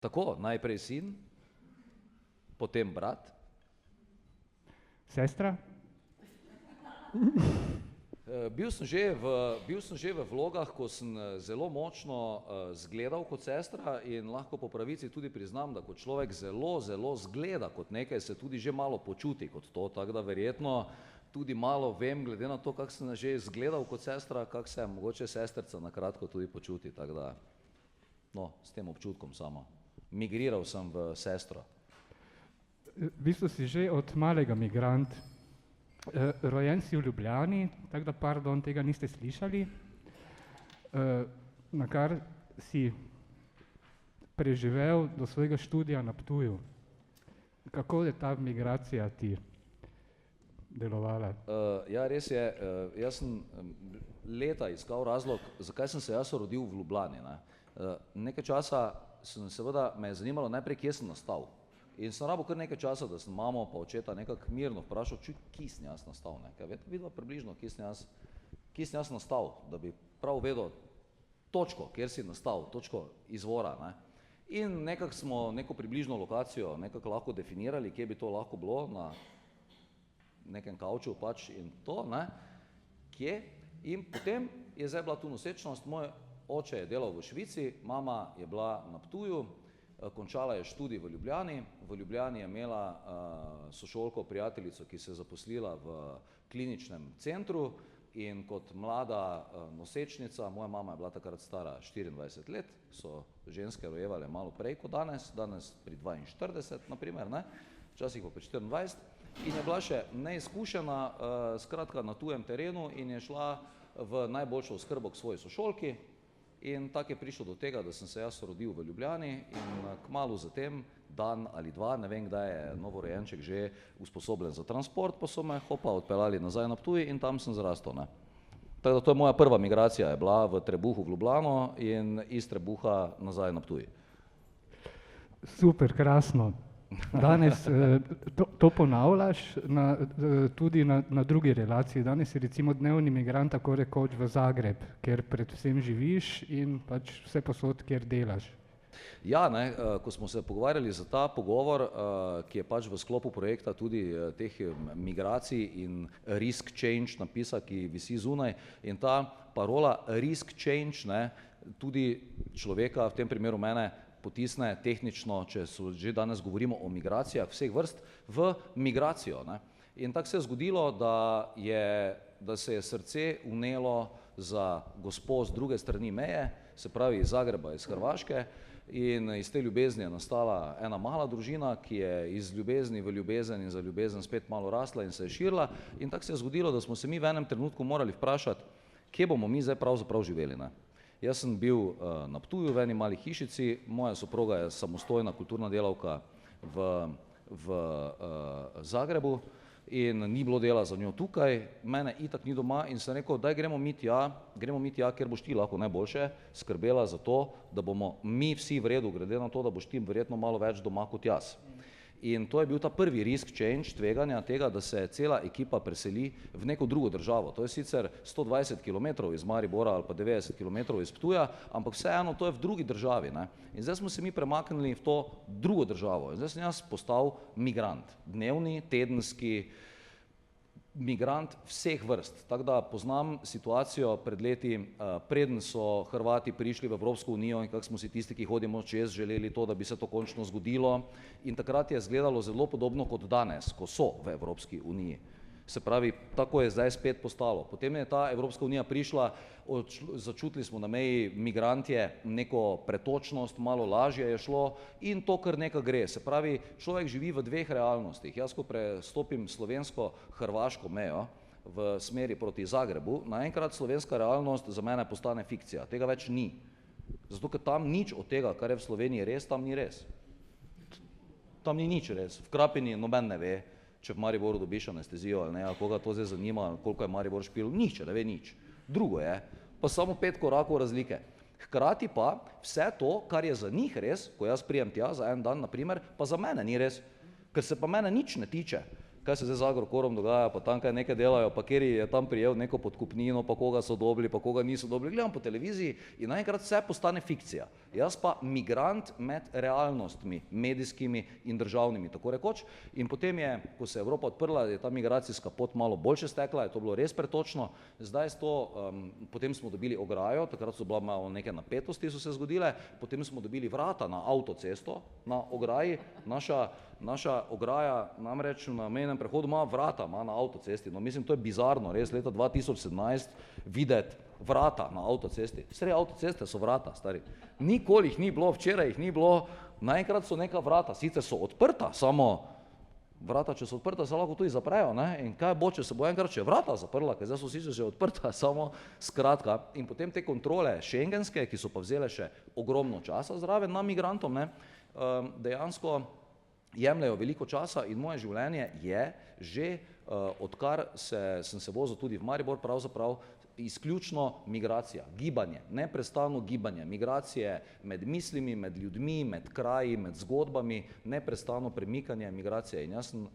Tako, najprej sin, potem brat. Sestra? Bil sem že v vlogah, ko sem zelo močno zgledal kot sestra in lahko po pravici tudi priznam, da ko človek zelo zgleda kot nekaj, se tudi že malo počuti kot to, tako da verjetno tudi malo vem, glede na to, kako sem že zgledal kot sestra, kako se mogoče sesterca na kratko tudi počuti, tako da, no, s tem občutkom samo. Migriral sem v sestro. V bistvu si že od malega migrant. Rojen si v Ljubljani, tako da pardon, tega niste slišali, na kar si preživel do svojega študija na Ptuju. Kako je ta migracija ti delovala? Ja, res je, jaz sem leta iskal razlog, zakaj sem se jaz rodil v Ljubljani. Nekaj časa seveda me je zanimalo najprej, kje sem nastal. In sem rabo kar nekaj časa, da sem mamo pa očeta nekako mirno vprašal, kje sem jaz nastal, kaj vidva približno, kje sem jaz nastal, da bi prav vedel točko, kjer si nastal, točko izvora. In nekako smo neko približno lokacijo nekako lahko definirali, kje bi to lahko bilo, na nekem kavču pač in to, kje. In potem je zdaj bila tu nosečnost, moj oče je delal v Švici, mama je bila na Ptuju, končala je študij v Ljubljani, v Ljubljani je imela sošolko, prijateljico, ki se je zaposlila v kliničnem centru in kot mlada nosečnica, moja mama je bila takrat stara 24 let, so ženske rojevale malo prej kot danes, danes pri 42 na primer, včasih pa pri 24, in je bila še neizkušena, skratka na tujem terenu in je šla v najboljšo oskrbo k svoji sošolki. In tako je prišlo do tega, da sem se jaz rodil v Ljubljani in kmalu zatem, dan ali dva, ne vem, kdaj je novorojenček že usposobljen za transport, pa so me hopa odpeljali nazaj na Ptuj in tam sem zrastel. Tako da to je moja prva migracija, je bila v Trebuhu v Ljubljano in iz Trebuha nazaj na Ptuj. Super, krasno. Danes to ponavljaš tudi na drugi relaciji. Danes si recimo dnevni migrant tako rekoč v Zagreb, kjer predvsem živiš in pač vse posod, kjer delaš. Ja, ko smo se pogovarjali za ta pogovor, ki je pač v sklopu projekta tudi teh migracij in risk change napisa, ki visi zunaj, in ta parola risk change tudi človeka, v tem primeru mene, potisne tehnično, če že danes govorimo o migracijah vseh vrst, v migracijo. In tako se je zgodilo, da se je srce vnelo za gospo z druge strani meje, se pravi iz Zagreba, iz Hrvaške, in iz te ljubezni je nastala ena mala družina, ki je iz ljubezni v ljubezen in za ljubezen spet malo rasla in se je širila, in tako se je zgodilo, da smo se mi v enem trenutku morali vprašati, kje bomo mi zdaj pravzaprav živeli. Jaz sem bil na Ptuju v eni mali hišici, moja soproga je samostojna kulturna delavka v Zagrebu in ni bilo dela za njo tukaj, mene itak ni doma in sem rekel, daj gremo mi tja, kjer boš ti lahko najboljše skrbela za to, da bomo mi vsi v redu, glede na to, da boš ti verjetno malo več doma kot jaz. In to je bil ta prvi risk change, tveganja tega, da se cela ekipa preseli v neko drugo državo. To je sicer 120 km iz Maribora ali pa 90 km iz Ptuja, ampak vseeno to je v drugi državi. In zdaj smo se mi premaknili v to drugo državo. In zdaj sem jaz postal migrant, dnevni, tedenski migrant vseh vrst. Tako da poznam situacijo pred leti, preden so Hrvati prišli v Evropsko unijo in kako smo si tisti, ki hodimo čez, želeli to, da bi se to končno zgodilo. In takrat je izgledalo zelo podobno kot danes, ko so v Evropski uniji. Se pravi, tako je zdaj spet postalo. Potem je ta Evropska unija prišla, začutili smo na meji migrantje neko pretočnost, malo lažje je šlo in to kar nekaj gre. Se pravi, človek živi v dveh realnostih. Jaz, ko prestopim slovensko-hrvaško mejo v smeri proti Zagrebu, naenkrat slovenska realnost za mene postane fikcija. Tega več ni. Zato, ker tam nič od tega, kar je v Sloveniji res, tam ni res. Tam ni nič res. V Krapini noben ne ve, če v Mariboru dobiš anestezijo ali ne, ali koga to zdaj zanima, koliko je Maribor špil, nič, ne ve nič. Drugo je, pa samo 5 korakov razlike. Hkrati pa vse to, kar je za njih res, ko jaz prijem tja za en dan, naprimer, pa za mene ni res, ker se pa mene nič ne tiče. Kaj se zdaj z Agrokorom dogaja, pa tam kaj nekaj delajo, pa kjer je tam prijel neko podkupnino, pa koga so dobili, pa koga niso dobili, gledam po televiziji in naenkrat vse postane fikcija. jaz pa migrant med realnostmi, medijskimi in državnimi, tako rekoč. In potem je, ko se je Evropa odprla, je ta migracijska pot malo boljše stekla, je to bilo res pretočno, zdaj potem smo dobili ograjo, takrat so bila malo neke napetosti so se zgodile, potem smo dobili vrata na avtocesto, na ograji, naša ograja namreč na mejnem prehodu ima vrata, ima na avtocesti, no mislim, to je bizarno, res leta 2017 videti vrata na avtocesti, sredi avtoceste so vrata, stari, nikoli jih ni bilo, včeraj jih ni bilo, naenkrat so neka vrata, sicer so odprta, samo vrata, če so odprta, se lahko tudi zaprejo, ne, in kaj bo, če se bo enkrat še vrata zaprla, ker zdaj so sicer že odprta, samo skratka, in potem te kontrole šengenske, ki so pa vzele še ogromno časa zraven nam migrantom, ne, dejansko jemljajo veliko časa in moje življenje je že, odkar sem se vozil tudi v Maribor, pravzaprav izključno migracija, gibanje, neprestano gibanje, migracije med mislimi, med ljudmi, med kraji, med zgodbami, neprestano premikanje, migracije in jaz sem,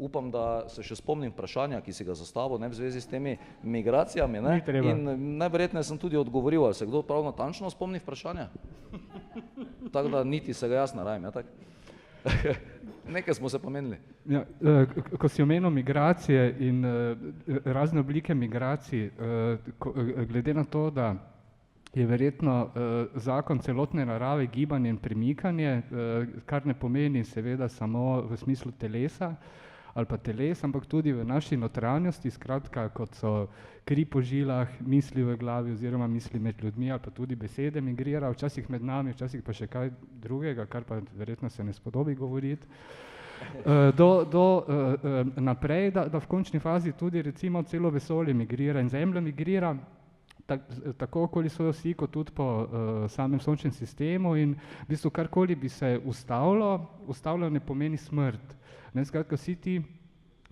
upam, da se še spomnim vprašanja, ki si ga zastavil, ne v zvezi s temi migracijami, ne, in najverjetneje sem tudi odgovoril, ali se kdo prav natančno spomni vprašanja? Tako da niti se ga jaz ne rabim, ja tako? Nekaj smo se pomenili. Ja, ko si omenil migracije in razne oblike migracij, glede na to, da je verjetno zakon celotne narave gibanje in premikanje, kar ne pomeni seveda samo v smislu telesa ali pa teles, ampak tudi v naši notranjosti, skratka, kot so kri po žilah, misli v glavi oziroma misli med ljudmi ali pa tudi besede migrira, včasih med nami, včasih pa še kaj drugega, kar pa verjetno se ne spodobi govoriti. Do naprej, da v končni fazi tudi recimo celo vesolje migrira in Zemlja migrira, tako okoli svoje osi, kot tudi po samem sončnem sistemu in v bistvu karkoli bi se ustavljalo ne pomeni smrt. Ne, skratka, vsi ti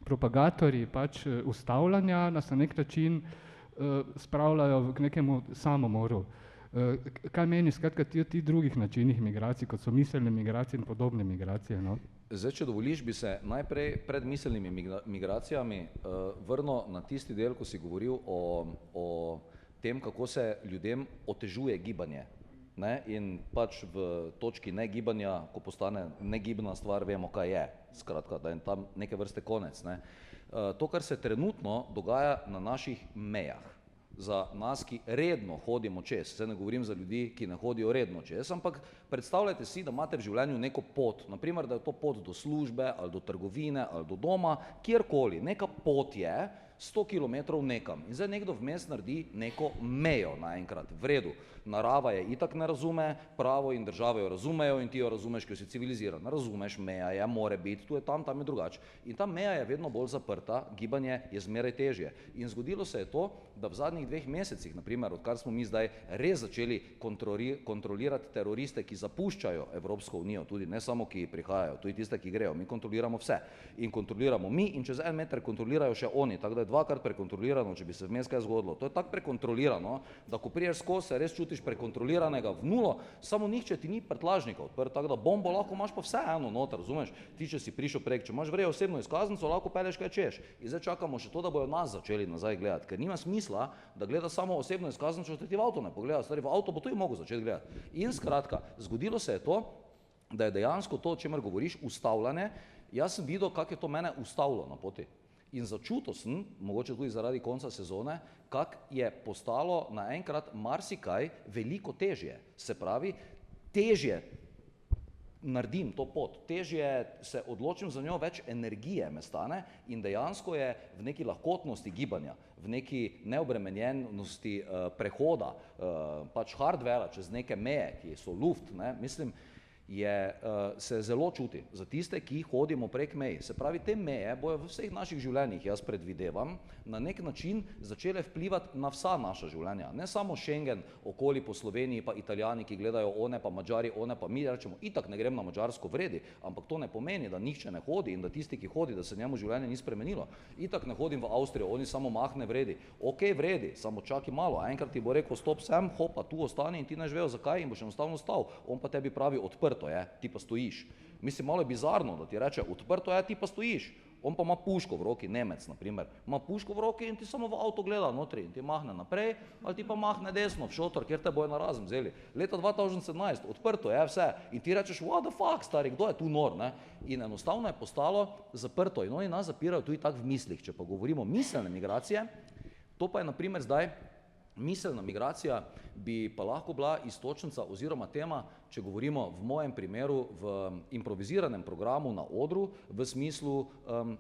propagatorji pač ustavljanja nas na nek način spravljajo k nekemu samomoru. Kaj meniš, skratka, ti drugih načinih migracij, kot so miselne migracije in podobne migracije, no? Zdaj, če dovoliš, bi se najprej pred miselnimi migracijami vrnil na tisti del, ko si govoril o tem, kako se ljudem otežuje gibanje. Ne, in pač v točki negibanja, ko postane negibna stvar, vemo, kaj je, skratka, da je tam neke vrste konec. Ne. To, kar se trenutno dogaja na naših mejah, za nas, ki redno hodimo čez, zdaj ne govorim za ljudi, ki ne hodijo redno čez, ampak predstavljajte si, da imate v življenju neko pot, naprimer, da je to pot do službe, ali do trgovine, ali do doma, kjerkoli, neka pot je, 100 kilometrov nekam in zdaj nekdo vmes naredi neko mejo naenkrat, v redu, narava je itak ne razume, pravo in države jo razumejo in ti jo razumeš, ker si civiliziran, razumeš, meja je, more biti, tu je tam je drugače in ta meja je vedno bolj zaprta, gibanje je zmeraj težje in zgodilo se je to, da v zadnjih 2 mesecih, naprimer, odkar smo mi zdaj res začeli kontrolirati teroriste, ki zapuščajo Evropsko unijo, tudi ne samo, ki prihajajo, tudi tiste, ki grejo, mi kontroliramo vse in kontroliramo mi in čez 1 meter kontrolirajo še oni, tako da je 2-krat prekontrolirano, če bi se vmes kaj zgodilo. To je tako prekontrolirano, da ko priješ skozi, se res čutiš prekontroliranega v nulo, samo nihče ti ni prtljažnika odprt, tako da bombo lahko imaš pa vse eno noter, razumeš? Ti, če si prišel prek, če imaš vrejo osebno izkaznico, lahko peleš kaj češ. In zdaj čakamo še to, da bojo nas začeli nazaj gledati, ker nima smisla, da gleda samo osebno izkaznico, če ti v avto ne pogleda, stari v avto bo tudi mogel začeti gledati. In skratka, zgodilo se je to, da je dejansko to, o čemer govoriš, ustavljanje. Jaz sem videl, kako je to mene ustavilo na poti. In začutil sem, mogoče tudi zaradi konca sezone, kako je postalo naenkrat marsikaj veliko težje. Se pravi, težje naredim to pot, težje se odločim za njo, več energije me stane in dejansko je v neki lahkotnosti gibanja, v neki neobremenjenosti prehoda, pač hardvera čez neke meje, ki so luft, ne, mislim, se zelo čuti za tiste, ki hodimo prek mej. Se pravi, te meje bojo v vseh naših življenjih, jaz predvidevam, na nek način začele vplivati na vsa naša življenja. Ne samo Schengen, okoli po Sloveniji, pa Italijani, ki gledajo one, pa Madžari, one, pa mi rečemo, itak ne grem na Madžarsko, vredi, ampak to ne pomeni, da nihče ne hodi in da tisti, ki hodi, da se njemu življenje ni spremenilo. Itak ne hodim v Avstrijo, oni samo mahne, vredi. Ok, vredi, samo čakaj malo, enkrat ti bo rekel, stop sem, hopa, tu ostani in ti ne veš, zakaj in boš enostavno stal. On pa tebi pravi, odprt odprto je, ti pa stojiš. Mislim, malo je bizarno, da ti reče, odprto je, ti pa stojiš. On pa ima puško v roki, Nemec naprimer, ima puško v roki in ti samo v avto gleda notri in ti mahne naprej ali ti pa mahne desno v šotor, kjer te bojo na razum vzeli. Leta 2017, odprto je vse in ti rečeš, what the fuck, stari, kdo je tu nor, ne? In enostavno je postalo zaprto in oni nas zapirajo tudi tako v mislih. Če pa govorimo miselne migracije, to pa je naprimer zdaj, miselna migracija bi pa lahko bila istočnica oziroma tema, če govorimo v mojem primeru v improviziranem programu na odru v smislu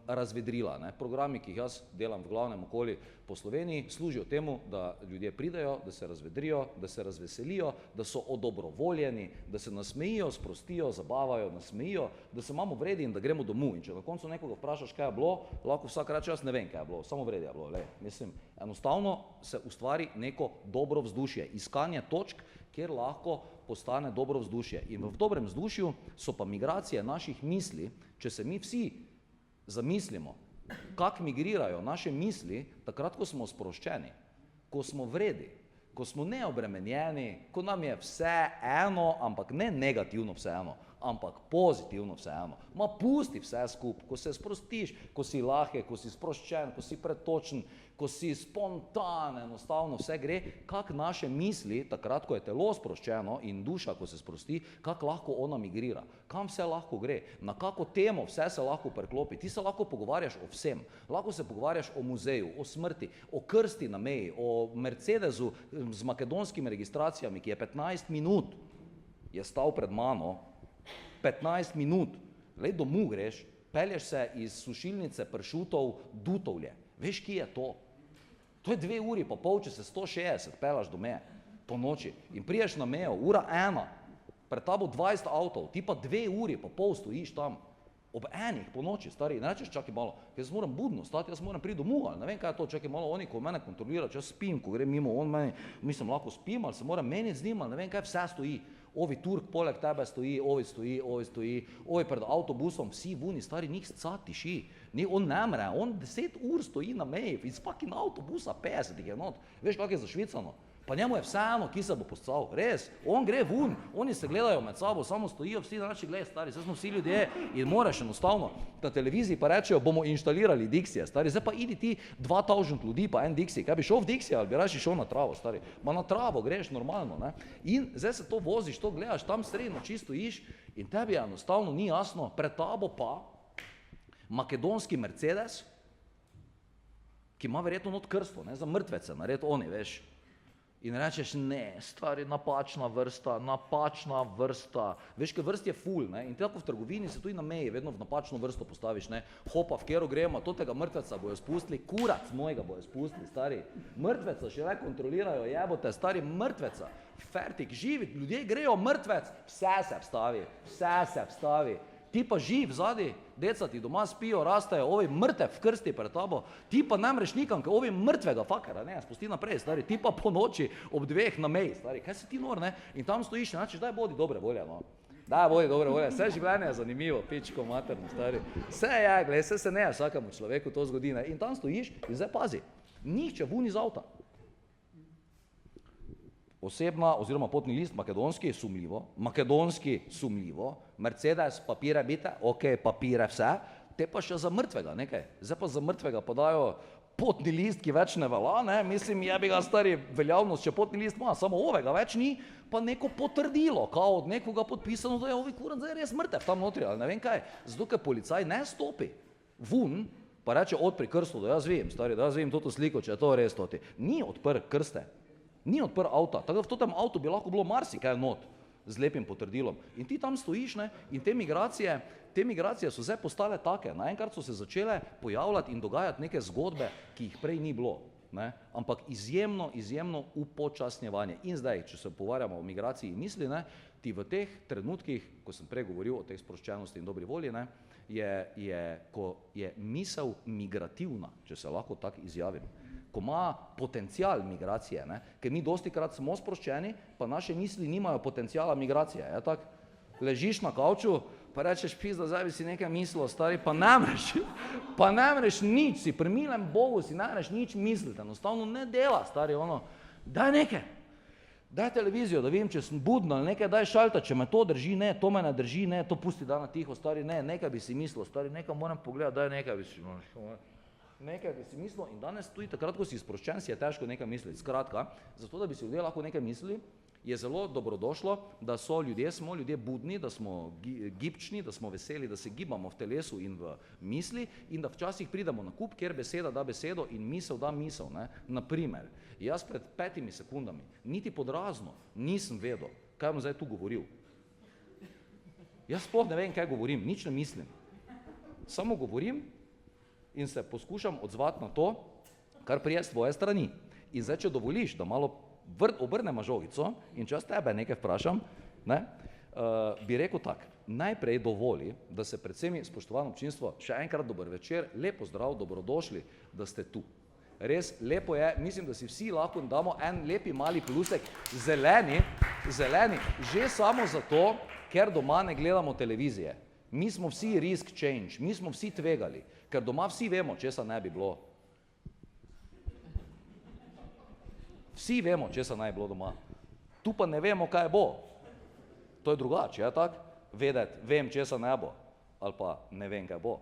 razvedrila. Ne. Programi, ki jih jaz delam v glavnem okoli po Sloveniji, služijo temu, da ljudje pridejo, da se razvedrijo, da se razveselijo, da so odobrovoljeni, da se nasmejijo, sprostijo, zabavajo, nasmejijo, da se imamo vredi in da gremo domov. In če na koncu nekoga vprašaš, kaj je bilo, lahko vsak reče, jaz ne vem, kaj je bilo, samo vredi je bilo. Mislim, enostavno se ustvari neko dobro vzdušje, iskanje točk, kjer lahko postane dobro vzdušje. In v dobrem vzdušju so pa migracije naših misli, če se mi vsi zamislimo, kako migrirajo naše misli, takrat, ko smo sproščeni, ko smo vredi, ko smo neobremenjeni, ko nam je vse eno, ampak ne negativno vse eno, ampak pozitivno vseeno. Ma pusti vse skup, ko se sprostiš, ko si lahek, ko si sproščen, ko si pretočen, ko si spontan, enostavno vse gre, kak naše misli, takrat, ko je telo sproščeno in duša, ko se sprosti, kak lahko ona migrira, kam vse lahko gre, na kako temo vse se lahko preklopi. Ti se lahko pogovarjaš o vsem, lahko se pogovarjaš o muzeju, o smrti, o krsti na meji, o Mercedesu z makedonskimi registracijami, ki je 15 minut je stal pred mano, 15 minut, lej domov greš, pelješ se iz sušilnice pršutov Dutovlje. Veš, kje je to? To je 2 uri pa pol, če se 160 pelaš do meje po noči in priješ na mejo, 1:01, pred tabo 20 avtov, ti pa 2 uri pa pol stojiš tam, ob 1 po noči, stari, in rečeš, čakaj malo, jaz moram budno stati, jaz moram priti domov, ali ne vem, kaj je to, čakaj malo, oni, ko mene kontrolirajo, če jaz spim, ko grem mimo, on meni, mislim, lahko spim, ali se moram meniti z njim, ali ne vem, kaj vse stoji. Ovi Turk poleg tebe stoji, ovi pred avtobusom, vsi vuni, stari, njih cat tiši, on ne mre, on 10 ur stoji na meji, iz fucking avtobusa 50 je not, veš, kak je zašvicano, pa njemu je vseeno, ki se bo poscal, res, on gre vun, oni se gledajo med sabo, samo stojijo vsi, znači, gled, stari, zdaj smo vsi ljudje in moraš enostavno, na televiziji pa rečejo, bomo inštalirali Dixije, stari, zdaj pa idi ti 2000 ljudi pa en Dixij, kaj bi šel v Dixije ali bi raši šel na travo, stari, ma na travo greš normalno, ne, in zdaj se to voziš, to gledaš, tam sredi noči stojiš in tebi enostavno ni jasno, pred tabo pa makedonski Mercedes, ki ima verjetno not krsto, ne, za mrtvece, nared oni, veš. In rečeš, ne, stari, napačna vrsta, veš, kaj vrst je ful, ne, in tako v trgovini se tudi na meji vedno v napačno vrsto postaviš, ne, hopa, v kjero gremo, totega mrtveca bojo spustili, kurac mojega bojo spustili, stari, mrtveca še le kontrolirajo, jebote, stari, mrtveca, fertik, živi, ljudje grejo mrtvec, vse se vstavi, ti pa živ zadi, deca ti doma spijo, rastejo, ovi mrtev v krsti pred tabo, ti pa ne mreš nikam, ker ovi mrtvega fakera, ne, spusti naprej, stari, ti pa po noči ob 2 na meji, stari, kaj si ti nor, ne, in tam stojiš, načeš, daj bodi dobre volje, no, daj bodi dobre volje, vse življenje je zanimivo, pičko materno, stari, vse je, gled, vse se ne, vsakemu človeku to zgodi, ne, in tam stojiš in zdaj pazi, nihče vun iz avta. Osebna oziroma potni list makedonski, sumljivo, Mercedes, papire bite, ok, papire vse, te pa še za mrtvega nekaj, zdaj pa za mrtvega podajo potni list, ki več ne velja, ne, mislim, jebi ga stari veljavnost, če potni list ima, samo ovega več ni, pa neko potrdilo, kao od nekoga podpisano, da je ovi kuran zdaj res mrtev tam notri, ali ne vem kaj, zato ker policaj ne stopi vun, pa reče odpri krsto, da jaz vim, stari, da jaz vim toto sliko, če je to res toti, ni odpr krste. Ni odprl avta, tako da v totem avtu bi lahko bilo marsikaj not z lepim potrdilom. In ti tam stojiš, ne, in te migracije so zdaj postale take, naenkrat so se začele pojavljati in dogajati neke zgodbe, ki jih prej ni bilo, ne, ampak izjemno upočasnjevanje. In zdaj, če se pogovarjamo o migraciji misli, ne, ti v teh trenutkih, ko sem prej govoril o teh sproščenosti in dobri volji, ne, ko je misel migrativna, če se lahko tako izjavim, ko ima potencial migracije, ne? Ker mi dostikrat smo sproščeni, pa naše misli nimajo potenciala migracije. Ja, tak? Ležiš na kavču, pa rečeš, pizda, zdaj bi si nekaj mislil, stari, pa ne mreš nič, si pri milem Bogu, si ne mreš nič misliti, enostavno ne dela, stari, ono, daj nekaj. Daj televizijo, da vidim, če sem budno ali nekaj, daj šalta, če me to drži, ne, to me ne drži, ne, to pusti da na tiho, stari, ne, nekaj bi si mislil, stari, nekaj moram pogledati, daj nekaj bi si mislil in danes tudi takrat, ko si sproščen, si je težko nekaj misliti. Skratka, zato, da bi si ljudje lahko nekaj mislili, je zelo dobrodošlo, da smo ljudje budni, da smo gibčni, da smo veseli, da se gibamo v telesu in v misli in da včasih pridemo na kup, kjer beseda da besedo in misel da misel. Naprimer, jaz pred 5 sekundami, niti pod razno, nisem vedel, kaj bom zdaj tu govoril. Jaz sploh ne vem, kaj govorim, nič ne mislim. Samo govorim in se poskušam odzvati na to, kar prije s tvoje strani. In zdaj, če dovoliš, da malo obrnemo žogico in če jaz tebe nekaj vprašam, bi rekel tak, najprej dovoli, da se predvsem spoštovano občinstvo, še enkrat dober večer, lepo zdrav, dobrodošli, da ste tu. Res lepo je, mislim, da si vsi lahko damo en lepi mali plusek, zeleni, že samo zato, ker doma ne gledamo televizije. Mi smo vsi risk change, mi smo vsi tvegali, ker doma vsi vemo, česa ne bi bilo. Vsi vemo, česa naj bilo doma. Tu pa ne vemo, kaj bo. To je drugače, je tak? Vedeti, vem, česa ne bo. Ali pa ne vem, kaj bo.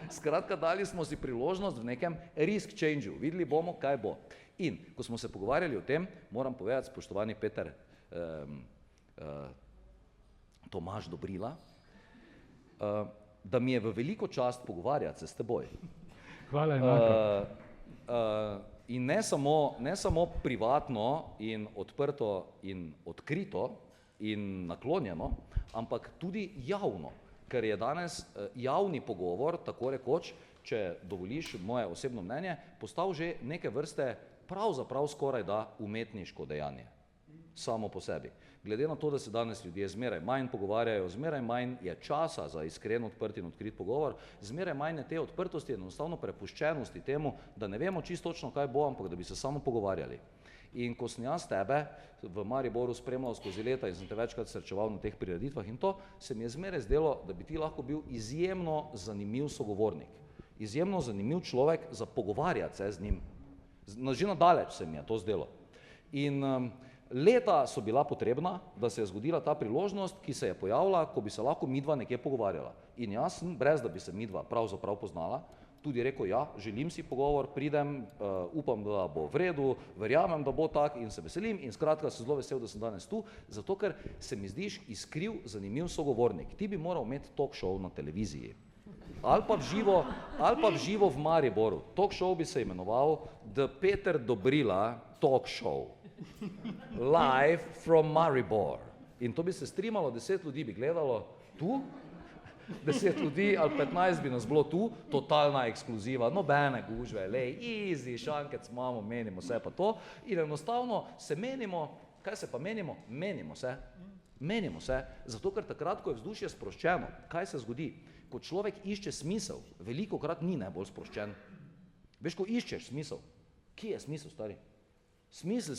Skratka, dali smo si priložnost v nekem risk change-u. Videli bomo, kaj bo. In, ko smo se pogovarjali o tem, moram povedati, spoštovani Peter Tomaž Dobrila, da mi je v veliko čast pogovarjati se s teboj. Hvala enako. In ne samo privatno in odprto in odkrito in naklonjeno, ampak tudi javno, ker je danes javni pogovor, tako rekoč, če dovoliš moje osebno mnenje, postal že neke vrste pravzaprav skoraj da umetniško dejanje, samo po sebi. Glede na to, da se danes ljudje zmeraj manj pogovarjajo, zmeraj manj je časa za iskren, odprt in odkrit pogovor, zmeraj manj je te odprtosti in enostavno prepuščenosti temu, da ne vemo čisto točno, kaj bo, ampak da bi se samo pogovarjali. In ko sem jaz tebe v Mariboru spremljal skozi leta in sem te večkrat srečeval na teh prireditvah in to, se mi je zmeraj zdelo, da bi ti lahko bil izjemno zanimiv sogovornik. Izjemno zanimiv človek za pogovarjati se z njim. Že nadaleč se mi je to zdelo. In leta so bila potrebna, da se je zgodila ta priložnost, ki se je pojavila, ko bi se lahko midva nekje pogovarjala. In jaz sem, brez da bi se midva pravzaprav poznala, tudi rekel, ja, želim si pogovor, pridem, upam, da bo v redu, verjamem, da bo tak in se veselim in skratka sem zelo vesel, da sem danes tu, zato ker se mi zdiš iskriv, zanimiv sogovornik. Ti bi moral imeti talk show na televiziji. Ali pa v živo v Mariboru. Talk show bi se imenoval The Peter Dobrila Talk Show. Live from Maribor. In to bi se streamalo, 10 ljudi bi gledalo tu, 10 ljudi ali 15 bi nas bilo tu, totalna ekskluziva, nobene gužve, lej, easy, šankec imamo, menimo se pa to in enostavno se menimo, kaj se pa menimo? Menimo se, zato ker takrat, ko je vzdušje sproščeno, kaj se zgodi? Ko človek išče smisel, velikokrat ni najbolj sproščen. Veš, ko iščeš smisel, kje je smisel, stari? Smisel,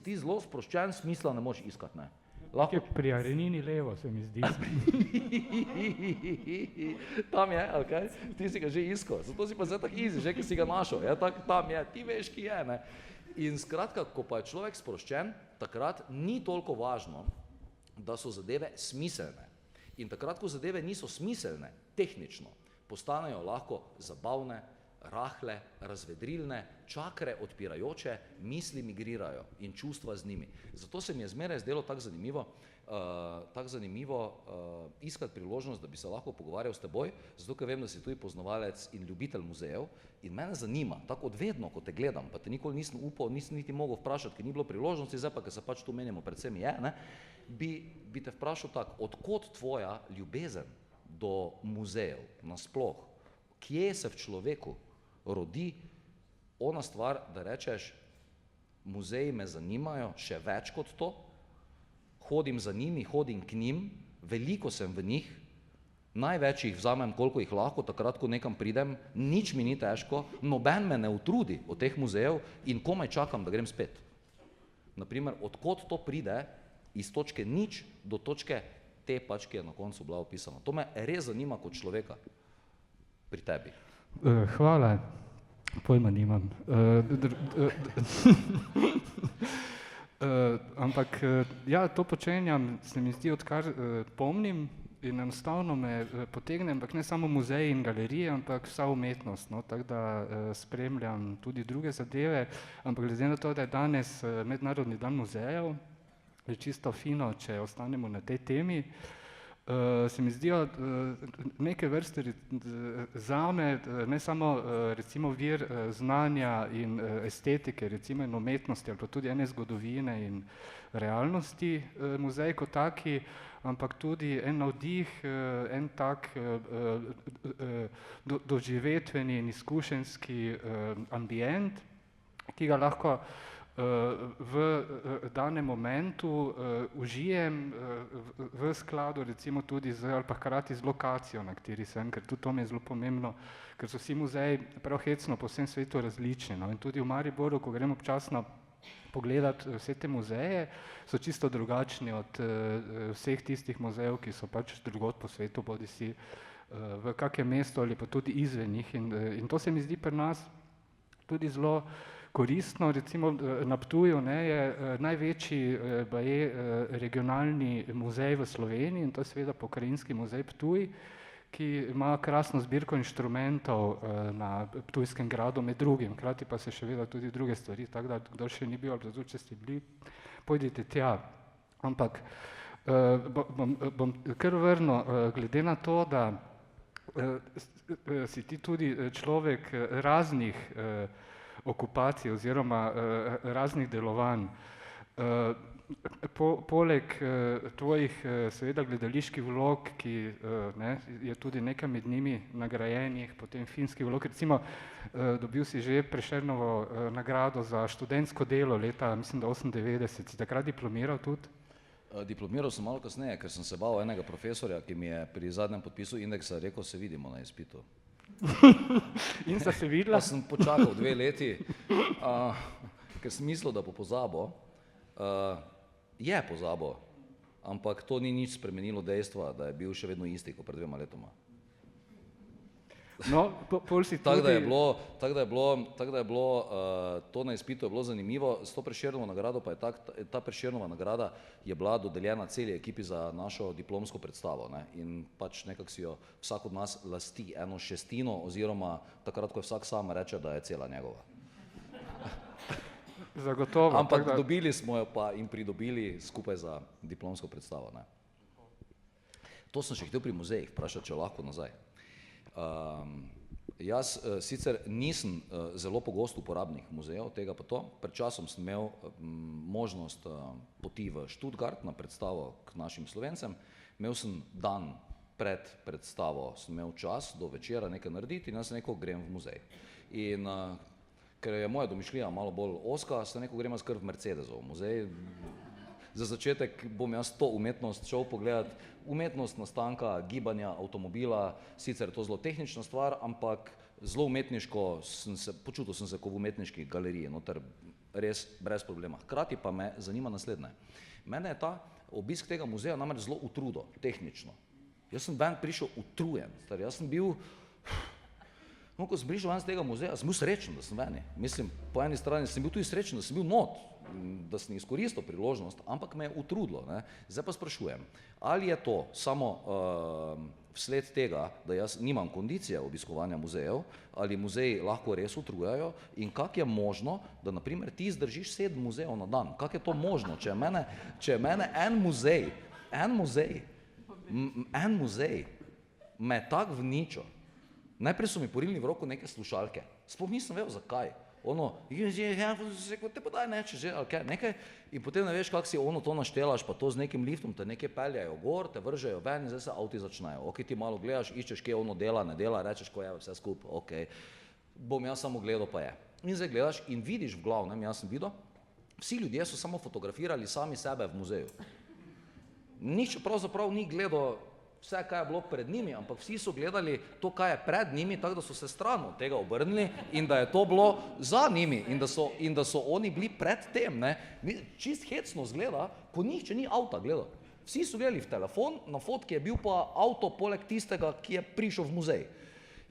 ti zelo sproščen, smisla ne moš iskati, ne. Lahko pri Arenini levo se mi zdi. Tam je, ali kaj? Ti si ga že iskal, zato si pa zdaj tak easy, že ki si ga našel, ja, tak, tam je, ti veš, ki je, ne. In skratka, ko pa je človek sproščen, takrat ni toliko važno, da so zadeve smiselne. In takrat, ko zadeve niso smiselne, tehnično, postanejo lahko zabavne, rahle, razvedrilne, čakre odpirajoče, misli migrirajo in čustva z njimi. Zato se mi je zmeraj zdelo tako zanimivo iskati priložnost, da bi se lahko pogovarjal s teboj, zato ker vem, da si tudi poznavalec in ljubitelj muzejev in mene zanima, tako odvedno, ko te gledam, pa te nikoli nisem upal, nisem niti mogel vprašati, ker ni bilo priložnosti, zdaj pa, ker se pač tu menimo, predvsem je, ne, bi te vprašal tako, odkot tvoja ljubezen do muzejev nasploh, kje se v človeku rodi ona stvar, da rečeš, muzeji me zanimajo še več kot to, hodim za njimi, hodim k njim, veliko sem v njih, največ jih vzamem, koliko jih lahko, takrat, ko nekam pridem, nič mi ni težko, noben me ne utrudi od teh muzejev in komaj čakam, da grem spet. Naprimer, odkot to pride iz točke nič do točke te pač, ki je na koncu bila opisana. To me res zanima kot človeka pri tebi. Hvala, pojma nimam. Ampak ja, to počenjam, se mi zdi, odkar pomnim in enostavno me potegne, ampak ne samo muzeji in galerije, ampak vsa umetnost, no, tako da spremljam tudi druge zadeve, ampak glede na to, da je danes Mednarodni dan muzejev, je čisto fino, če ostanemo na tej temi. Se mi zdijo neke vrste zame ne samo recimo vir znanja in estetike, recimo in umetnosti, ali pa tudi ene zgodovine in realnosti muzej kot taki, ampak tudi en navdih, en tak doživetveni in izkušenjski ambient, ki ga lahko v danem momentu užijem v skladu recimo tudi z, ali pa hkrati z lokacijo, na kateri sem, ker tudi to mi je zelo pomembno, ker so vsi muzeji prav hecno po vsem svetu različni, no, in tudi v Mariboru, ko grem občasno pogledati vse te muzeje, so čisto drugačni od vseh tistih muzejev, ki so pač drugod po svetu, bodisi v kakem mestu ali pa tudi izven njih, in to se mi zdi pri nas tudi zelo koristno. Recimo na Ptuju je največji regionalni muzej v Sloveniji, in to je seveda Pokrajinski muzej Ptuj, ki ima krasno zbirko inštrumentov na Ptujskem gradu med drugim, hkrati pa se še vedo tudi druge stvari, tako da kdor še ni bil, ali tudi če ste bili, pojdite tja. Ampak bom kar vrnil, glede na to, da si ti tudi človek raznih okupacij oziroma raznih delovanj. Poleg tvojih seveda gledaliških vlog, ki je tudi nekaj med njimi nagrajenih, potem filmskih vlog, recimo dobil si že Prešernovo nagrado za študentsko delo leta, mislim da 98, si takrat diplomiral tudi? Diplomiral sem malo kasneje, ker sem se bal enega profesorja, ki mi je pri zadnjem podpisu indeksa rekel, se vidimo na izpitu. In sta se videla? Pa sem počakal 2 leti, ker sem mislil, da bo pozabil. Je pozabil, ampak to ni nič spremenilo dejstva, da je bil še vedno isti kot pred 2 letoma. No, pol si tudi... Tako da je bilo to na izpitu je bilo zanimivo. S to Prešernovo nagrado pa je ta Prešernova nagrada je bila dodeljena celi ekipi za našo diplomsko predstavo, ne? In pač nekako si jo vsak od nas lasti 1/6, oziroma takrat, ko vsak sam reče, da je cela njegova. Zagotovo. Ampak dobili smo jo pa in pridobili skupaj za diplomsko predstavo, ne? To sem še hotel pri muzejih vprašati, če lahko nazaj. Jaz sicer nisem zelo pogost uporabnik muzejev, tega pa to. Pred časom sem imel možnost poti v Stuttgart na predstavo k našim Slovencem. Imel sem dan pred predstavo, sem imel čas do večera nekaj narediti in jaz rekel, grem v muzej. In ker je moja domišljija malo bolj ozka, sem rekel, grem jaz kar v Mercedesov muzej. Za začetek bom jaz to umetnost šel pogledati, umetnost nastanka gibanja avtomobila, sicer je to zelo tehnična stvar, ampak zelo umetniško počutil sem se kot v umetniški galeriji, noter res brez problema. Hkrati pa me zanima naslednje. Mene je ta obisk tega muzeja namreč zelo utrudil, tehnično. Jaz sem ven prišel utrujen, jaz sem bil, ko sem prišel ven z tega muzeja, sem bil srečen, da sem ven. Mislim, po eni strani sem bil tudi srečen, da sem bil not, da sem izkoristil priložnost, ampak me je utrudilo, ne. Zdaj pa sprašujem, ali je to samo vsled tega, da jaz nimam kondicije obiskovanja muzejev, ali muzeji lahko res utrujajo in kako je možno, da na primer ti zdržiš 7 muzejev na dan. Kako je to možno, če je mene en muzej me tako vničil. Najprej so mi porili v roko neke slušalke, sploh nisem vedel zakaj. Te pa daj neče že, ali kaj, nekaj, in potem ne veš, kako si to naštelaš, pa to z nekim liftom te nekaj peljajo gor, te vržejo ven in zdaj se avti začnejo. Ok, ti malo gledaš, iščeš, kje dela, ne dela, rečeš, ko je vse skupaj, ok, bom jaz samo gledal, pa je. In zdaj gledaš in vidiš v glavnem, jaz sem videl, vsi ljudje so samo fotografirali sami sebe v muzeju. Nič pravzaprav ni gledal vse, kaj je bilo pred njimi, ampak vsi so gledali to, kaj je pred njimi, tako da so se stran od tega obrnili in da je to bilo za njimi in da so oni bili pred tem, ne. Čist hecno zgleda, ko nihče ni avta gledal. Vsi so gledali v telefon, na fotki je bil pa avto poleg tistega, ki je prišel v muzej.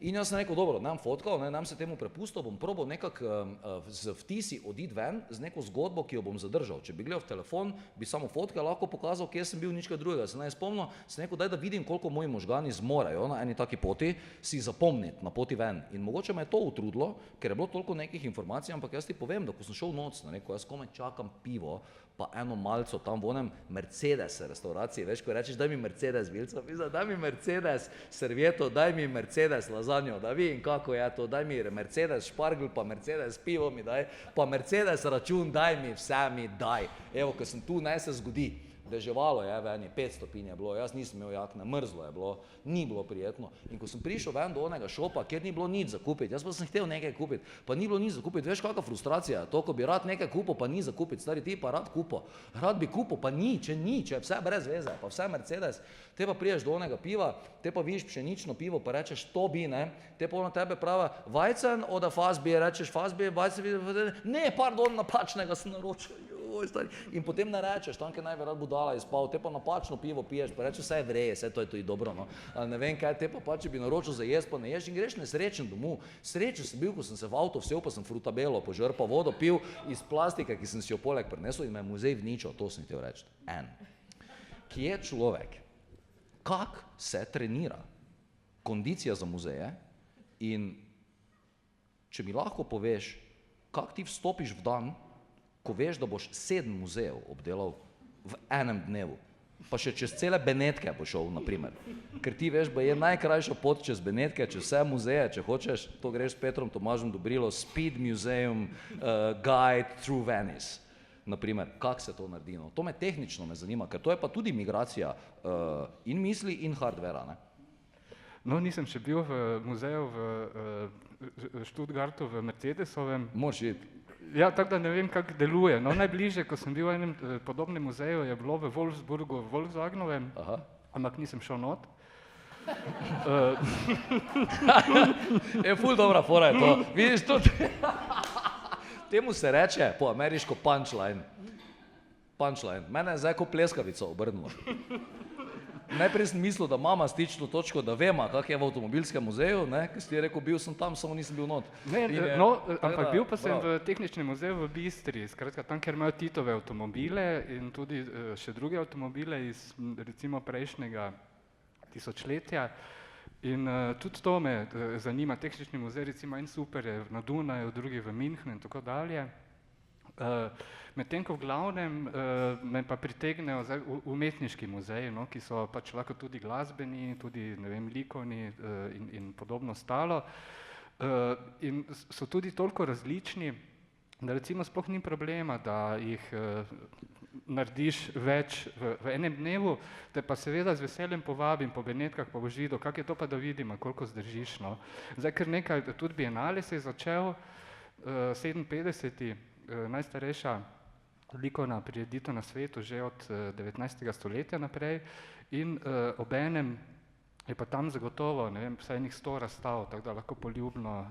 In jaz sem rekel, dobro, nam fotkal, ne, nam se temu prepustil, bom probal nekako z vtisi oditi ven z neko zgodbo, ki jo bom zadržal. Če bi gledal v telefon, bi samo fotke lahko pokazal, kje sem bil, nič kaj drugega. Se naj spomnil, sem rekel, daj da vidim, koliko moji možgani zmorejo na eni taki poti si zapomniti na poti ven. In mogoče me je to utrudilo, ker je bilo toliko nekih informacij, ampak jaz ti povem, da ko sem šel v noč, rekel, jaz komaj čakam pivo, pa eno malco tam v onem Mercedes restauraciji, veš, ko rečeš, daj mi Mercedes vilco, daj mi Mercedes servieto, daj mi Mercedes lazanjo, da vidim, kako je to, daj mi Mercedes špargl, pa Mercedes pivo mi daj, pa Mercedes račun, daj mi, vse mi daj. Evo, ko sem tu, naj se zgodi. Deževalo je ven, 5 stopinj je bilo, jaz nisem imel jakne, mrzlo je bilo, ni bilo prijetno. In ko sem prišel ven do onega šopa, kjer ni bilo nič za kupiti, jaz pa sem hotel nekaj kupiti, pa ni bilo nič za kupiti, veš kakva frustracija je to, ko bi rad nekaj kupil, pa ni za kupiti, stari ti pa rad bi kupil, pa ni, če je vse brez veze, pa vse Mercedes, te pa priješ do onega piva, te pa vidiš pšenično pivo, pa rečeš, to bi, ne, te pa na tebe prava, Weizen oder Fassbier, rečeš Fassbier, Weizen, ne, pardon, napačnega sem naročil. In potem ne rečeš, tam, kjer najverjetno budala izpal, te pa napačno pivo piješ, pa rečeš, vse je vreje, vse to je tudi dobro, no. Ali ne vem kaj, te pa če bi naročil za jesti, pa ne ješ in greš nesrečen domov. Srečen sem bil, ko sem se v avto vsel, pa sem frutabelo požrpal, vodo pil iz plastike, ki sem si jo poleg prinesel in me je muzej vničil, to sem htel reči. Kje je človek? Kak se trenira? Kondicija za muzeje in če mi lahko poveš, kak ti vstopiš v dan, ko veš, da boš 7 muzejev obdelal v enem dnevu, pa še čez cele Benetke bo šel, naprimer. Ker ti veš, da je najkrajša pot čez Benetke, čez vse muzeje, če hočeš, to greš s Petrom Tomažem Dobrilo, Speed Museum Guide Through Venice. Naprimer, kako se to naredi? No? To me tehnično me zanima, ker to je pa tudi migracija in misli in hardvera, ne? No, nisem še bil v muzeju v Stuttgartu, v Mercedesovem. Moraš iti. Ja, tako da ne vem, kako deluje. No, najbližje, ko sem bil v enem podobnem muzeju, je bilo v Wolfsburgu, v Volkswagenovem, ampak nisem šel not. Ful dobra fora je to. Vidiš to? Temu se reče po ameriško punchline. Punchline. Mene je zdaj kot pleskavico obrnilo. Najprej sem mislil, da imamo stično točko, da vema, kak je v avtomobilskem muzeju, ne, ker si ti rekel, bil sem tam, samo nisem bil not. Ampak bil pa sem v tehničnem muzeju v Bistri, skratka tam, kjer imajo Titove avtomobile in tudi še druge avtomobile iz recimo prejšnjega tisočletja. In tudi to me zanima, tehnični muzej, recimo en super je na Dunaju, drugi v Münchnu in tako dalje. Medtem ko v glavnem me pa pritegnejo umetniški muzeji, no, ki so pač lahko tudi glasbeni, tudi ne vem, likovni in podobno ostalo. In so tudi toliko različni, da recimo sploh ni problema, da jih narediš več v enem dnevu, te pa seveda z veseljem povabim po Benetkah, pa boš videl, kak je to pa da vidimo, koliko zdržiš, no. Zdaj, ker nekaj, tudi Bienale se je začel, 57. najstarejša likovna prireditev na svetu že od 19. stoletja naprej in obenem je pa tam zagotovo, ne vem, vsaj enih 100 razstav, tako da lahko poljubno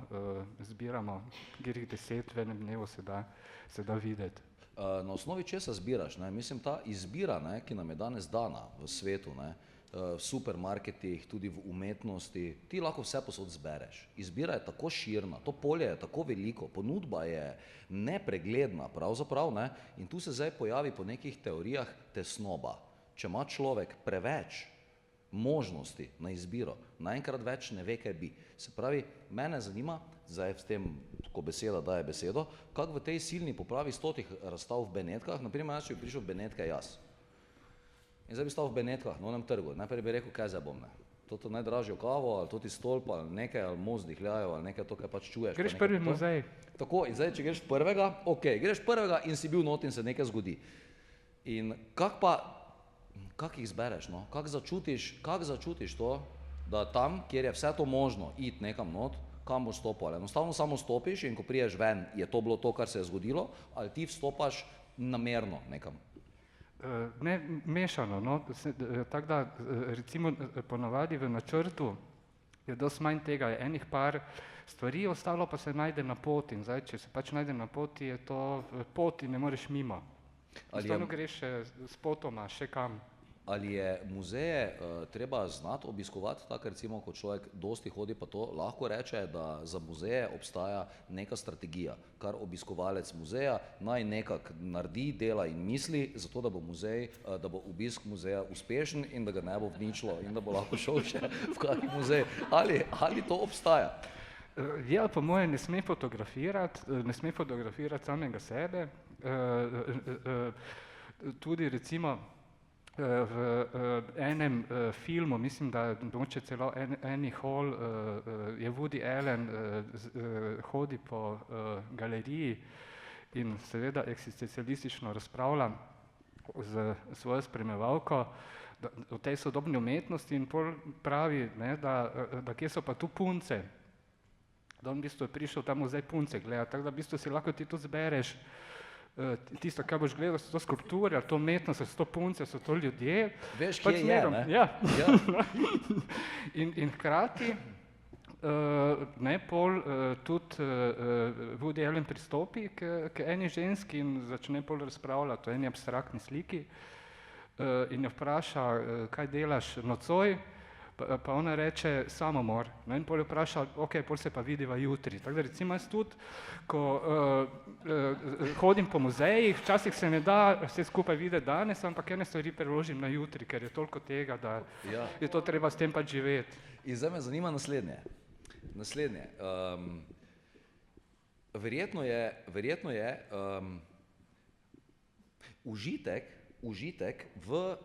zbiramo, kjerih 10 v enem dnevu se da videti. Na osnovi česa zbiraš, ne? Mislim, ta izbira, ne, ki nam je danes dana v svetu, ne, v supermarketih, tudi v umetnosti, ti lahko vse posod zbereš. Izbira je tako širna, to polje je tako veliko, ponudba je nepregledna pravzaprav, ne, in tu se zdaj pojavi po nekih teorijah tesnoba. Če ima človek preveč možnosti na izbiro, naenkrat več ne ve, kaj bi. Se pravi, mene zanima, zdaj s tem, ko beseda daje besedo, kako v tej silni popravi 100 razstav v Benetkah, naprimer, jaz če bi prišel v Benetke jaz. In zdaj bi stal v Benetkah, na onem trgu, najprej bi rekel, kaj zdaj bom, ne. To najdražjo kavo, ali to ti stolp, ali nekaj, ali most dihljajo, ali nekaj to, kaj pač čuješ. Greš prvi v muzej. Tako, in zdaj, če greš prvega, greš prvega in si bil not in se nekaj zgodi. In kak jih zbereš, no? Kak začutiš to, da tam, kjer je vse to možno, iti nekam not, kam boš stopil, ali enostavno samo stopiš in ko priješ ven, je to bilo to, kar se je zgodilo, ali ti vstopaš namerno nekam? Ne, mešano, no, tako da recimo ponavadi v načrtu je dosti manj tega, je enih par stvari, ostalo pa se najde na poti in zdaj, če se pač najde na poti, je to poti, ne moreš mimo. Enostavno greš še s potoma, še kam. Ali je muzeje treba znati obiskovati, tako recimo, ko človek dosti hodi, pa to lahko reče, da za muzeje obstaja neka strategija, kar obiskovalec muzeja naj nekako naredi, dela in misli, zato da bo muzej, da bo obisk muzeja uspešen in da ga ne bo vničilo in da bo lahko šel še v kakšen muzej. Ali to obstaja? Ja, po moje ne sme fotografirati samega sebe. Tudi recimo v enem filmu, mislim, da mogoče celo Annie Hall, je Woody Allen hodi po galeriji in seveda eksistencialistično razpravlja z svojo spremljevalko o tej sodobni umetnosti in pol pravi, ne, da kje so pa tu punce. Da on v bistvu je prišel ta muzej punce gledati, tako da v bistvu si lahko ti tu zbereš tisto, kar boš gledal, so to skulpture, to umetnost, so to punce, so to ljudje. Veš, kje je, ne? Ja. In hkrati pol tudi Woody Allen pristopi k eni ženski in začne pol razpravljati o eni abstraktni sliki in jo vpraša, kaj delaš nocoj, pa ona reče samomor. No, in pol jo vpraša, ok, pol se pa vidiva jutri. Tako da recimo jaz tudi, ko hodim po muzejih, včasih se ne da vse skupaj videti danes, ampak ene stvari preložim na jutri, ker je toliko tega, da je to treba s tem pač živeti. In zdaj me zanima naslednje. Verjetno je užitek v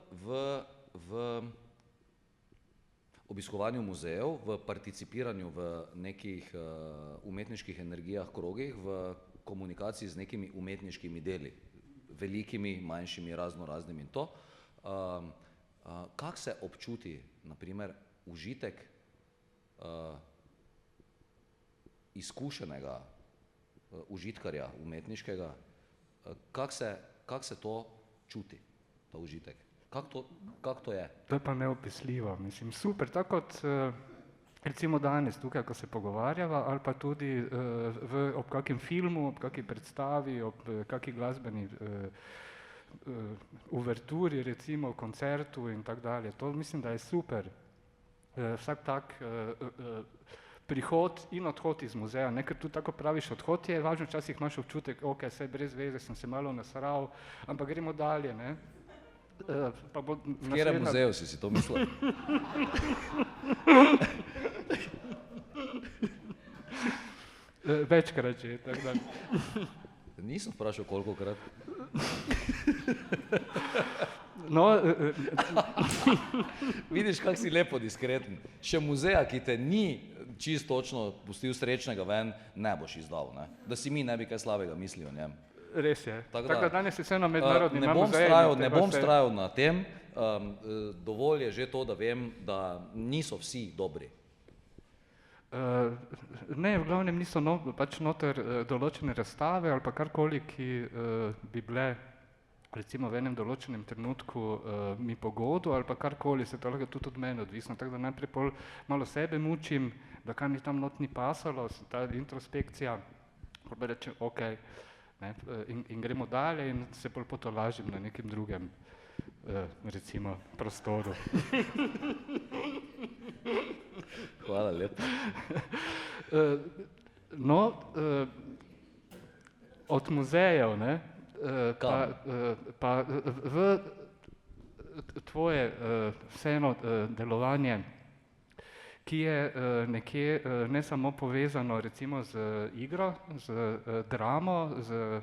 obiskovanju muzejev, v participiranju v nekih umetniških energijah, krogih, v komunikaciji z nekimi umetniškimi deli, velikimi, manjšimi, raznoraznimi in to. Kako se občuti, na primer, užitek izkušenega užitkarja umetniškega, kako se to čuti, ta užitek? Kako to je? To je pa neopisljivo, mislim, super, tako kot recimo danes tukaj, ko se pogovarjava, ali pa tudi ob kakem filmu, ob kakej predstavi, ob kakej glasbeni uverturi, recimo koncertu in tako dalje. To mislim, da je super. Vsak tak prihod in odhod iz muzeja, ker tudi tako praviš, odhod je važno, včasih imaš občutek, ok, saj brez veze, sem se malo nasral, ampak gremo dalje, ne. V katerem muzeju si to mislil? Večkrat že, tako da. Nisem vprašal kolikokrat. No, vidiš, kako si lepo diskreten. Še muzeja, ki te ni čisto točno pustil srečnega ven, ne boš izdal, ne? Da si mi ne bi kaj slabega mislili o njem. Res je. Tako da danes je vseeno mednarodni muzej. Ne bom vztrajal na tem, dovolj je že to, da vem, da niso vsi dobri. Ne, v glavnem niso pač noter določene razstave ali pa karkoli, ki bi bile recimo v enem določenem trenutku mi po godu ali pa karkoli, se to lahko tudi od mene odvisno. Tako da najprej pol malo sebe mučim, da kaj mi tam not ni pasalo, ta introspekcija, pa rečem, ok, in gremo dalje in se bolj potolažim na nekem drugem recimo prostoru. Hvala lepa. No, od muzejev, ne, pa v tvoje vseeno delovanje, ki je nekje ne samo povezano recimo z igro, z dramo, z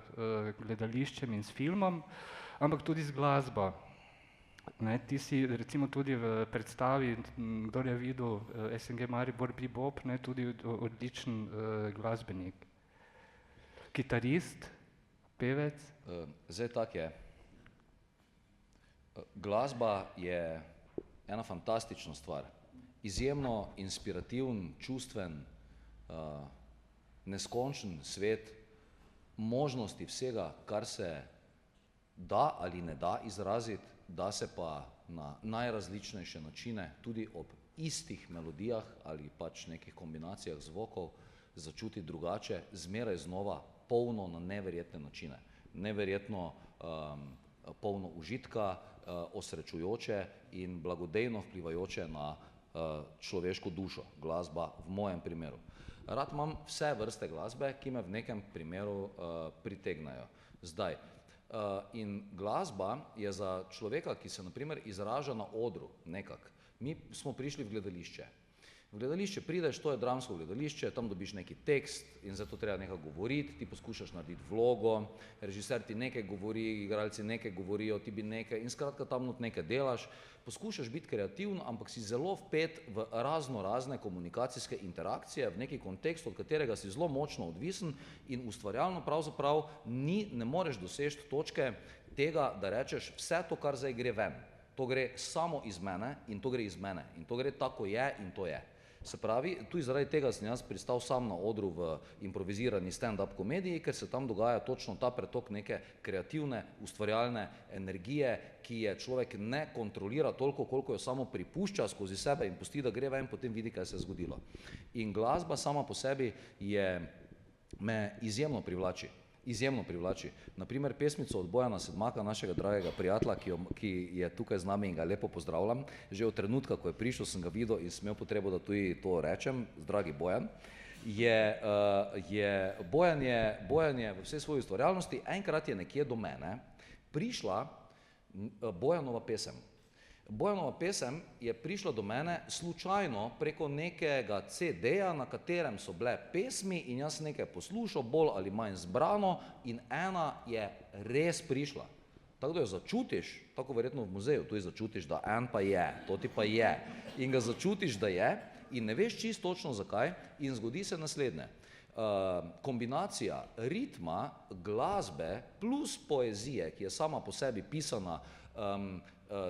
gledališčem in s filmom, ampak tudi z glasbo. Ne, ti si recimo tudi v predstavi, kdor je videl SNG Maribor Bebop, ne, tudi odličen glasbenik. Kitarist, pevec? Zdaj tak je. Glasba je ena fantastična stvar. Izjemno inspirativen, čustven, neskončen svet možnosti vsega, kar se da ali ne da izraziti, da se pa na najrazličnejše načine, tudi ob istih melodijah ali pač nekih kombinacijah zvokov, začuti drugače, zmeraj znova, polno na neverjetne načine. Neverjetno polno užitka, osrečujoče in blagodejno vplivajoče na človeško dušo, glasba v mojem primeru. Rad imam vse vrste glasbe, ki me v nekem primeru pritegnajo. Zdaj, in glasba je za človeka, ki se na primer izraža na odru nekako. Mi smo prišli v gledališče. V gledališče prideš, to je dramsko gledališče, tam dobiš neki tekst in zato treba nekaj govoriti, ti poskušaš narediti vlogo, režiser ti nekaj govori, igralci nekaj govorijo, ti bi nekaj in skratka tam not nekaj delaš, poskušaš biti kreativen, ampak si zelo vpet v razne komunikacijske interakcije, v neki kontekst, od katerega si zelo močno odvisen in ustvarjalno pravzaprav ne moreš doseči točke tega, da rečeš vse to, kar zdaj gre ven. To gre samo iz mene in to gre iz mene in to gre tako je in to je. Se pravi, tudi zaradi tega sem jaz pristal sam na odru v improvizirani stand-up komediji, ker se tam dogaja točno ta pretok neke kreativne, ustvarjalne energije, ki je človek ne kontrolira toliko, koliko jo samo pripušča skozi sebe in pusti, da gre ven, potem vidi, kaj se je zgodilo. In glasba sama po sebi me izjemno privlači. Izjemno privlači. Naprimer pesmico od Bojana Sedmaka, našega dragega prijatelja, ki je tukaj z nami in ga lepo pozdravljam. Že od trenutka, ko je prišel, sem ga videl in sem imel potrebo, da tudi to rečem, dragi Bojan. Bojan je v vsej svoji ustvarjalnosti, enkrat je nekje do mene prišla Bojanova pesem. Bojanova pesem je prišla do mene slučajno preko nekega CD-ja, na katerem so bile pesmi in jaz nekaj poslušal, bolj ali manj zbrano in ena je res prišla. Tako da jo začutiš, tako verjetno v muzeju, tudi začutiš, da en pa je, to ti pa je. In ga začutiš, da je in ne veš čisto točno zakaj in zgodi se naslednje. Kombinacija ritma, glasbe plus poezije, ki je sama po sebi pisana,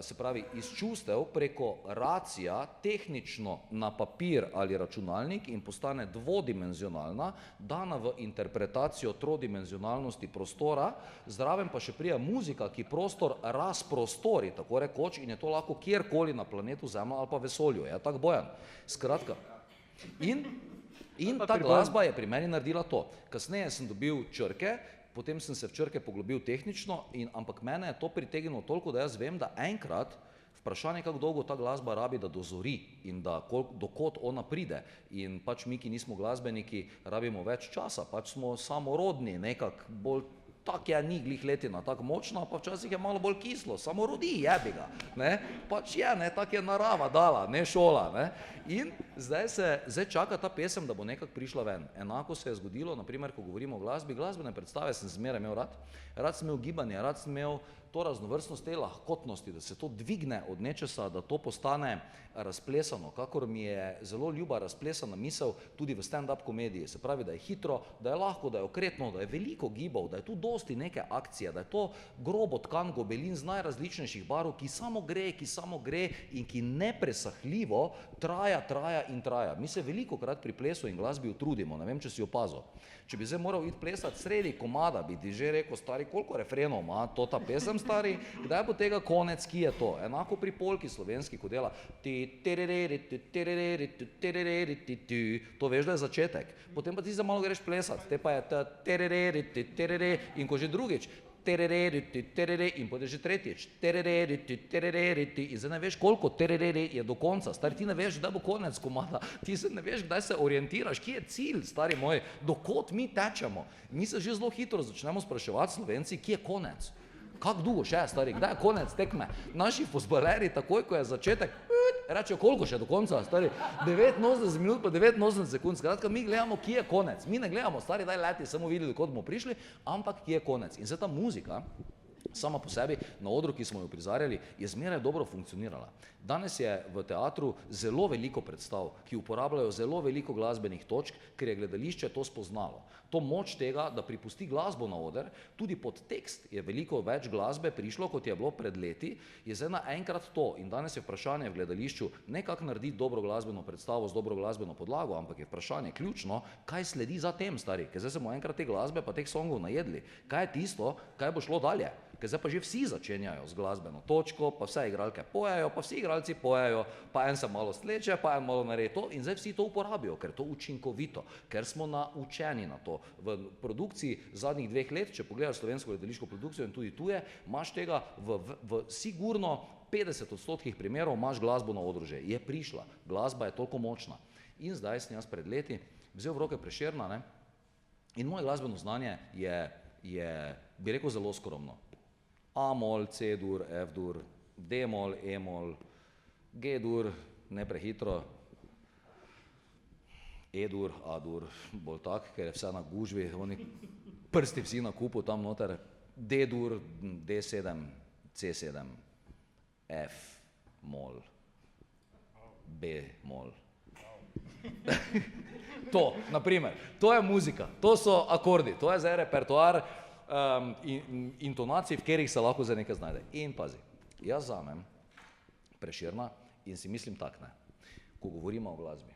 se pravi iz čustev preko racija tehnično na papir ali računalnik in postane dvodimenzionalna, dana v interpretacijo trodimenzionalnosti prostora, zraven pa še prija muzika, ki prostor razprostori, tako rekoč, in je to lahko kjerkoli na planetu Zemlja ali pa vesolju. Je tako, Bojan? Skratka. In ta glasba je pri meni naredila to. Kasneje sem dobil črke, potem sem se v črke poglobil tehnično, ampak mene je to pritegnilo toliko, da jaz vem, da enkrat vprašanje, kako dolgo ta glasba rabi, da dozori in da dokot ona pride. In pač mi, ki nismo glasbeniki, rabimo več časa, pač smo samorodni, nekako bolj tak je, ni glih letina tako močna, pa včasih je malo bolj kislo, samo rodi, jebi ga, ne, pač je, ne, tak je narava dala, ne šola, ne, in zdaj čaka ta pesem, da bo nekako prišla ven. Enako se je zgodilo, naprimer, ko govorimo o glasbi, glasbene predstave sem zmeraj imel rad sem imel gibanje, rad sem imel to raznovrstnost, te lahkotnosti, da se to dvigne od nečesa, da to postane razplesano, kakor mi je zelo ljuba razplesana misel tudi v stand-up komediji, se pravi, da je hitro, da je lahko, da je okretno, da je veliko gibov, da je tu dosti neke akcije, da je to grobo tkan gobelin z najrazličnejših barv, ki samo gre in ki nepresahljivo traja in traja. Mi se velikokrat pri plesu in glasbi utrudimo, ne vem, če si opazil. Če bi zdaj moral iti plesati sredi komada, bi ti že rekel, stari, koliko refrenov ima to ta pesem, stari, kdaj bo tega konec, ki je to? Enako pri polki slovenski, ko dela to veš, da je začetek. Potem pa ti za malo greš plesati, te pa je in ko že drugič in potem že tretjič in zdaj ne veš, koliko je do konca, stari, ti ne veš, kdaj bo konec komada, ti se ne veš, kdaj se orientiraš, kje je cilj, stari moj, dokot mi tečemo. Mi se že zelo hitro začnemo spraševati Slovenci, kje je konec. Kako dolgo še, stari, kdaj je konec tekme? Naši fuzbalerji, takoj, ko je začetek, rečejo, koliko še do konca, stari, 89 minut pa 89 sekund, skratka, mi gledamo, kje je konec. Mi ne gledamo, stari, daj leti, samo videli, kot bomo prišli, ampak kje je konec. In zdaj ta muzika, sama po sebi, na odru, ki smo jo prizarjali, je zmeraj dobro funkcionirala. Danes je v teatru zelo veliko predstav, ki uporabljajo zelo veliko glasbenih točk, ker je gledališče to spoznalo. To moč tega, da pripusti glasbo na oder, tudi pod tekst je veliko več glasbe prišlo, kot je bilo pred leti, je zdaj naenkrat to. In danes je vprašanje v gledališču ne kako narediti dobro glasbeno predstavo z dobro glasbeno podlago, ampak je vprašanje ključno, kaj sledi za tem, stari, ker zdaj smo enkrat te glasbe pa teh songov najedli. Kaj je tisto, kaj bo šlo dalje? ker zdaj pa že vsi začenjajo z glasbeno točko, pa vse igralke pojejo, pa vsi igralci pojejo, pa en se malo sleče, pa en malo naredi to in zdaj vsi to uporabijo, ker je to učinkovito, ker smo naučeni na to. V produkciji zadnjih 2 let, če pogledaš slovensko gledališko produkcijo in tudi tuje, imaš tega v sigurno 50% primerov imaš glasbo na odru že, je prišla, glasba je toliko močna. In zdaj sem jaz pred leti vzel v roke Prešerna, ne? In moje glasbeno znanje je, bi rekel, zelo skromno. A-mol, C-dur, F-dur, D-mol, E-mol, G-dur, ne prehitro, E-dur, A-dur, bolj tak, ker je vse na gužvi, oni prsti vsi na kupu tam noter, D-dur, D7, C7, F-mol, B-mol. To, naprimer, to je muzika, to so akordi, to je zdaj repertoar intonacij, v katerih se lahko za nekaj znajde. In pazi, jaz vzamem Prešerna in si mislim tak, ne, ko govorimo o glasbi.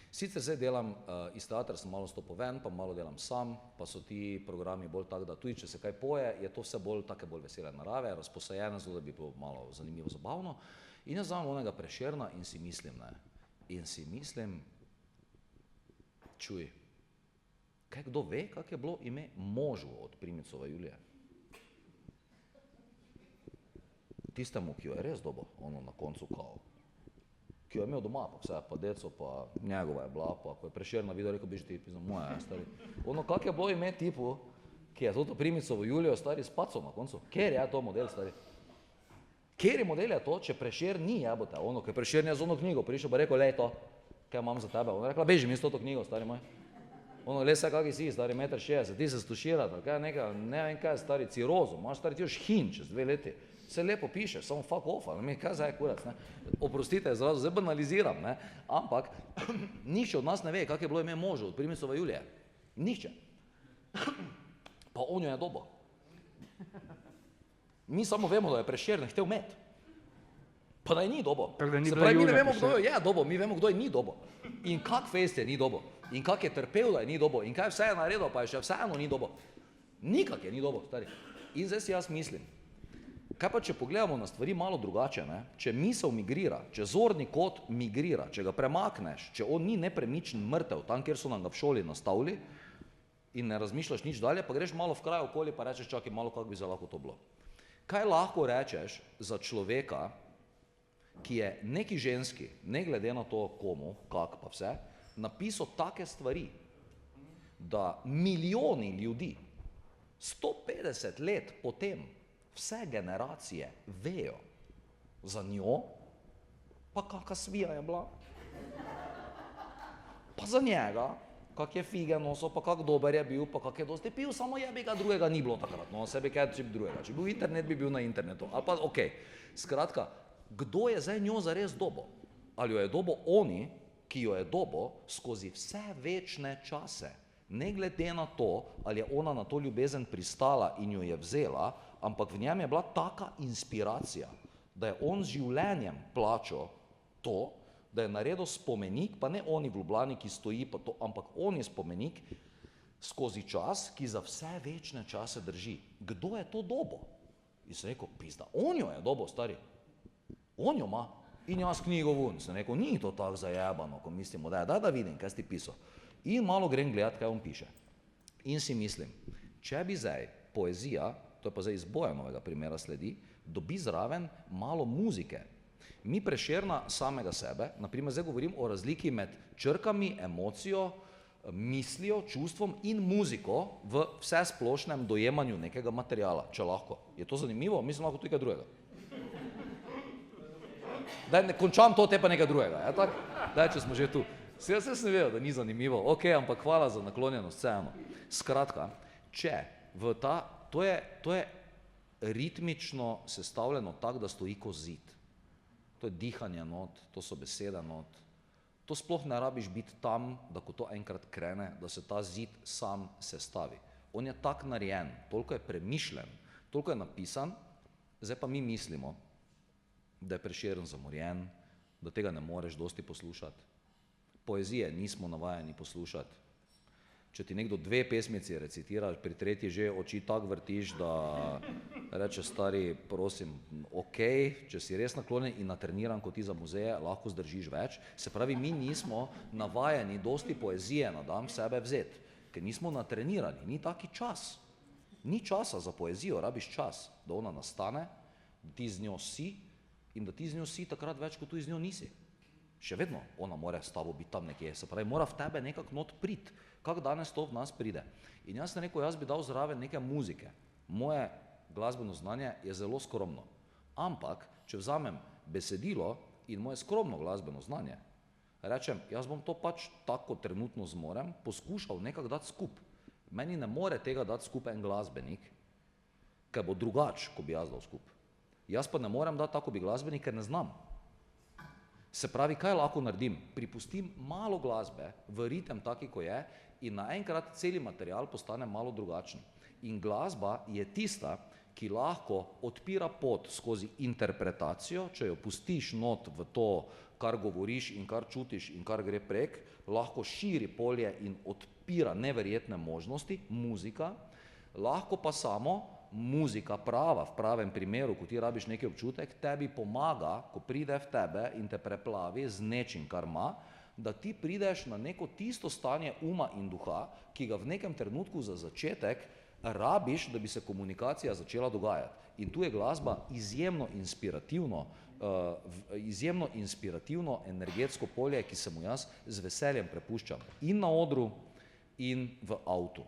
Sicer zdaj delam iz teatra, sem malo stopil ven, pa malo delam sam, pa so ti programi bolj tak, da tudi če se kaj poje, je to vse bolj take bolj vesele narave, razposajene, zelo da bi bilo malo zanimivo, zabavno. In jaz vzamem onega Prešerna in si mislim, čuj, kaj kdo ve, kak je bilo ime možu od Primicove Julije? Tistemu, ki jo je res dobil, ono na koncu kao, ki jo je imel doma, pa vse, pa deco, pa njegova je bila, pa ko je Prešerna videl, rekel, biš ti, pisam, moja je, stari. Ono, kak je bilo ime tipu, ki je to Primicovo Julijo, stari, spacal na koncu? Kjer je to model, stari? Kjer model je to, če Prešer ni jebote, ono, ker Prešer je z ono knjigo prišel, pa rekel, lej to, kaj imam za tebe? Ona rekla, beži mi s to knjigo, stari moj. Ono, le se kaki si, stari 1,60 m, ti se stuširata, kaj nekaj, ne vem kaj, stari cirozo, imaš stari ti još hin čez 2 leti. Se lepo pišeš, samo fuck off, ne, kaj zdaj kurac, ne. Oprostite, zrazu, zdaj banaliziram, ne, ampak nihče od nas ne ve, kak je bilo ime možu od Primicove Julije. Nihče. Pa on jo je dobil. Mi samo vemo, da je Prešer ne htel imeti. Pa da je ni dobo. Se pravi, mi ne vemo, kdo jo je dobo, mi vemo, kdo je ni dobo. In kak fejst je ni dobo. In kak je trpel, da je ni dobo. In kaj vse je naredil, pa je še vseeno ni dobo. Nikak je ni dobo, stari. In zdaj si jaz mislim, kaj pa če pogledamo na stvari malo drugače, ne? Če misel migrira, če zorni kot migrira, če ga premakneš, če on ni nepremičen mrtev, tam, kjer so nam ga v šoli nastavili in ne razmišljaš nič dalje, pa greš malo v kraj okoli, pa rečeš, čakaj malo, kako bi za lahko to bilo. Kaj lahko rečeš za človeka, ki je neki ženski, ne glede na to komu, kak pa vse, napisal take stvari, da milijoni ljudi, 150 let potem, vse generacije vejo za njo, pa kaka svija je bila, pa za njega, kak je fige nosil, pa kak dober je bil, pa kak je dosti pil, samo jebi ga, drugega ni bilo takrat, no, sebi kaj drugega, če bil internet, bi bil na internetu, ali pa okej, skratka, kdo je zdaj njo zares dobo? Ali jo je dobo oni, ki jo je dobo skozi vse večne čase, ne glede na to, ali je ona na to ljubezen pristala in jo je vzela, ampak v njem je bila taka inspiracija, da je on z življenjem plačal to, da je naredil spomenik, pa ne oni v Ljubljani, ki stoji, pa to, ampak on je spomenik skozi čas, ki za vse večne čase drži. Kdo je to dobo? In sem rekel, pizda, on jo je dobo, stari. On jo ima. In jaz knjigo vun, sem rekel, ni to tako zajebano, ko mislimo, da vidim, kaj si pisal. In malo grem gledat, kaj on piše. In si mislim, če bi zdaj poezija, to je pa zdaj iz Bojanovega primera sledi, dobi zraven malo muzike. Mi Prešerna samega sebe, naprimer zdaj govorim o razliki med črkami, emocijo, mislijo, čustvom in muziko v vsesplošnem dojemanju nekega materiala, če lahko. Je to zanimivo? Mislim, lahko tudi kaj drugega. Daj, ne končam to, te pa nekaj drugega, ja tak? Daj, če smo že tu. Jaz sem vedel, da ni zanimivo, ok, ampak hvala za naklonjenost vseeno. Skratka, če v ta, to je ritmično sestavljeno tako, da stoji ko zid. To je dihanje not, to so besede not. To sploh ne rabiš biti tam, da ko to enkrat krene, da se ta zid sam sestavi. On je tak narejen, toliko je premišljen, toliko je napisan, zdaj pa mi mislimo, da je Prešeren zamorjen, da tega ne moreš dosti poslušati. Poezije nismo navajeni poslušati. Če ti nekdo 2 pesmici recitira, pri tretji že oči tako vrtiš, da reče stari, prosim, ok, če si res naklonjen in natreniran kot ti za muzeje, lahko zdržiš več. Se pravi, mi nismo navajeni dosti poezije na dan sebe vzeti, ker nismo natrenirani, ni taki čas. Ni časa za poezijo, rabiš čas, da ona nastane, da ti z njo si in da ti z njo si takrat več, kot tu z njo nisi. Še vedno ona mora s tabo biti tam nekje, se pravi, mora v tebe nekako not priti, kako danes to v nas pride. In jaz sem rekel, jaz bi dal zraven neke muzike. Moje glasbeno znanje je zelo skromno, ampak če vzamem besedilo in moje skromno glasbeno znanje, rečem, jaz bom to pač tako trenutno zmorem, poskušal nekako dati skup. Meni ne more tega dati skupaj en glasbenik, ker bo drugač, ko bi jaz dal skup. Jaz pa ne morem dati tako bi glasbenik, ker ne znam. Se pravi, kaj lahko naredim? Pripustim malo glasbe v ritem taki, ko je, in naenkrat celi material postane malo drugačen. In glasba je tista, ki lahko odpira pot skozi interpretacijo, če jo pustiš not v to, kar govoriš in kar čutiš in kar gre prek, lahko širi polje in odpira neverjetne možnosti, muzika, lahko pa samo muzika prava, v pravem primeru, ko ti rabiš neki občutek, tebi pomaga, ko pride v tebe in te preplavi z nečim, kar ima, da ti prideš na neko tisto stanje uma in duha, ki ga v nekem trenutku za začetek rabiš, da bi se komunikacija začela dogajati. In tu je glasba izjemno inspirativno energetsko polje, ki se mu jaz z veseljem prepuščam. In na odru, in v avtu.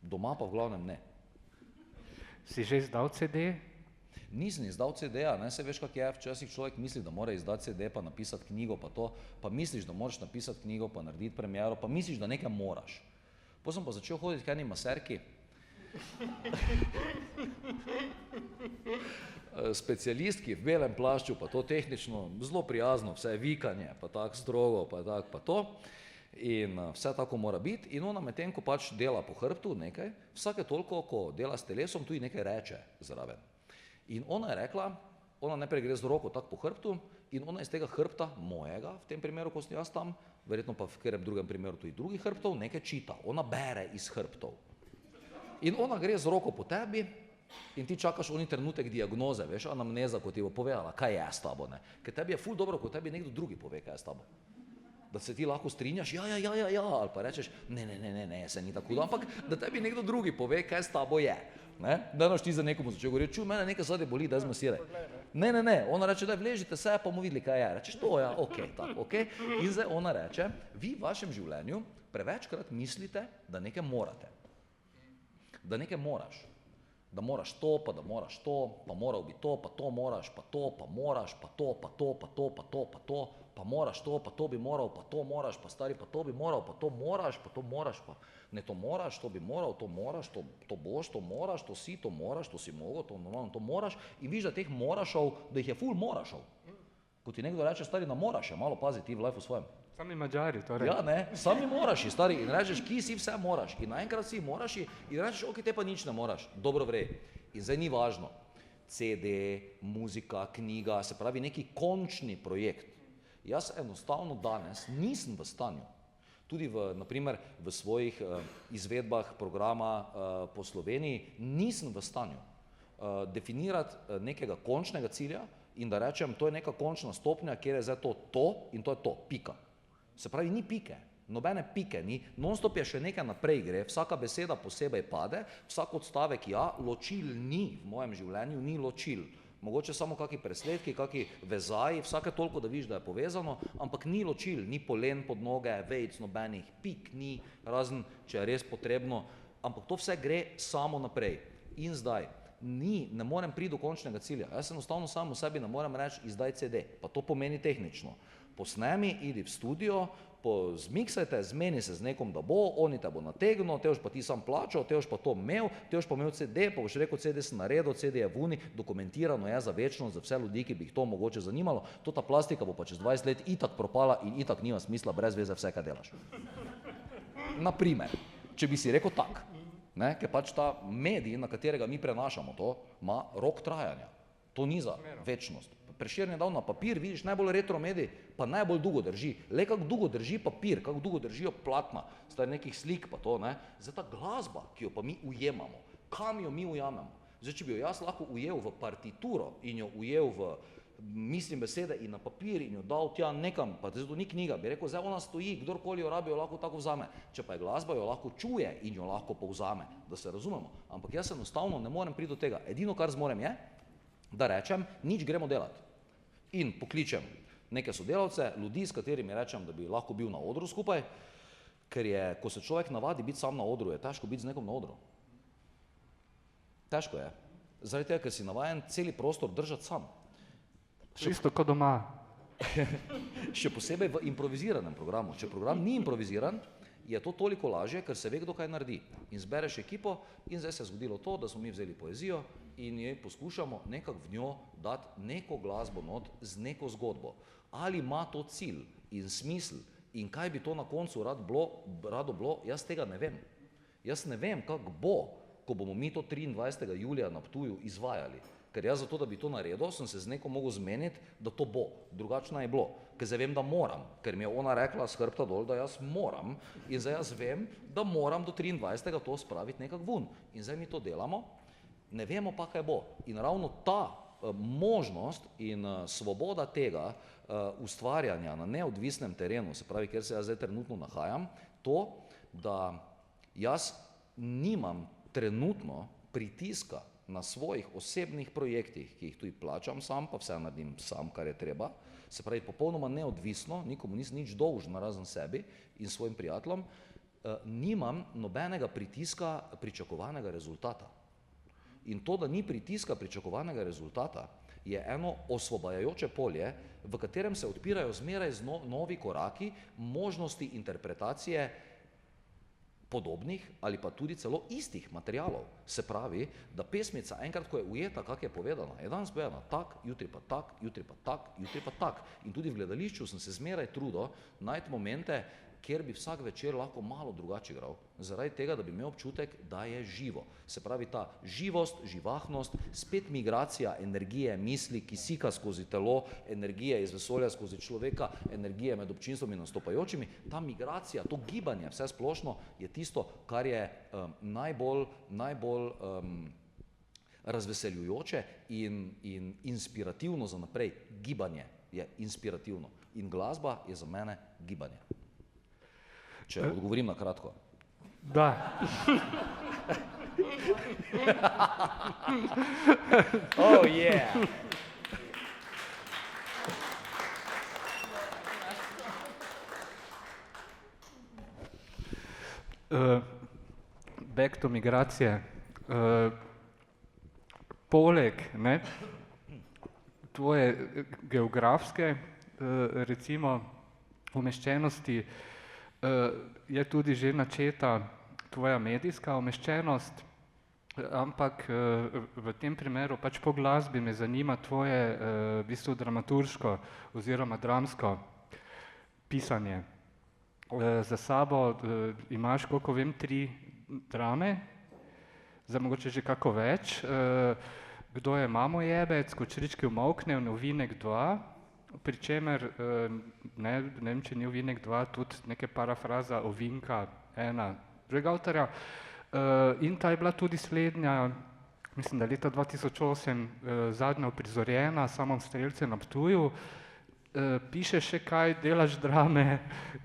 Doma pa v glavnem ne. Si že izdal CD? Nisem izdal CD-ja, ne, se veš, kak je, včasih človek misli, da mora izdati CD, pa napisati knjigo, pa to, pa misliš, da moraš napisati knjigo, pa narediti premiero, pa misliš, da nekaj moraš. Potem sem pa začel hoditi k eni maserki, specialistki v belem plašču, pa to tehnično, zelo prijazno, vse vikanje, pa tako strogo, pa tako, pa to. In vse tako mora biti in ona medtem, ko pač dela po hrbtu nekaj, vsake toliko, ko dela s telesom, tudi nekaj reče zraven. In ona je rekla, ona najprej gre z roko tako po hrbtu in ona iz tega hrbta mojega, v tem primeru, ko sem jaz tam, verjetno pa v katerem drugem primeru tudi drugih hrbtov, nekaj čita. Ona bere iz hrbtov. In ona gre z roko po tebi in ti čakaš oni trenutek diagnoze, veš, anamneza, ko ti bo povedala, kaj je s tabo, ne. Ker tebi je ful dobro, ko tebi nekdo drugi pove, kaj je s tabo. Da se ti lahko strinjaš, ja, ali pa rečeš, ne, se ni tako, ampak da tebi nekdo drugi pove, kaj s tabo je. Danes ti za nekomu začel govoriti, čuj, mene nekaj zadnje boli, daj zmasiraj. Ne, ona reče, daj vležite se, pa bomo videli, kaj je. Rečeš, to ja, ok. In zdaj ona reče, vi v vašem življenju prevečkrat mislite, da nekaj morate. Da nekaj moraš. Da moraš to, pa da moraš to, pa moral bi to, pa to moraš, pa to, pa moraš, pa to, pa to, pa to, pa to, pa to, pa moraš to, pa to bi moral, pa to moraš, pa stari, pa to bi moral, pa to moraš, pa to moraš, pa ne to moraš, to bi moral, to moraš, to boš, to moraš, to si, to moraš, to si mogel, to normalno, to moraš in vidiš, da teh morašov, da jih je ful morašov. Ko ti nekdo reče, stari, na moraš je, malo pazi ti v life v svojem. Sami Mađari, torej. Ja, ne, sami moraš, stari, in rečeš, ki si vse moraš. In naenkrat si moraš in rečeš, ok, te pa nič ne moraš, dobro vrej. In zdaj ni važno, CD, muzika, knjiga, se pravi neki končni projekt. Jaz enostavno danes nisem v stanju, tudi naprimer v svojih izvedbah programa po Sloveniji, nisem v stanju definirati nekega končnega cilja in da rečem, to je neka končna stopnja, kjer je zdaj to in to je to, pika. Se pravi, ni pike, nobene pike ni, non-stop je še nekaj naprej gre, vsaka beseda posebej pade, vsak odstavek ja, ločil ni v mojem življenju, ni ločil. Mogoče samo kakšni presledki, kakšni vezaji, vsake toliko, da vidiš, da je povezano, ampak ni ločil, ni polen pod noge, vejc nobenih, pik ni, razen, če je res potrebno, ampak to vse gre samo naprej. In zdaj, ne morem priti do končnega cilja, jaz enostavno samo v sebi ne morem reči, izdaj CD, pa to pomeni tehnično. Posnemi, idi v studio, zmiksajte, zmeni se z nekom, da bo, oni te bo nategnil, te boš pa ti sam plačal, te boš pa to imel, te boš pa imel CD, pa boš rekel, CD sem naredil, CD je vuni, dokumentirano je za večno, za vse ljudi, ki bi jih to mogoče zanimalo, to ta plastika bo pa čez 20 let itak propala in itak nima smisla, brez veze vse, kaj delaš. Naprimer, če bi si rekel tak, ker pač ta medij, na katerega mi prenašamo to, ima rok trajanja. To ni za večnost. Prešeren je dal na papir, vidiš, najbolj retro medij, pa najbolj dolgo drži. Le kako dolgo drži papir, kako dolgo držijo platna, zdaj nekih slik pa to, ne. Zdaj ta glasba, ki jo pa mi ujemamo, kam jo mi ujamemo? Zdaj, če bi jo jaz lahko ujel v partituro in jo ujel v mislim besede in na papir in jo dal tja nekam, pa zato ni knjiga, bi rekel, zdaj ona stoji, kdorkoli jo rabi, jo lahko tako vzame. Če pa je glasba, jo lahko čuje in jo lahko povzame, da se razumemo. Ampak jaz enostavno ne morem priti do tega. Edino, kar zmorem je, da rečem, nič gremo delati. In pokličem neke sodelavce, ljudi, s katerimi rečem, da bi lahko bil na odru skupaj, ker je, ko se človek navadi biti sam na odru, je težko biti z nekom na odru. Težko je. Zaradi tega, ker si navajen celi prostor držati sam. Čisto kot doma. Še posebej v improviziranem programu. Če program ni improviziran, je to toliko lažje, ker se ve, kdo kaj naredi. In zbereš ekipo in zdaj se je zgodilo to, da smo mi vzeli poezijo in je poskušamo nekako v njo dati neko glasbo not z neko zgodbo. Ali ima to cilj in smisel in kaj bi to na koncu rado bilo, jaz tega ne vem. Jaz ne vem, kako bo, ko bomo mi to 23. julija na Ptuju izvajali. Ker jaz zato, da bi to naredil, sem se z nekom mogel zmeniti, da to bo. Drugačno je bilo. Ker zdaj vem, da moram. Ker mi je ona rekla s hrbta dol, da jaz moram. In zdaj jaz vem, da moram do 23. to spraviti nekako ven. In zdaj mi to delamo, ne vemo pa, kaj bo. In ravno ta možnost in svoboda tega ustvarjanja na neodvisnem terenu, se pravi, kjer se jaz zdaj trenutno nahajam, to, da jaz nimam trenutno pritiska na svojih osebnih projektih, ki jih tudi plačam sam, pa vse naredim sam, kar je treba, se pravi popolnoma neodvisno, nikomu nisem nič dolžen razen sebi in svojim prijateljem, nimam nobenega pritiska pričakovanega rezultata. In to, da ni pritiska pričakovanega rezultata, je eno osvobajajoče polje, v katerem se odpirajo zmeraj novi koraki, možnosti interpretacije podobnih ali pa tudi celo istih materialov. Se pravi, da pesmica enkrat, ko je ujeta, kak je povedana, je danes povedana tak, jutri pa tak, jutri pa tak, jutri pa tak. In tudi v gledališču sem se zmeraj trudil najti momente, kjer bi vsak večer lahko malo drugače igral, zaradi tega, da bi imel občutek, da je živo. Se pravi, ta živost, živahnost, spet migracija energije, misli, kisika skozi telo, energije iz vesolja skozi človeka, energije med občinstvom in nastopajočimi, ta migracija, to gibanje, vse splošno, je tisto, kar je najbolj razveseljujoče in inspirativno za naprej. Gibanje je inspirativno in glasba je za mene gibanje. Če odgovorim na kratko. Da. Oh, yeah! Back to migracije. Poleg tvoje geografske, recimo, umeščenosti, je tudi že načeta tvoja medijska umeščenost, ampak v tem primeru pač po glasbi me zanima tvoje v bistvu dramaturško oziroma dramsko pisanje. Za sabo imaš, koliko vem, 3 drame, zdaj mogoče že kako več. Kdo je Mamojebec, Kočrički umolknejo, Novinek 2, pri čemer, ne vem, če ni Ovinek 2, tudi neke parafraza Ovinka 1 drugega avtorja. In ta je bila tudi slednja, mislim, da leta 2008 zadnja uprizorjena, Samom strelce na Ptuju. Pišeš še kaj, delaš drame,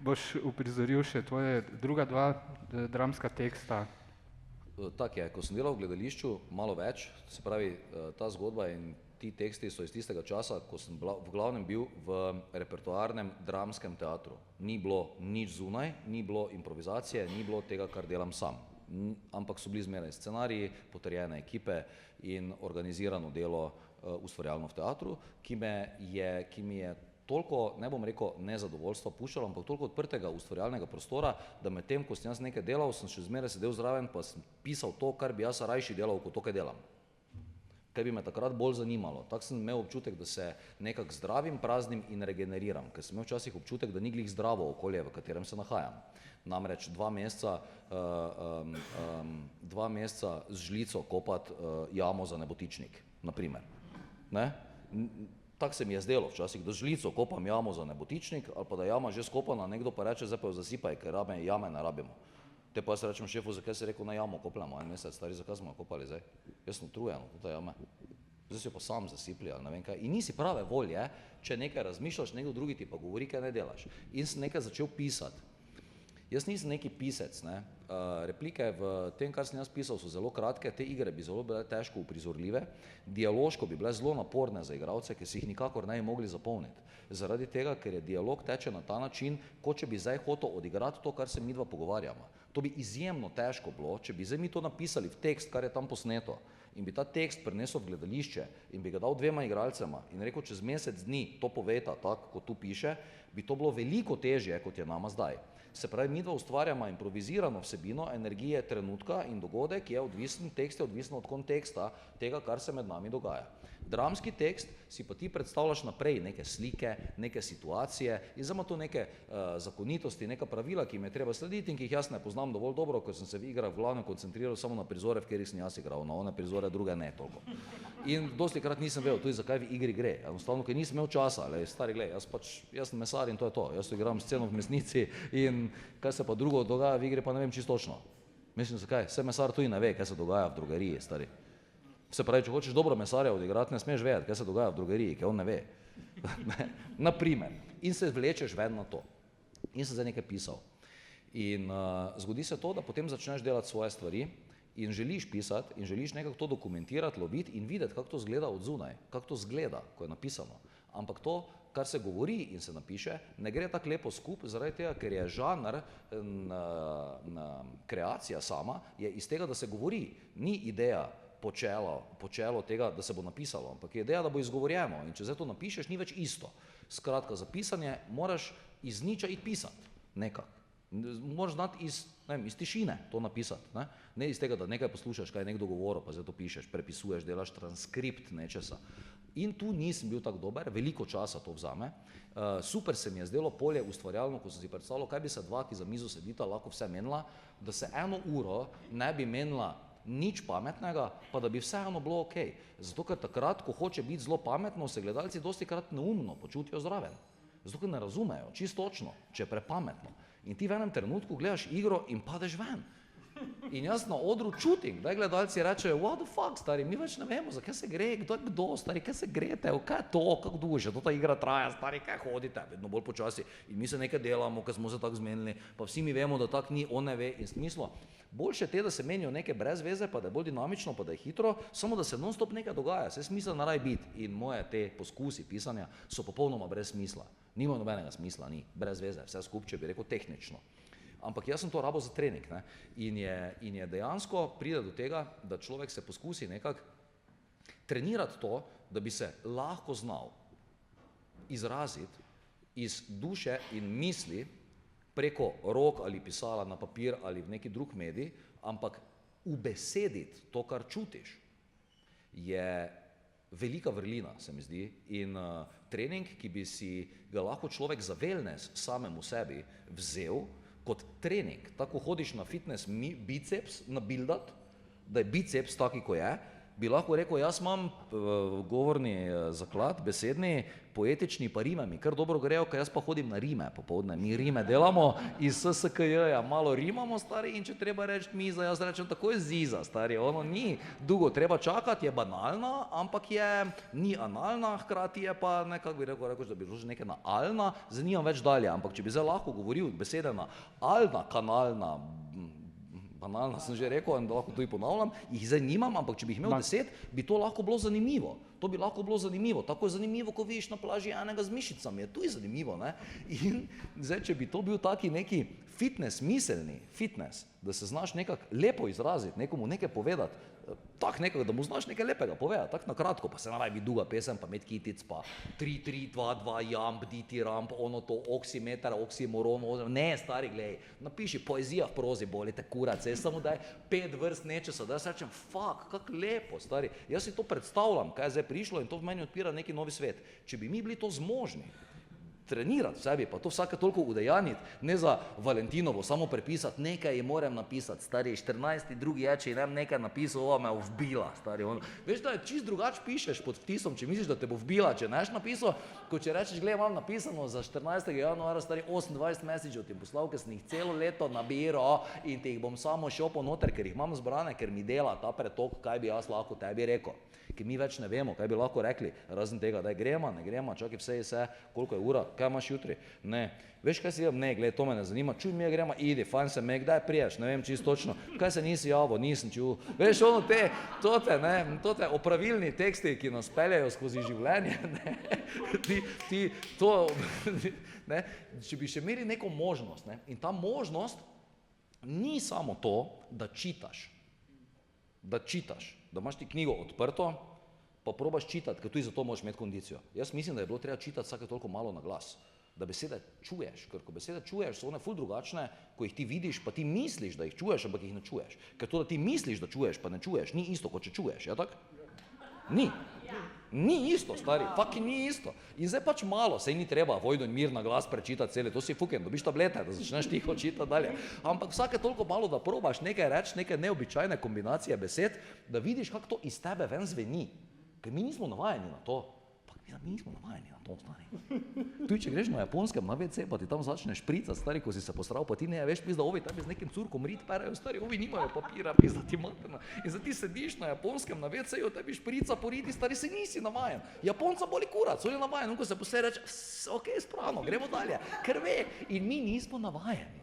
boš uprizoril še tvoje druga 2 dramska teksta. Tak je, ko sem delal v gledališču, malo več, se pravi, ta zgodba in ti teksti so iz tistega časa, ko sem v glavnem bil v repertoarnem dramskem teatru. Ni bilo nič zunaj, ni bilo improvizacije, ni bilo tega, kar delam sam. Ampak so bili zmeraj scenariji, potrjene ekipe in organizirano delo ustvarjalno v teatru, ki mi je toliko, ne bom rekel nezadovoljstva puščalo, ampak toliko odprtega ustvarjalnega prostora, da med tem, ko sem jaz nekaj delal, sem še zmeraj sedel zraven, pa sem pisal to, kar bi jaz rajši delal, kot to, kaj delam. Kaj bi me takrat bolj zanimalo. Tako sem imel občutek, da se nekako zdravim, praznim in regeneriram, ker sem imel včasih občutek, da ni glih zdravo okolje, v katerem se nahajam. Namreč 2 meseca z žlico kopati jamo za nebotičnik, na primer. tako se mi je zdelo včasih, da žlico kopam jamo za nebotičnik, ali pa da jama že skopana, nekdo pa reče, zdaj pa jo zasipaj, ker jame ne rabimo. Te pa jaz rečem šefu, zakaj si rekel, na jamo kopljamo en mesec, stari, zakaj smo jo kopali zdaj? Jaz sem utrujen od te jame. Zdaj si jo pa sam zasipli, ali ne vem kaj. In nisi prave volje, če nekaj razmišljaš, nekdo drugi ti pa govori, kaj ne delaš. In sem nekaj začel pisati. Jaz nisem neki pisec, ne. Replike v tem, kar sem jaz pisal, so zelo kratke, te igre bi zelo bile težko uprizorljive, dialoško bi bile zelo naporne za igralce, ki si jih nikakor ne bi mogli zapolniti. Zaradi tega, ker je dialog teče na ta način, kot če bi zdaj hotel odigrati to, kar se midva pogovarjamo. To bi izjemno težko bilo, če bi zdaj mi to napisali v tekst, kar je tam posneto, in bi ta tekst prenesel v gledališče in bi ga dal 2 igralcema in rekel, čez mesec dni to povejta, tako kot tu piše, bi to bilo veliko težje, kot je nama zdaj. Se pravi, midva ustvarjamo improvizirano vsebino energije trenutka in dogodek je odvisen, tekst je odvisen od konteksta tega, kar se med nami dogaja. Dramski tekst si pa ti predstavljaš naprej neke slike, neke situacije in zdaj ima to neke zakonitosti, neka pravila, ki jim je treba slediti in ki jih jaz ne poznam dovolj dobro, ker sem se v igrah v glavnem koncentriral samo na prizore, v katerih sem jaz igral, na one prizore druge ne toliko. In dostikrat nisem vedel tudi, zakaj v igri gre, enostavno, ker nisem imel časa, stari, glej, jaz sem mesar in to je to, jaz igram sceno v mesnici in kaj se pa drugo dogaja v igri, pa ne vem čisto točno. Mislim, zakaj, vse mesar tudi ne ve, kaj se dogaja v drogeriji, stari. Se pravi, če hočeš dobro mesarja odigrati, ne smeš vedeti, kaj se dogaja v drogeriji, ker on ne ve. Naprimer. In se vlečeš ven na to. In sem zdaj nekaj pisal. In zgodi se to, da potem začneš delati svoje stvari in želiš pisati in želiš nekako to dokumentirati, loviti in videti, kako to zgleda od zunaj, kako to zgleda, ko je napisano. Ampak to, kar se govori in se napiše, ne gre tako lepo skup, zaradi tega, ker je žanr, kreacija sama, je iz tega, da se govori, ni ideja počelo tega, da se bo napisalo, ampak je ideja, da bo izgovorjeno in če zdaj to napišeš, ni več isto. Skratka, za pisanje moraš iz niča iti pisati, nekako. Moraš znati iz tišine to napisati, ne iz tega, da nekaj poslušaš, kaj je nekdo govoril, pa zdaj to pišeš, prepisuješ, delaš transkript nečesa. In tu nisem bil tako dober, veliko časa to vzame. Super se mi je zdelo polje ustvarjalno, ko sem si predstavljal, kaj bi se dva, ki za mizo sedita, lahko vse menila, da se 1 uro ne bi menila nič pametnega, pa da bi vseeno bilo okej. Zato, ker takrat, ko hoče biti zelo pametno, se gledalci dostikrat neumno počutijo zraven. Zato, ker ne razumejo, čisto točno, če je prepametno. In ti v enem trenutku gledaš igro in padeš ven. In jaz na odru čutim, da gledalci rečejo, what the fuck, stari, mi več ne vemo, zakaj se gre, kdo, stari, kaj se grete, kaj je to, kako dolgo že, to ta igra traja, stari, kaj hodite, vedno bolj počasi. In mi se nekaj delamo, ker smo se tako zmenili, pa vsi mi vemo, da tako ni, on ne ve in smislo. Boljše te, da se menijo neke brez veze, pa da je bolj dinamično, pa da je hitro, samo da se non-stop nekaj dogaja, se smisel naraj biti. In moje te poskusi pisanja so popolnoma brez smisla. Nima nobenega smisla, ni, brez veze, vse skup, če bi rekel tehnično. Ampak jaz sem to rabo za trening, ne? In je dejansko pride do tega, da človek se poskusi nekako trenirati to, da bi se lahko znal izraziti iz duše in misli preko rok ali pisala na papir ali v neki drug medij, ampak ubesediti to, kar čutiš, je velika vrlina, se mi zdi, in trening, ki bi si ga lahko človek za wellness samemu sebi vzel, kot trening, tako hodiš na fitness biceps nabildat, da je biceps taki, ko je, bi lahko rekel, jaz imam govorni zaklad, besedni, poetični, pa rime mi kar dobro grejo, ker jaz pa hodim na rime popoldne, mi rime delamo iz SSKJ-ja, malo rimamo, stari, in če treba reči miza, jaz rečem takoj ziza, stari, ono ni dolgo treba čakati, je banalna, ampak ni analna, hkrati je pa nekako bi rekel, da bi bilo že nekaj na alna, zdaj nimam več dalje, ampak če bi zdaj lahko govoril besede na alna, kanalna, banalno sem že rekel in da lahko tudi ponavljam, jih zdaj nimam, ampak če bi jih imel 10, bi to lahko bilo zanimivo. To bi lahko bilo zanimivo. Tako je zanimivo, ko vidiš na plaži enega z mišicami, je tudi zanimivo, ne? In zdaj, če bi to bil taki neki fitness, miselni fitness, da se znaš nekako lepo izraziti, nekomu nekaj povedati, tako nekako, da mu znaš nekaj lepega povedati, tako na kratko, pa se narabi biti dolga pesem, pa med kitic, pa 3, 3, 2, 2, jamp, diti, ramp, ono to, oksimeter, oksimoron, ne, stari, glej, napiši poezija v prozi, bolite kurac, samo daj 5 vrst nečesa, da jaz rečem, fuck, kako lepo, stari, jaz si to predstavljam, kaj je zdaj prišlo in to v meni odpira neki novi svet. Če bi mi bili to zmožni, trenirati v sebi, pa to vsake toliko udejaniti, ne za Valentinovo, samo prepisati, nekaj ji moram napisati, stari, 14. drugi je, če ne nekaj napisal, ova me vbila, stari, ono. Veš, da je čist drugač pišeš pod vtisom, če misliš, da te bo vbila, če neš napisal, ko če rečeš, gled, imam napisano za 14. januara, stari, 28 mesečev ti poslal, ker sem jih celo leto nabiral in te jih bom samo šopal noter, ker jih imam zbrane, ker mi dela ta pretok, kaj bi jaz lahko tebi rekel. Ker mi več ne vemo, kaj bi lahko rekli, razen tega, da je gremo, ne gremo, čakaj vse, koliko je ura, kaj imaš jutri, ne, veš kaj si, ne, gled, to me ne zanima, čuj mi je gremo, idi, fajn se me, kdaj priješ, ne vem čisto točno, kaj se nisi javil, nisem čul, veš, ono te opravilni teksti, ki nas peljajo skozi življenje, ne, ne, če bi še imeli neko možnost, ne, in ta možnost ni samo to, da čitaš, da imaš ti knjigo odprto, pa probaš čitati, ker tudi zato moraš imeti kondicijo. Jaz mislim, da je bilo treba čitati vsake toliko malo na glas, da besede čuješ, ker ko besede čuješ, so one ful drugačne, ko jih ti vidiš, pa ti misliš, da jih čuješ, ampak jih ne čuješ. Ker to, da ti misliš, da čuješ, pa ne čuješ, ni isto, kot če čuješ, ja tak? Ni isto, stari, fucking ni isto. In zdaj pač malo, sej ni treba Vojno in mir na glas prečitati cele, to si fucking, dobiš tablete, da začneš tiho čitati dalje. Ampak vsake toliko malo, da probaš nekaj reči, neke neobičajne kombinacije besed, da vidiš, kako to iz tebe ven zveni. Ker mi nismo navajeni na to. Mi nismo navajeni na to, stari. Tudi, če greš na Japonskem na WC, pa ti tam začneš špricati, stari, ko si se posral, pa ti ne veš, pizda, ovi tebi z nekim curkom rit perajo, stari, ovi nimajo papira, pizda ti materna. In zdaj ti sediš na Japonskem na WC-ju, tebi šprica po riti, stari, se nisi navajen. Japonca boli kurac, on je navajen, ko se posle reče, ok, spravno, gremo dalje, ker ve, in mi nismo navajeni.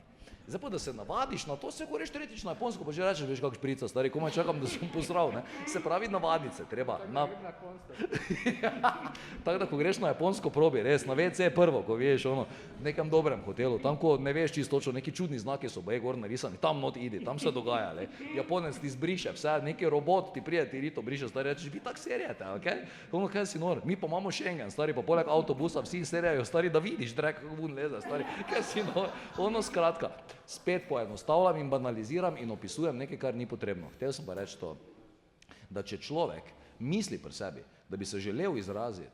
Zdaj pa, da se navadiš na to, se govoriš tretjič na Japonsko, pa že rečeš, veš kak šprica, stari, komaj čakam, da sem posral, ne. Se pravi, navadnice treba. Tako da, ko greš na Japonsko, probi, res, na WC prvo, ko veš, ono, v nekem dobrem hotelu, tam, ko ne veš čisto točno, neki čudni znaki so baje gor narisani, tam not idi, tam se dogaja, le. Japonec ti zbriše, vse, neki robot ti prije, ti rito briše, stari, rečeš, vi tak serijete, okej? Ono, kaj si nor, mi pa imamo Schengen, stari, pa poleg avtobusa vsi serijajo, stari, da vidiš, drek, kako bun leze, stari, kaj si nor, ono, skratka. Spet poenostavljam in banaliziram in opisujem nekaj, kar ni potrebno. Hotel sem pa reči to, da če človek misli pri sebi, da bi se želel izraziti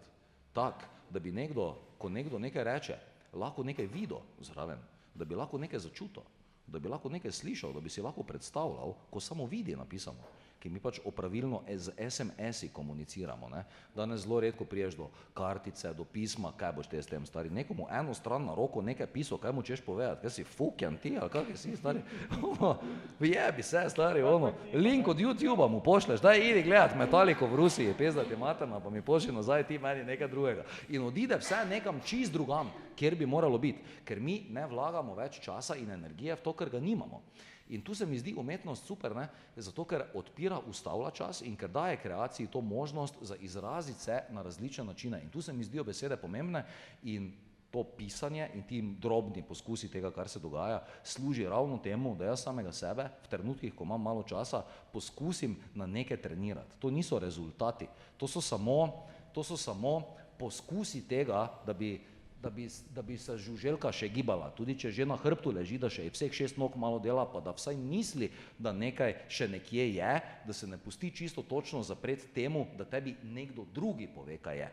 tak, da bi nekdo, ko nekdo nekaj reče, lahko nekaj videl zraven, da bi lahko nekaj začutil, da bi lahko nekaj slišal, da bi si lahko predstavljal, ko samo vidi napisano, ki mi pač opravilno z SMS-i komuniciramo, ne. Danes zelo redko priješ do kartice, do pisma, kaj boš te s tem, stari, nekomu eno stran na roko nekaj pisal, kaj mu češ povedati, kaj si fukjan ti, ali kak si, stari, ono, jebi se, stari, ono, link od YouTubea mu pošleš, daj idi gledat Metallico v Rusiji, pezda ti materna, pa mi pošli nazaj ti meni nekaj drugega. In odide vse nekam čist drugam, kjer bi moralo biti, ker mi ne vlagamo več časa in energije v to, ker ga nimamo. In tu se mi zdi umetnost super, ne, zato ker odpira, ustavlja čas in ker daje kreaciji to možnost za izraziti se na različne načine. In tu se mi zdijo besede pomembne in to pisanje in ti drobni poskusi tega, kar se dogaja, služi ravno temu, da jaz samega sebe v trenutkih, ko imam malo časa, poskusim na nekaj trenirati. To niso rezultati, to so samo poskusi tega, da bi se žuželka še gibala, tudi če že na hrbtu leži, da še vseh 6 nog malo dela, pa da vsaj misli, da nekaj še nekje je, da se ne pusti čisto točno zapreti temu, da tebi nekdo drugi pove, kaj je.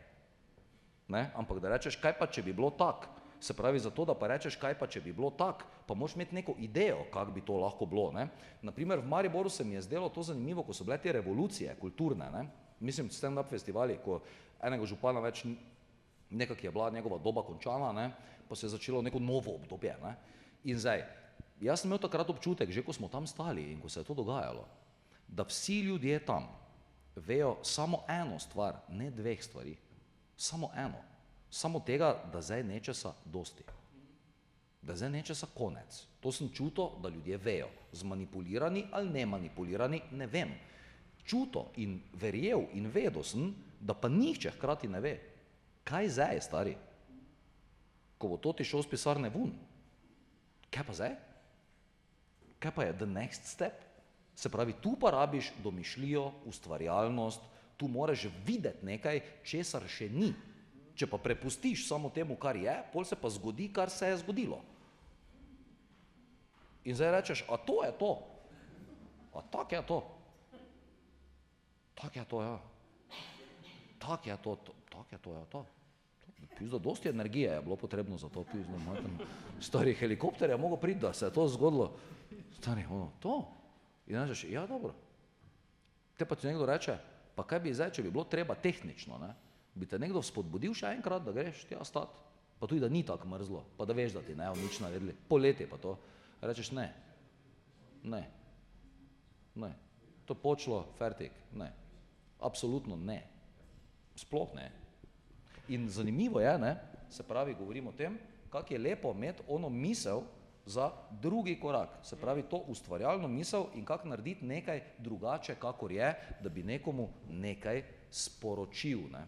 Ne? Ampak da rečeš, kaj pa, če bi bilo tak, se pravi zato, da pa rečeš, kaj pa, če bi bilo tak, pa moraš imeti neko idejo, kak bi to lahko bilo. Ne? Naprimer, v Mariboru se mi je zdelo to zanimivo, ko so bile te revolucije kulturne, ne? Mislim, stand-up festivali, ko enega župana več nekak je bila njegova doba končana, ne, pa se je začelo neko novo obdobje, ne. In zdaj, jaz sem imel takrat občutek, že ko smo tam stali in ko se je to dogajalo, da vsi ljudje tam vejo samo eno stvar, ne dveh stvari, samo eno, samo tega, da zdaj nečesa dosti, da zdaj nečesa konec. To sem čutil, da ljudje vejo, zmanipulirani ali ne manipulirani, ne vem. Čutil in verjel in vedel sem, da pa nihče hkrati ne ve. Kaj zdaj, stari? Ko bo to ti šel z pisarne vun? Kaj pa zdaj? Kaj pa je the next step? Se pravi, tu pa rabiš domišljijo, ustvarjalnost, tu moraš videti nekaj, česar še ni. Če pa prepustiš samo temu, kar je, pol se pa zgodi, kar se je zgodilo. In zdaj rečeš, a to je to? A tak je to? Tak je to, ja. Tak je to, ja, to. Pizdo, dosti energije je bilo potrebno za to, pizdo, stari helikopter je mogel priti, da se je to zgodilo. Stari, to. In rečeš, ja, dobro. Te pa ti nekdo reče, pa kaj bi zdaj, če bi bilo treba tehnično, ne? Bi te nekdo spodbudil še enkrat, da greš tja stat, pa tudi, da ni tako mrzlo, pa da veš, da ti ne bo nič naredili, poletje pa to. Rečeš, ne, to je počlo, fertik, ne, absolutno ne, sploh ne. In zanimivo je, ne, se pravi, govorim o tem, kako je lepo imeti ono misel za drugi korak, se pravi to ustvarjalno misel in kako narediti nekaj drugače, kakor je, da bi nekomu nekaj sporočil, ne.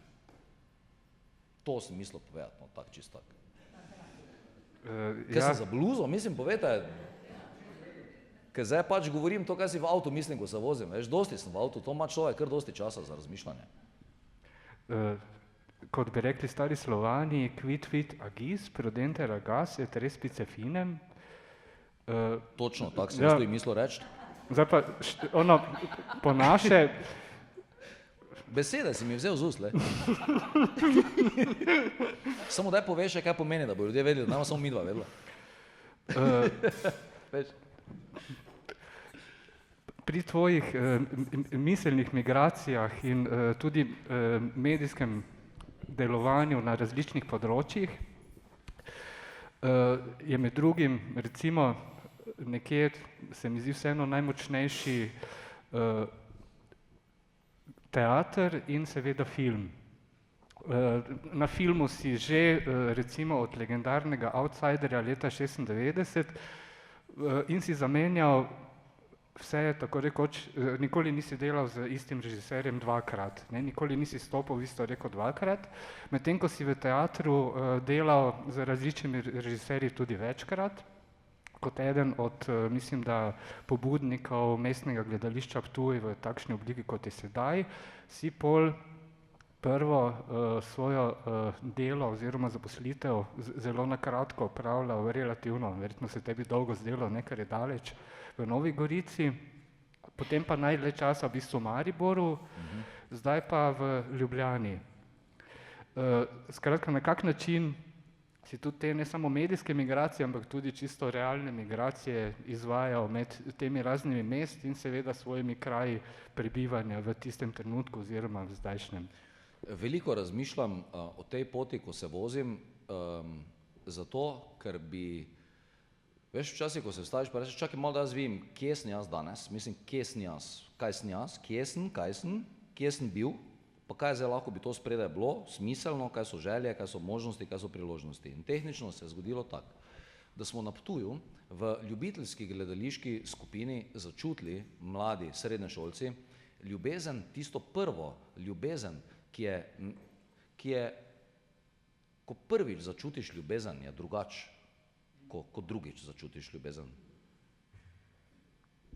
To sem mislil povedati, no, tak čist tak. Kaj sem za bluzo, mislim, povedaj, ker zdaj pač govorim to, kaj si v avtu mislim, ko se vozim, veš, dosti sem v avtu, to ima človek kar dosti časa za razmišljanje. Kot bi rekli stari Slovani, quid fit agis, prudenter agas, et respice finem. Točno, tako sem tudi mislil reči. Zdaj pa, po naše... Besede si mi vzel z ust, le. Samo daj poveš, kaj pomeni, da bo ljudje vedeli, da nama samo midva vedela. Pri tvojih miselnih migracijah in tudi medijskem delovanju na različnih področjih je med drugim, recimo, nekje se mi zdi vseeno najmočnejši teater in seveda film. Na filmu si že recimo od legendarnega Outsiderja leta 96 in si zamenjal vse, tako rekoč, nikoli nisi delal z istim režiserjem dvakrat, ne, nikoli nisi stopil v isto reko dvakrat, medtem ko si v teatru delal z različnimi režiserji tudi večkrat, kot eden od, mislim, da pobudnikov mestnega gledališča Ptuj v takšni obliki, kot je sedaj, si pol prvo svojo delo oziroma zaposlitev zelo na kratko opravljal relativno, verjetno se tebi dolgo zdelo, nekaj je daleč, v Novi Gorici, potem pa najdlje časa v bistvu v Mariboru, zdaj pa v Ljubljani. Skratka, na kak način si tudi te ne samo medijske migracije, ampak tudi čisto realne migracije izvajal med temi raznimi mesti in seveda svojimi kraji prebivanja v tistem trenutku oziroma v zdajšnjem. Veliko razmišljam o tej poti, ko se vozim, zato, ker bi, veš, včasih, ko se vstaviš, pa rečeš, čakaj malo, da jaz vidim, kje sem jaz danes, mislim, kje sem jaz, kaj sem jaz, kje sem bil, pa kaj zdaj lahko bi to spredaj bilo, smiselno, kaj so želje, kaj so možnosti, kaj so priložnosti. In tehnično se je zgodilo tako, da smo na Ptuju v ljubiteljski gledališki skupini začutili, mladi srednješolci, ljubezen, tisto prvo ljubezen, ki je, ko prvič začutiš ljubezen, je drugače, ko drugič začutiš ljubezen.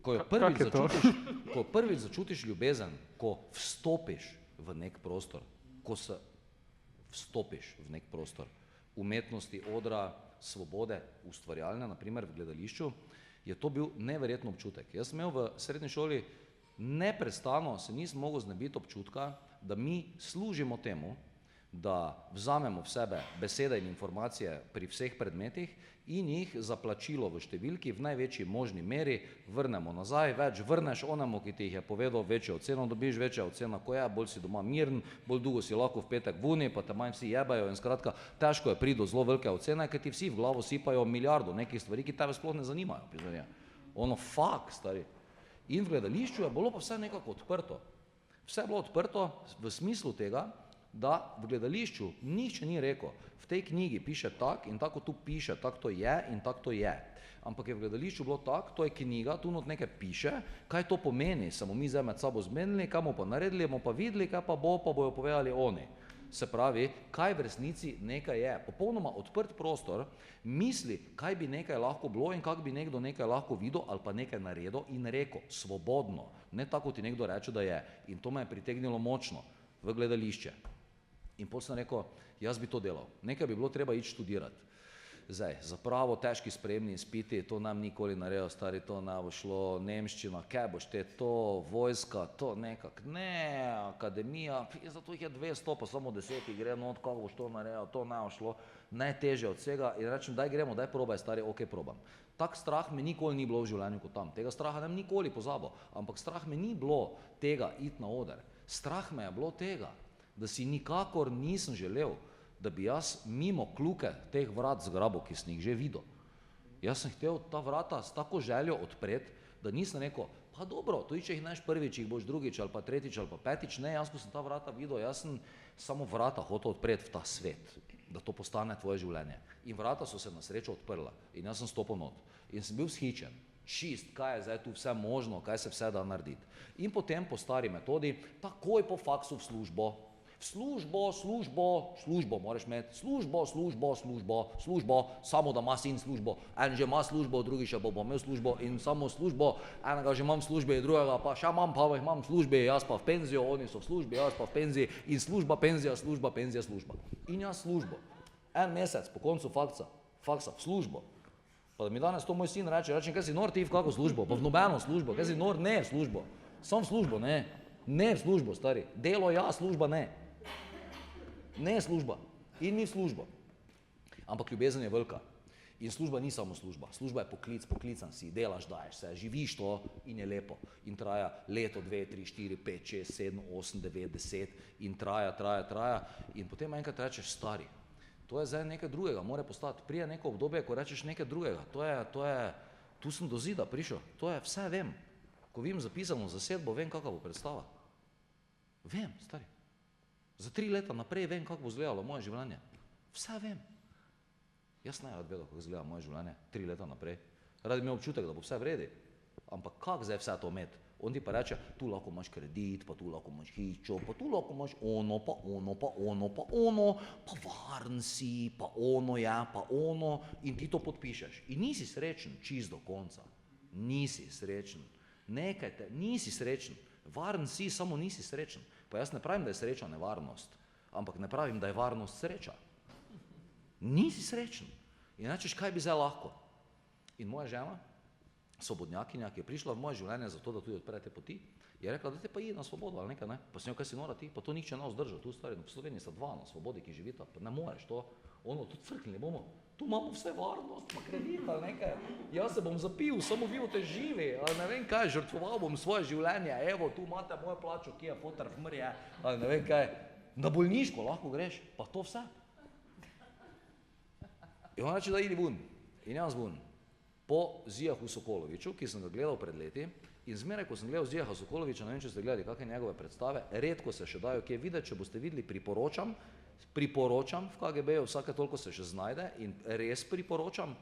Ko prvič začutiš ljubezen, ko vstopiš v nek prostor, ko se vstopiš v nek prostor umetnosti, odra, svobode, ustvarjalne, naprimer v gledališču, je to bil neverjetno občutek. Jaz sem imel v srednji šoli neprestano, se nisem mogel znebiti občutka, da mi služimo temu, da vzamemo v sebe besede in informacije pri vseh predmetih in jih za plačilo v številki v največji možni meri vrnemo nazaj, več vrneš onemu, ki ti jih je povedal, večjo oceno dobiš, večja ocena, ko je, bolj si doma miren, bolj dolgo si lahko v petek v uni, pa te manj vsi jebajo in skratka, težko je priti do zelo velike ocene, ker ti vsi v glavo sipajo milijardo nekih stvari, ki tebe sploh ne zanimajo. Ono fak, stari. In v gledališču je bilo pa vse nekako odprto. Vse je bilo odprto v smislu tega, da v gledališču nihče ni rekel, v tej knjigi piše tak in tako tu piše, tako to je in tako to je. Ampak je v gledališču bilo tako, to je knjiga, tu not nekaj piše, kaj to pomeni, samo mi zdaj med sabo zmenili, kaj bomo pa naredili, bomo pa videli, kaj pa bojo povedali oni. Se pravi, kaj v resnici nekaj je. Popolnoma odprt prostor, misli, kaj bi nekaj lahko bilo in kako bi nekdo nekaj lahko videl ali pa nekaj naredil in rekel, svobodno. Ne tako ti nekdo reče, da je. In to me je pritegnilo močno v gledališče. In potem sem rekel, jaz bi to delal. Nekaj bi bilo treba iti študirati. Zdaj, za pravo težki sprejemni izpiti, to nam nikoli naredil, stari, to ne bo šlo, nemščina, kaj boš te, to, vojska, to nekak, ne, akademija, zato jih je 200, pa samo 10 gre not, kako boš to naredil, to ne bo šlo, najtežje od vsega in rečem, daj gremo, daj probaj, stari, ok, probam. Tak strah me nikoli ni bilo v življenju kot tam, tega straha nem nikoli pozabil, ampak strah me ni bilo tega iti na oder, strah me je bilo tega, da si nikakor nisem želel, da bi jaz mimo kljuke teh vrat zgrabil, ki sem jih že videl. Jaz sem hotel ta vrata s tako željo odpreti, da nisem rekel, pa dobro, tudi če jih neš prvič, jih boš drugič ali pa tretjič ali pa petič, ne, jaz ko sem ta vrata videl, jaz sem samo vrata hotel odpreti v ta svet, da to postane tvoje življenje. In vrata so se na srečo odprla in jaz sem stopil not in sem bil vzhičen, čist, kaj je zdaj tu vse možno, kaj se vse da narediti. In potem po stari metodi, takoj po faksu v službo, službo moraš imeti, službo, samo da ima sin službo, en že ima službo, drugi še bo imel službo in samo službo, enega že imam v službi, drugega pa še imam, pa jih imam v službi, jaz pa v penzijo, oni so v službi, jaz pa v penziji in služba, penzija, služba, penzija, služba. In jaz službo. En mesec po koncu faksa v službo. Pa da mi danes to moj sin reče, kaj si nor ti v kako službo, pa v nobeno službo, kaj si nor, ne v službo, sam v službo, ne v službo, stari, delo ja, služba ne. Ne služba in ni služba, ampak ljubezen je velika in služba ni samo služba, služba je poklic, poklican si, delaš, daješ se, živiš to in je lepo in traja leto, 2, 3, 4, 5, 6, 7, 8, 9, 10 in traja in potem enkrat rečeš, stari, to je zdaj nekaj drugega, mora postati, prije neko obdobje, ko rečeš nekaj drugega, tu sem do zida prišel, to je vse vem, ko vidim zapisano zasedbo, vem, kakva bo predstava, vem, stari. Za 3 leta naprej vem, kako bo izgledalo moje življenje. Vse vem. Jaz ne rad vedel, kako izgleda moje življenje 3 leta naprej. Rad imel občutek, da bo vse v redu. Ampak kako zdaj vse to imeti? On ti pa reče, tu lahko imaš kredit, pa tu lahko imaš hišo, pa tu lahko imaš ono, pa ono, pa ono, pa ono, pa varen si, pa ono je, pa ono in ti to podpišeš. In nisi srečen čist do konca. Nisi srečen. Nisi srečen. Varen si, samo nisi srečen. Pa jaz ne pravim, da je sreča nevarnost, ampak ne pravim, da je varnost sreča. Nisi srečen. In rečeš, kaj bi zdaj lahko? In moja žena, svobodnjakinja, ki je prišla v moje življenje zato, da tudi odpre te poti, je rekla, da te pa ide na svobodo ali nekaj, ne? Pa sem jo, kaj si nora ti? Pa to nihče ne vzdrža, tu stvari, v Sloveniji sta 2 na svobodi, ki živita, pa ne moreš to, ono, tu crknili bomo, tu imamo vse varnost, pa kredit ali nekaj, jaz se bom zapil, samo vi boste živi, ali ne vem kaj, žrtvoval bom svoje življenje, evo, tu imate mojo plačo, ki je fotar v mrje, ali ne vem kaj, na bolniško lahko greš, pa to vse. In on reče, da idi ven, in jaz ven, po Zijahu Sokoloviču, ki sem ga gledal pred leti, in zmeraj, ko sem gledal Zijaha Sokoloviča, ne vem, če ste gledali kakšne njegove predstave, redko se še dajo kje videti, če boste videli, priporočam v KGB-ju, vsake toliko se še znajde in res priporočam.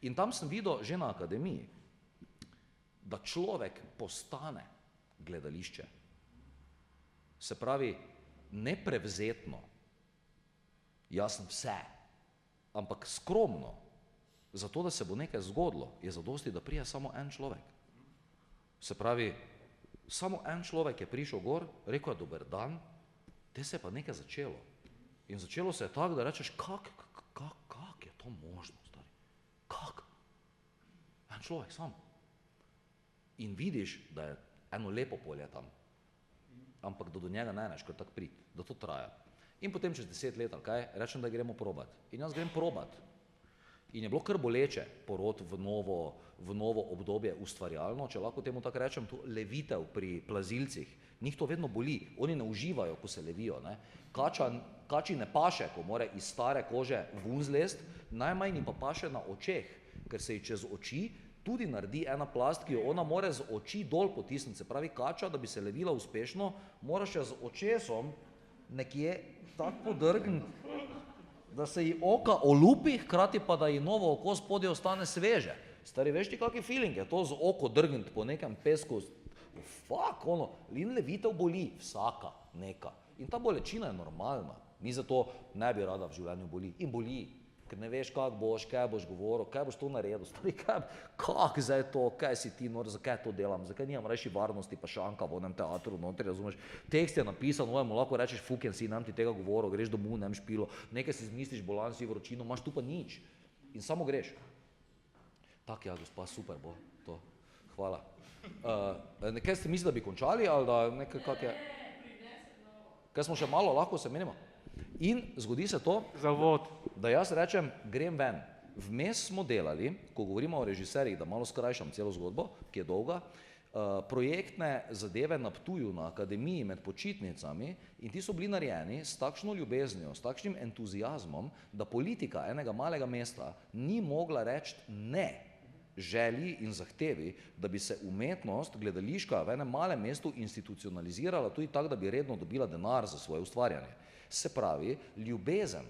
In tam sem videl že na akademiji, da človek postane gledališče. Se pravi, neprevzetno, jaz sem vse, ampak skromno, zato, da se bo nekaj zgodilo, je zadosti, da prije samo en človek. Se pravi, samo en človek je prišel gor, rekel je dober dan, te se je pa nekaj začelo. In začelo se je tako, da rečeš, kak je to možno, stari? Kak? En človek sam. In vidiš, da je eno lepo polje tam, ampak da do njega ne neš kar tak prid, da to traja. In potem čez 10 let, ali kaj, rečem, da gremo probat. In jaz grem probat. In je bilo kar boleče porod v novo obdobje ustvarjalno, če lahko temu tako rečem, to levitev pri plazilcih, njih to vedno boli, oni ne uživajo, ko se levijo, ne. Kači ne paše, ko more iz stare kože ven zlest, najmanj pa paše na očeh, ker se ji čez oči tudi naredi ena plast, ki jo ona more z oči dol potisniti, se pravi kača, da bi se levila uspešno, mora še z očesom nekje tako podrgniti, da se ji oka olupi, hkrati pa da ji novo oko spodje ostane sveže. Stari, veš ti kakšen feeling je to z oko drgniti po nekem pesku? Fak, ono, in levitev boli, vsaka neka. In ta bolečina je normalna. Ni zato ne bi rada v življenju boli. In boli, ker ne veš, kak boš, kaj boš govoril, kaj boš to naredil. Stari, kak zdaj to, kaj si ti, zakaj to delam, zakaj nimam reči varnosti, pa šanka v onem teatru, notri, razumeš. Tekst je napisan, mu lahko rečeš, fuken si, nam ti tega govoril, greš domov, nem špilo, nekaj si izmisliš, bolan si, vročino, imaš tu pa nič. in samo greš. Tak, ja, gospa, super bo to, hvala. Kaj ste mislili, da bi končali, ali da nekaj, kak je? Kaj smo še malo, lahko se menimo? In zgodi se to, Zavod. da jaz rečem, grem ven. Vmes smo delali, ko govorimo o režiserjih, da malo skrajšam celo zgodbo, ki je dolga, projektne zadeve na Ptuju, na akademiji med počitnicami, in ti so bili narejeni s takšno ljubeznijo, s takšnim entuziazmom, da politika enega malega mesta ni mogla reči ne želji in zahtevi, da bi se umetnost gledališka v enem malem mestu institucionalizirala tudi tako, da bi redno dobila denar za svoje ustvarjanje. Se pravi, ljubezen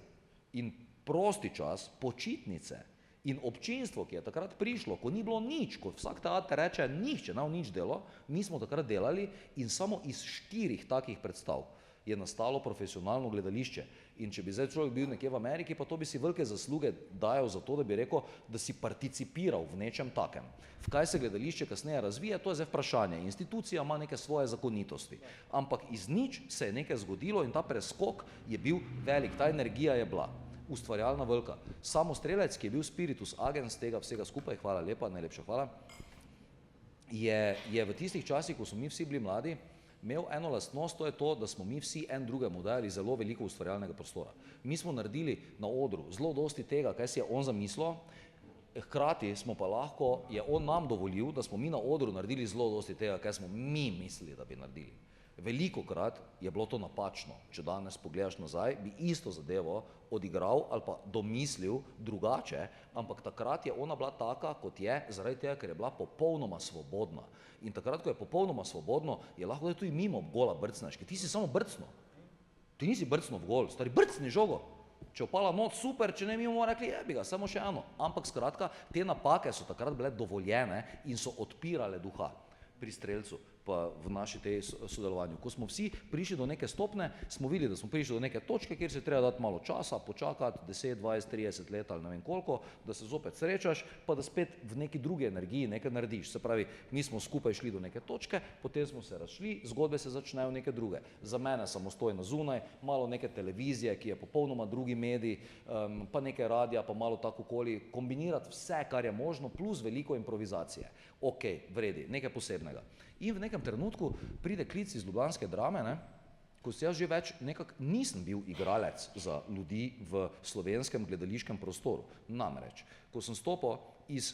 in prosti čas, počitnice in občinstvo, ki je takrat prišlo, ko ni bilo nič, ko vsak teater reče, nihče ne nič delo, mi smo takrat delali in samo iz 4 takih predstav je nastalo profesionalno gledališče. In če bi zdaj človek bil nekje v Ameriki, pa to bi si velike zasluge dajal za to, da bi rekel, da si participiral v nečem takem. V kaj se gledališče kasneje razvije, to je zdaj vprašanje. Institucija ima neke svoje zakonitosti. Ampak iz nič se je nekaj zgodilo in ta preskok je bil velik, ta energija je bila ustvarjalna velika. Samo Strelec, ki je bil spiritus agens tega vsega skupaj, hvala lepa, najlepša hvala, je v tistih časih, ko smo mi vsi bili mladi, imel eno lastnost, to je to, da smo mi vsi en drugemu dajali zelo veliko ustvarjalnega prostora. Mi smo naredili na odru zelo dosti tega, kaj si je on zamislil, hkrati smo pa lahko, je on nam dovolil, da smo mi na odru naredili zelo dosti tega, kaj smo mi mislili, da bi naredili. Velikokrat je bilo to napačno. Če danes pogledaš nazaj, bi isto zadevo odigral ali pa domislil drugače, ampak takrat je ona bila taka, kot je, zaradi tega, ker je bila popolnoma svobodna. In takrat, ko je popolnoma svobodno, je lahko tudi mimo gola brcneš, ker ti si samo brcno. Ti nisi brcno v gol, stari brcni žogo. Če opala not, super, če ne mi bomo rekli, jebi ga, samo še eno. Ampak skratka, te napake so takrat bile dovoljene in so odpirale duha pri Strelcu, pa v naši tej sodelovanju. Ko smo vsi prišli do neke stopne, smo videli, da smo prišli do neke točke, kjer se treba dati malo časa, počakati 10, 20, 30 let ali ne vem koliko, da se zopet srečaš, pa da spet v neki drugi energiji nekaj narediš. Se pravi, mi smo skupaj šli do neke točke, potem smo se razšli, zgodbe se začnejo neke druge. Za mene samostojno zunaj, malo neke televizije, ki je popolnoma drugi medij, pa neke radija, pa malo tako okoli, kombinirati vse, kar je možno, plus veliko improvizacije. Ok, vredi, nekaj posebnega. In v nekem trenutku pride klic iz ljubljanske Drame, ne, ko se jaz že več nekako nisem bil igralec za ljudi v slovenskem gledališkem prostoru. Namreč, ko sem stopil iz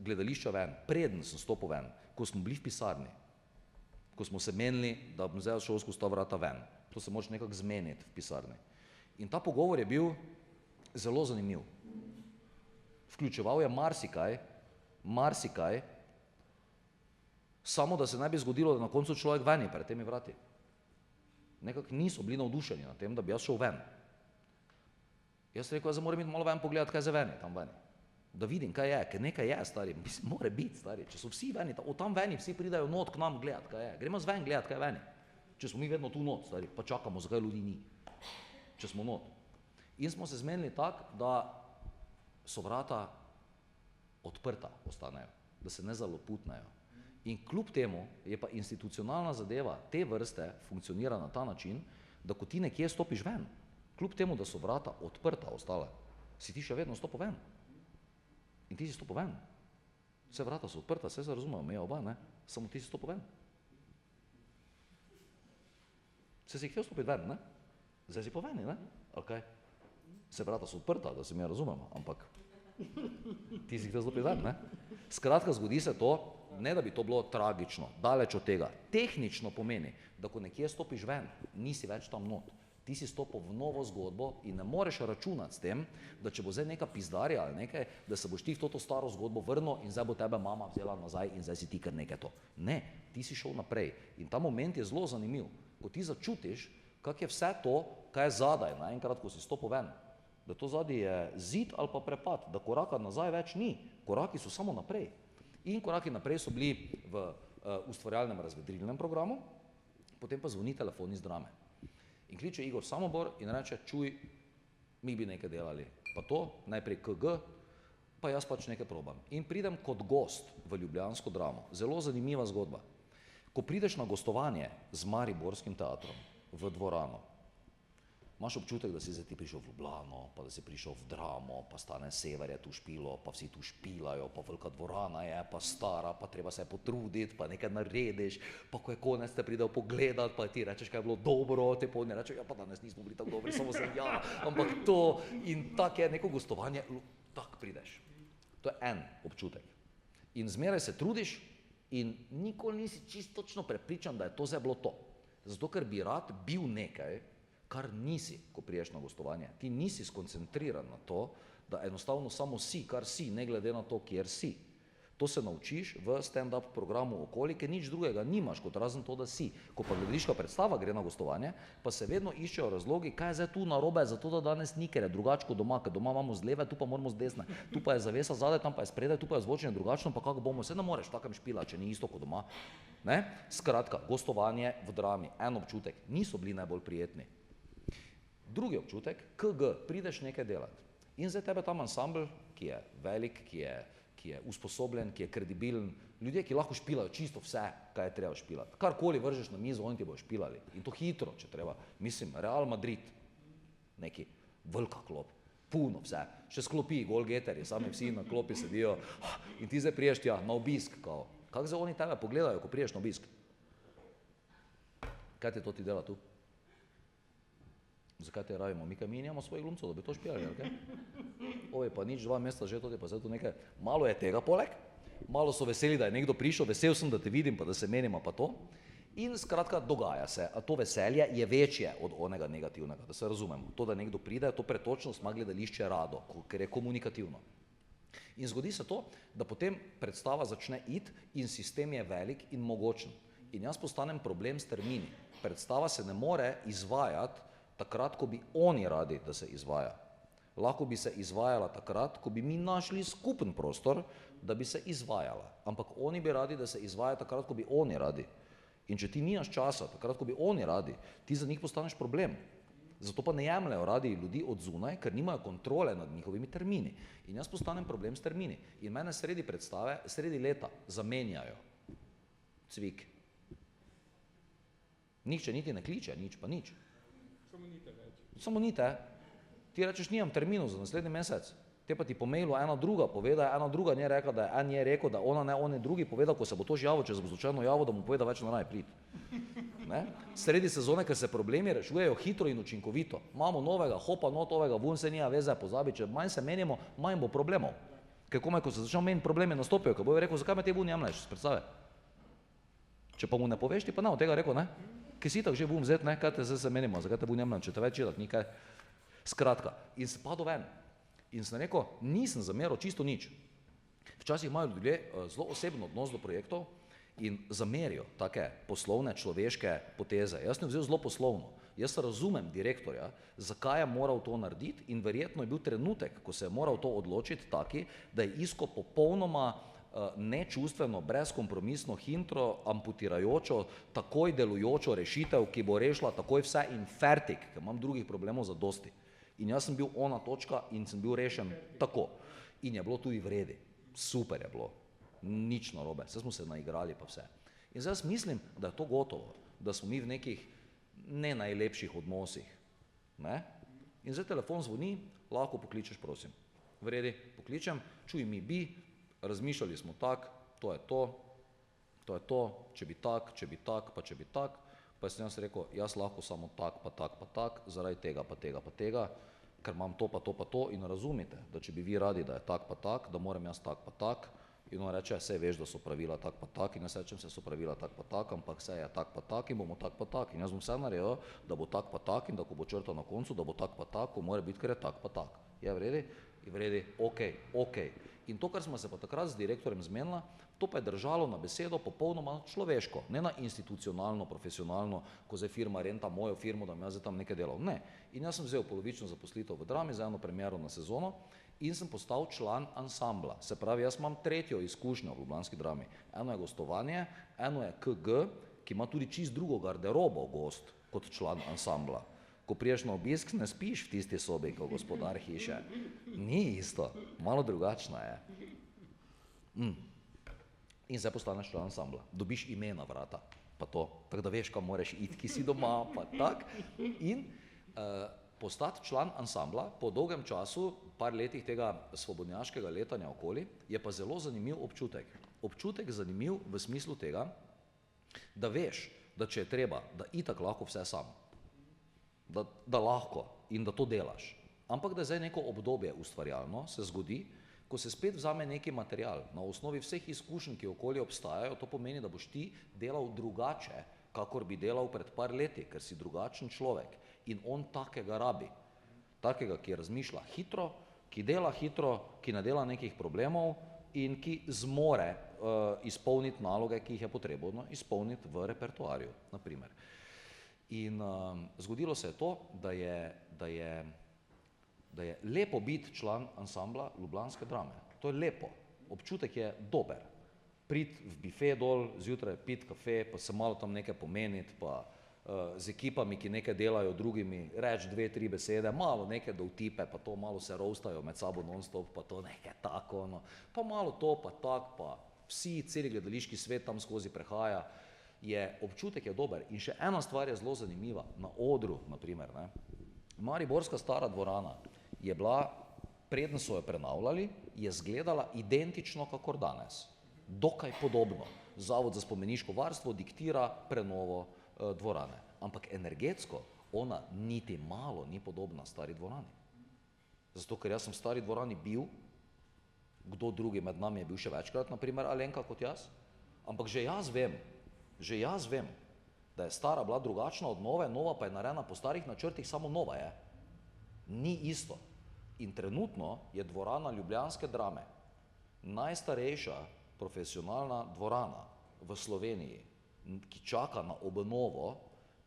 gledališča ven, preden sem stopil ven, ko smo bili v pisarni, ko smo se menili, da bom zdaj šel skozi ta vrata ven, to se moraš nekako zmeniti v pisarni. In ta pogovor je bil zelo zanimiv. Vključeval je marsikaj, samo da se ne bi zgodilo, da na koncu človek veni pred temi vrati. Nekako niso bili navdušeni na tem, da bi jaz šel ven. Jaz rekel, da moram iti malo ven pogledati, kaj je veni, tam veni. Da vidim, kaj je, ker nekaj je, stari, mora biti, stari. Če so vsi veni, od tam veni vsi pridajo not k nam gledati, kaj je. Gremo zven gledati, kaj je veni. Če smo mi vedno tu not, stari, pa čakamo, zakaj ljudi ni. Če smo not. In smo se zmenili tako, da so vrata odprta ostanejo, da se ne zaloputnejo. In kljub temu je pa institucionalna zadeva te vrste funkcionira na ta način, da ko ti nekje stopiš ven, kljub temu, da so vrata odprta ostale, si ti še vedno stopil ven. In ti si stopil ven. Vse vrata so odprta, vse se razumemo, me oba, ne? Samo ti si stopil ven. Se si htel stopiti ven, ne? Zdaj si pa veni, ne? Okay. Vse vrata so odprta, da se mi razumemo, ampak ti si htel stopiti ven, ne? Skratka, zgodi se to, ne da bi to bilo tragično, daleč od tega. Tehnično pomeni, da ko nekje stopiš ven, nisi več tam not. Ti si stopil v novo zgodbo in ne moreš računati s tem, da če bo zdaj neka pizdarja ali nekaj, da se boš ti v to staro zgodbo vrnil in zdaj bo tebe mama vzela nazaj in zdaj si ti kar nekaj to. Ne, ti si šel naprej. In ta moment je zelo zanimiv, ko ti začutiš, kak je vse to, kaj je zadaj, naenkrat, ko si stopil ven. Da to zadaj je zid ali pa prepad, da koraka nazaj več ni, koraki so samo naprej. In koraki naprej so bili v ustvarjalnem razvedrilnem programu, potem pa zvoni telefon iz Drame. In kliče Igor Samobor in reče, čuj, mi bi nekaj delali. Pa to, najprej KG, pa jaz pač nekaj probam. In pridem kot gost v ljubljansko Dramo. Zelo zanimiva zgodba. Ko prideš na gostovanje z Mariborskim teatrom v dvorano, Imaš občutek, da si zdaj ti prišel v Ljubljano, pa da si prišel v Dramo, pa Stane Sever je tu špilo, pa vsi tu špilajo, pa velika dvorana je, pa stara, pa treba se potruditi, pa nekaj narediš, pa ko je konec, te pridejo pogledat, pa ti rečeš, kaj je bilo dobro, te podne rečeš, ja, pa danes nismo bili tako dobri, samo sem ja, ampak to in tak je neko gostovanje, tak prideš. To je en občutek. In zmeraj se trudiš in nikoli nisi čisto točno prepričan, da je to zdaj bilo to. Zato, ker bi rad bil nekaj, kar nisi, ko priješ na gostovanje. Ti nisi skoncentriran na to, da enostavno samo si, kar si, ne glede na to, kjer si. To se naučiš v stand-up programu Okoli, ker nič drugega nimaš, kot razen to, da si. Ko pa gledališka predstava gre na gostovanje, pa se vedno iščejo razlogi, kaj je zdaj tu narobe, zato da danes ni, ker je drugače kot doma, ker doma imamo z leve, tu pa moramo z desne, tu pa je zavesa zadaj, tam pa je spredaj, tu pa je zvočenje drugačno, pa kako bomo, se ne moreš takem špila, če ni isto kot doma. Ne? Skratka, gostovanje v Drami, en občutek, niso bili najbolj prijetni. Drugi občutek, KG, prideš nekaj delati. In zdaj tebe tam ansambl, ki je velik, ki je usposobljen, ki je kredibilen, ljudje, ki lahko špilajo čisto vse, kaj je treba špilati. Karkoli vržeš na mizo, oni ti bojo špilali. In to hitro, če treba. Mislim, Real Madrid, neki velika klop, puno vse. Še sklopi, golgeterji, sami vsi na klopi sedijo. In ti zdaj priješ tja na obisk, kao. Kako zdaj oni tebe pogledajo, ko priješ na obisk? Kaj ti to ti dela tu? Zakaj te rabimo? Mi kaj mi nimamo svojih glumcev, da bi to špijali, ali kaj? Ove pa nič, 2 meseca že toti, pa zdaj tu nekaj. Malo je tega poleg, malo so veseli, da je nekdo prišel, vesel sem, da te vidim, pa da se menimo pa to. In skratka, dogaja se, a to veselje je večje od onega negativnega, da se razumemo. To, da nekdo pride, to pretočnost ima gledališče rado, ker je komunikativno. In zgodi se to, da potem predstava začne iti in sistem je velik in mogočen. In jaz postanem problem s termini. Predstava se ne more izvajati takrat, ko bi oni radi, da se izvaja. Lahko bi se izvajala takrat, ko bi mi našli skupen prostor, da bi se izvajala. Ampak oni bi radi, da se izvaja takrat, ko bi oni radi. In če ti nimaš časa, takrat, ko bi oni radi, ti za njih postaneš problem. Zato pa ne jemljajo radi ljudi od zunaj, ker nimajo kontrole nad njihovimi termini. In jaz postanem problem s termini. In mene sredi predstave, sredi leta zamenjajo. Cvik. Nihče niti ne kliče, nič pa nič. Samo ni te. Ti rečeš, nimam terminov za naslednji mesec. Te pa ti po mailu ena druga pove, da je ena druga nje rekla, da je en je rekel, da ona ne, on je drugi povedal, ko se bo to javil, če se bo slučajno javil, da mu poveda več ne raje priti. Sredi sezone, ker se problemi rešujejo hitro in učinkovito. Imamo novega, hopa notovega, vun se nija veze, pozabi, če manj se menimo, manj bo problemov. Ker komaj, ko se začnejo meniti, problemi nastopijo, ker bojo rekel, zakaj me te vun jemlješ, predstave. Če pa mu ne poveš, ti pa ne od tega rekel, ne? Ki si tak že bom vzeti, ne, kaj te zdaj se menimo, zakaj te bom jemljam, če te več je, ni kaj. Skratka, in sem padel ven. In sem rekel, nisem zameril čisto nič. Včasih imajo ljudje zelo osebno odnos do projektov in zamerijo take poslovne, človeške poteze. Jaz sem vzel zelo poslovno. Jaz razumem direktorja, zakaj je moral to narediti in verjetno je bil trenutek, ko se je moral to odločiti taki, da je iskal popolnoma nečustveno, brezkompromisno, hitro, amputirajočo, takoj delujočo rešitev, ki bo rešila takoj vse in fertik, ker imam drugih problemov za dosti. In jaz sem bil ona točka in sem bil rešen tako. In je bilo tudi v redu. Super je bilo. Nič narobe. Saj smo se naigrali pa vse. In zdaj mislim, da je to gotovo, da smo mi v nekih ne najlepših odnosih. Ne? In zdaj telefon zvoni, lahko pokličeš, prosim. V redu, pokličem, čuj mi bi, razmišljali smo tak, to je to, če bi tak, pa če bi tak, pa sem jaz rekel, jaz lahko samo tak, pa tak, zaradi tega, pa tega, ker imam to, pa to in razumite, da če bi vi radi, da je tak, pa tak, da moram jaz tak, pa tak, in on reče, saj veš, da so pravila tak, pa tak, in jaz rečem, se so pravila tak, pa tak, ampak saj je tak, pa tak, in bomo tak, pa tak, in jaz bom vse naredil, da bo tak, pa tak, in da ko bo črta na koncu, da bo tak, pa tak, ko mora biti, ker je tak, pa tak. Je v redu? Je v redu, okej. In to, kar smo se pa takrat z direktorjem zmenila, to pa je držalo na besedo popolnoma človeško, ne na institucionalno, profesionalno, ko zdaj firma renta mojo firmo, da bom jaz zdaj tam nekaj delal. Ne. In jaz sem vzel polovično zaposlitev v Drami za eno premiero na sezono in sem postal član ansambla. Se pravi, jaz imam tretjo izkušnjo v ljubljanski Drami. Eno je gostovanje, eno je KG, ki ima tudi čist drugo garderobo gost kot član ansambla. Ko priješ na obisk, ne spiš v tisti sobi, kot gospodar hiše. Ni isto, malo drugačno je. In zdaj postaneš član ansambla. Dobiš ime na vrata, pa to. Tako da veš, kam moraš iti, ki si doma, pa tak. In postati član ansambla po dolgem času, par letih tega svobodnjaškega letanja okoli, je pa zelo zanimiv občutek. Občutek zanimiv v smislu tega, da veš, da če je treba, da itak lahko vse sam. Da lahko in da to delaš. Ampak da zdaj neko obdobje ustvarjalno se zgodi, ko se spet vzame neki material. Na osnovi vseh izkušenj, ki okoli obstajajo, to pomeni, da boš ti delal drugače, kakor bi delal pred par leti, ker si drugačen človek. In on takega rabi. Takega, ki razmišlja hitro, ki dela hitro, ki ne dela nekih problemov in ki zmore izpolniti naloge, ki jih je potrebno izpolniti v repertoarju, na primer. In zgodilo se je to, da je lepo biti član ansambla Ljubljanske drame. To je lepo. Občutek je dober. Priti v bife dol, zjutraj piti kafe, pa se malo tam nekaj pomeniti, pa z ekipami, ki nekaj delajo drugimi, reči 2-3 besede, malo nekaj da vtipe, pa to malo se roastajo med sabo non-stop, pa to nekaj tako, no. Pa malo to, pa tak, pa vsi, celi gledališki svet tam skozi prehaja, občutek je dober. In še ena stvar je zelo zanimiva, na odru, na primer, ne. Mariborska stara dvorana je bila, preden so jo prenavljali, je izgledala identično kakor danes. Dokaj podobno. Zavod za spomeniško varstvo diktira prenovo dvorane. Ampak energetsko ona niti malo ni podobna stari dvorani. Zato, ker jaz sem v stari dvorani bil, kdo drugi med nami je bil še večkrat, na primer Alenka kot jaz, ampak že jaz vem, da je stara bila drugačna od nove, nova pa je narejena po starih načrtih, samo nova je. Ni isto. In trenutno je dvorana Ljubljanske drame najstarejša profesionalna dvorana v Sloveniji, ki čaka na obnovo,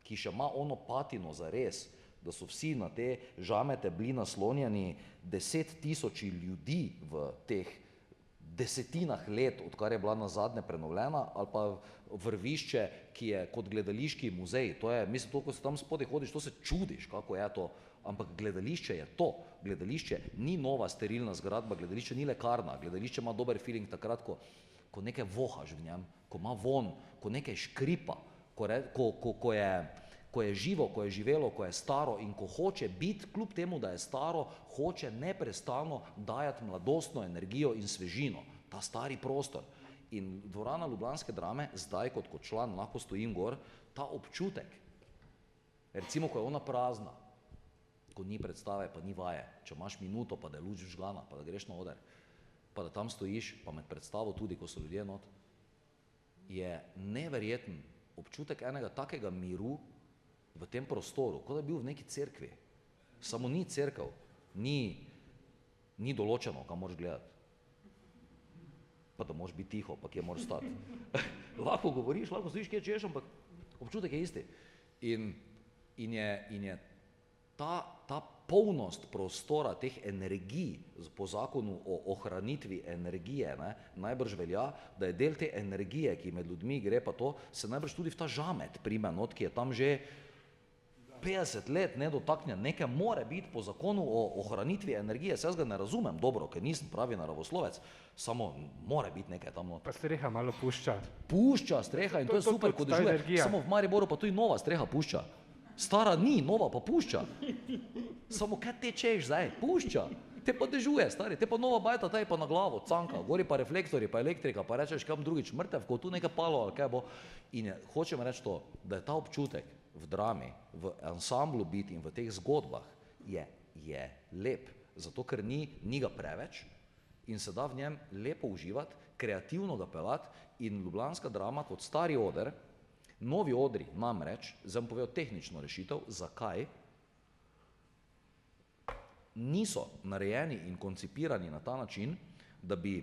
ki še ima ono patino zares, da so vsi na te žamete bili naslonjeni 10 000 ljudi v teh desetinah let, odkar je bila nazadnje prenovljena, ali pa vrvišče, ki je kot gledališki muzej. To je, mislim, to, ko se tam spodaj hodiš, to se čudiš, kako je to. Ampak gledališče je to. Gledališče ni nova sterilna zgradba, gledališče ni lekarna, gledališče ima dober feeling takrat, ko nekaj vohaš v njem, ko ima von, ko nekaj škripa, ko je živo, ko je živelo, ko je staro in ko hoče biti, kljub temu, da je staro, hoče neprestano dajati mladostno energijo in svežino, ta stari prostor. In dvorana Ljubljanske drame, zdaj kot član lahko stojim gor, ta občutek, recimo, ko je ona prazna, ko ni predstave, pa ni vaje, če imaš minuto, pa da je luč vžgana, pa da greš na oder, pa da tam stojiš, pa med predstavo tudi, ko so ljudje not, je neverjeten občutek enega takega miru v tem prostoru, kot da je bil v neki cerkvi. Samo ni cerkev, ni določeno, kam moraš gledati. Pa da moraš biti tiho, pa kje moraš stati. Lahko govoriš, lahko stojiš, kje češ, ampak občutek je isti. In je ta polnost prostora, teh energij, po zakonu o ohranitvi energije, najbrž velja, da je del te energije, ki med ljudmi gre, pa to, se najbrž tudi v ta žamet prime not, ki je tam že 50 let nedotaknjen. Nekaj more biti po zakonu o ohranitvi energije, se jaz ga ne razumem dobro, ker nisem pravi naravoslovec, samo more biti nekaj tam not. Pa streha malo pušča. Pušča streha in to je super, ko dežuje. Samo v Mariboru pa tudi nova streha pušča. Stara ni, nova pa pušča. Samo kaj tečeš zdaj? Pušča. Te pa dežuje, stari. Te pa nova bajta, ta je pa na glavo, canka. Gori pa reflektorji, pa elektrika, pa rečeš kam drugič mrtev, ko tu nekaj palo ali kaj bo. In hočem reči to, da je ta občutek v drami, v ansamblu biti in v teh zgodbah je lep. Zato, ker ni ga preveč in se da v njem lepo uživati, kreativno ga pelati in Ljubljanska drama kot stari oder, novi odri namreč, zdaj bom povedal tehnično rešitev, zakaj, niso narejeni in koncipirani na ta način, da bi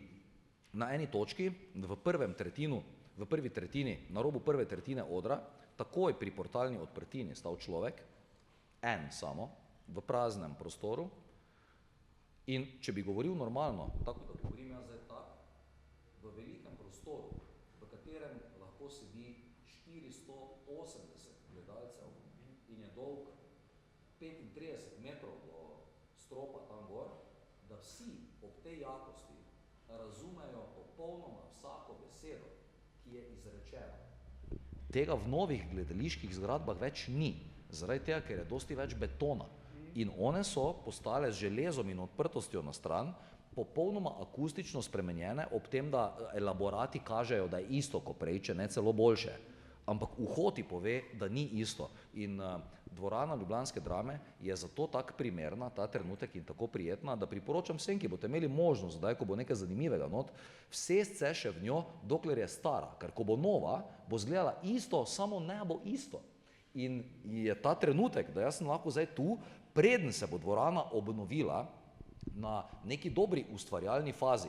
na eni točki, v prvi tretjini, na robu prve tretjine odra, takoj pri portalni odprtini stal človek, en samo, v praznem prostoru, in če bi govoril normalno, tako da govorim jaz zdaj tak, v velikem prostoru, v katerem lahko sedi 480 gledalcev in je dolg 35 metrov do stropa tam gor, da vsi ob tej jakosti razumejo popolnoma vsako besedo, ki je izrečena. Tega v novih gledaliških zgradbah več ni, zaradi tega, ker je dosti več betona. in one so postale z železom in odprtostjo na stran popolnoma akustično spremenjene, ob tem, da elaborati kažejo, da je isto kot prej, če ne celo boljše. Ampak uho ti pove, da ni isto. In dvorana Ljubljanske drame je zato tako primerna, ta trenutek in tako prijetna, da priporočam vsem, ki boste imeli možnost, zdaj, ko bo nekaj zanimivega not, vsest se še v njo, dokler je stara. Ker ko bo nova, bo izgledala isto, samo ne bo isto. In je ta trenutek, da jaz sem lahko zdaj tu, preden se bo dvorana obnovila na neki dobri ustvarjalni fazi,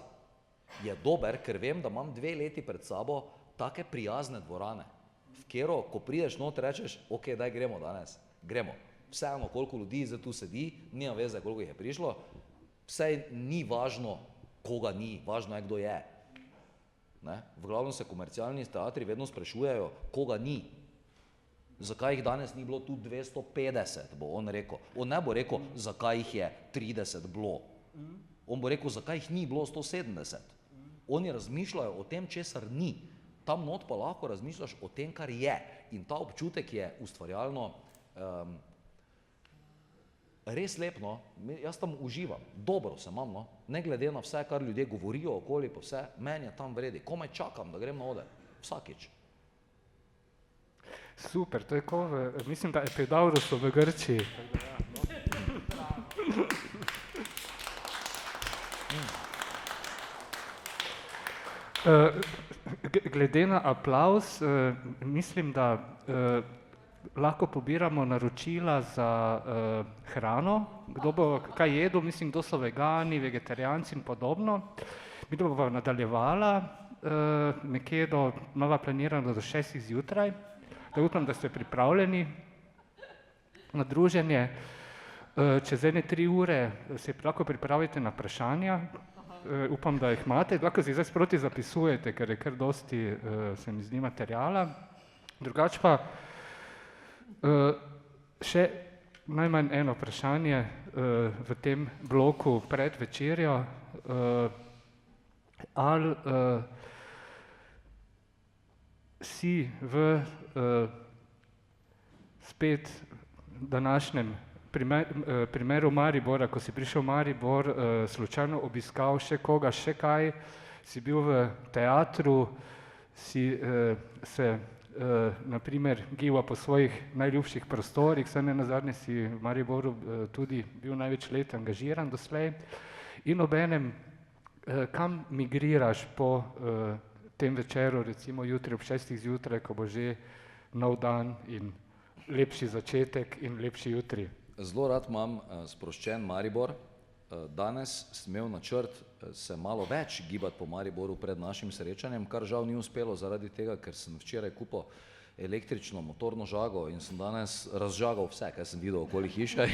je dober, ker vem, da imam 2 leti pred sabo take prijazne dvorane, v kjero, ko prideš not, rečeš, ok, daj gremo danes, gremo. Vseeno, koliko ljudi zdaj tu sedi, nima veze, koliko jih je prišlo, vsej ni važno, koga ni, važno je, kdo je. Ne? V glavnem se komercialni teatri vedno sprašujejo, koga ni. Zakaj jih danes ni bilo tu 250, bo on rekel. On ne bo rekel, zakaj jih je 30 bilo. On bo rekel, zakaj jih ni bilo 170. Oni razmišljajo o tem, česar ni. Tam not pa lahko razmišljaš o tem, kar je. In ta občutek je ustvarjalno res lep, no. Jaz tam uživam. Dobro se imam, no. Ne glede na vse, kar ljudje govorijo okoli, pa vse, meni je tam vredi. Komaj čakam, da grem na oder. Vsakič. Super, to je ko mislim, da Epidaurus v Grčiji. Glede na aplavz, mislim, da lahko pobiramo naročila za hrano, kdo bo kaj jedel, mislim, kdo so vegani, vegetarijanci in podobno. Mi bomo nadaljevala nekje nova planirana do 6 zjutraj. Da upam, da ste pripravljeni na druženje. Čez 3 ure se lahko pripravite na vprašanja. Upam, da jih imate. Lahko si zdaj sproti zapisujete, ker je kar dosti, se mi zdi, materijala. Drugače pa še najmanj eno vprašanje v tem bloku pred večerjo. Ali si v spet današnjem primeru Maribora, ko si prišel v Maribor, slučajno obiskal še koga, še kaj, si bil v teatru, si se na primer gibal po svojih najljubših prostorih, saj nenazadnje si v Mariboru tudi bil največ let angažiran doslej, in obenem kam migriraš po tem večeru, recimo jutri ob 6 zjutraj, ko bo že nov dan in lepši začetek in lepši jutri. Zelo rad imam sproščen Maribor. Danes sem imel načrt se malo več gibati po Mariboru pred našim srečanjem, kar žal ni uspelo zaradi tega, ker sem včeraj kupil električno motorno žago in sem danes razžagal vse, kaj sem videl okoli hiše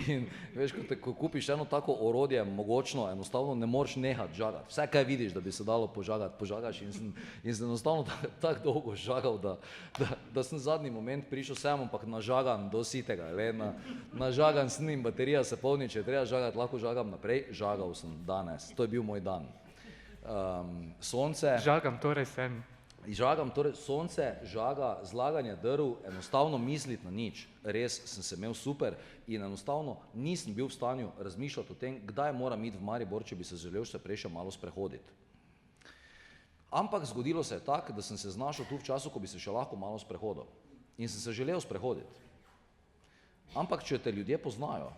in veš, ko kupiš eno tako orodje mogočno, enostavno ne moreš nehati žagati. Vse, kaj vidiš, da bi se dalo požagati, požagaš in sem enostavno tako dolgo žagal, da sem zadnji moment prišel sem, ampak nažagan do sitega, nažagan sem in baterija se polni, če je treba žagati, lahko žagam naprej, žagal sem danes, to je bil moj dan. Sonce. Žagam torej sem. Žagam, torej sonce, žaga, zlaganje drv, enostavno misliti na nič. Res sem se imel super in enostavno nisem bil v stanju razmišljati o tem, kdaj moram iti v Maribor, če bi se želel še prej še malo sprehoditi. Ampak zgodilo se je tako, da sem se znašel tu v času, ko bi se še lahko malo sprehodil. In sem se želel sprehoditi. Ampak če te ljudje poznajo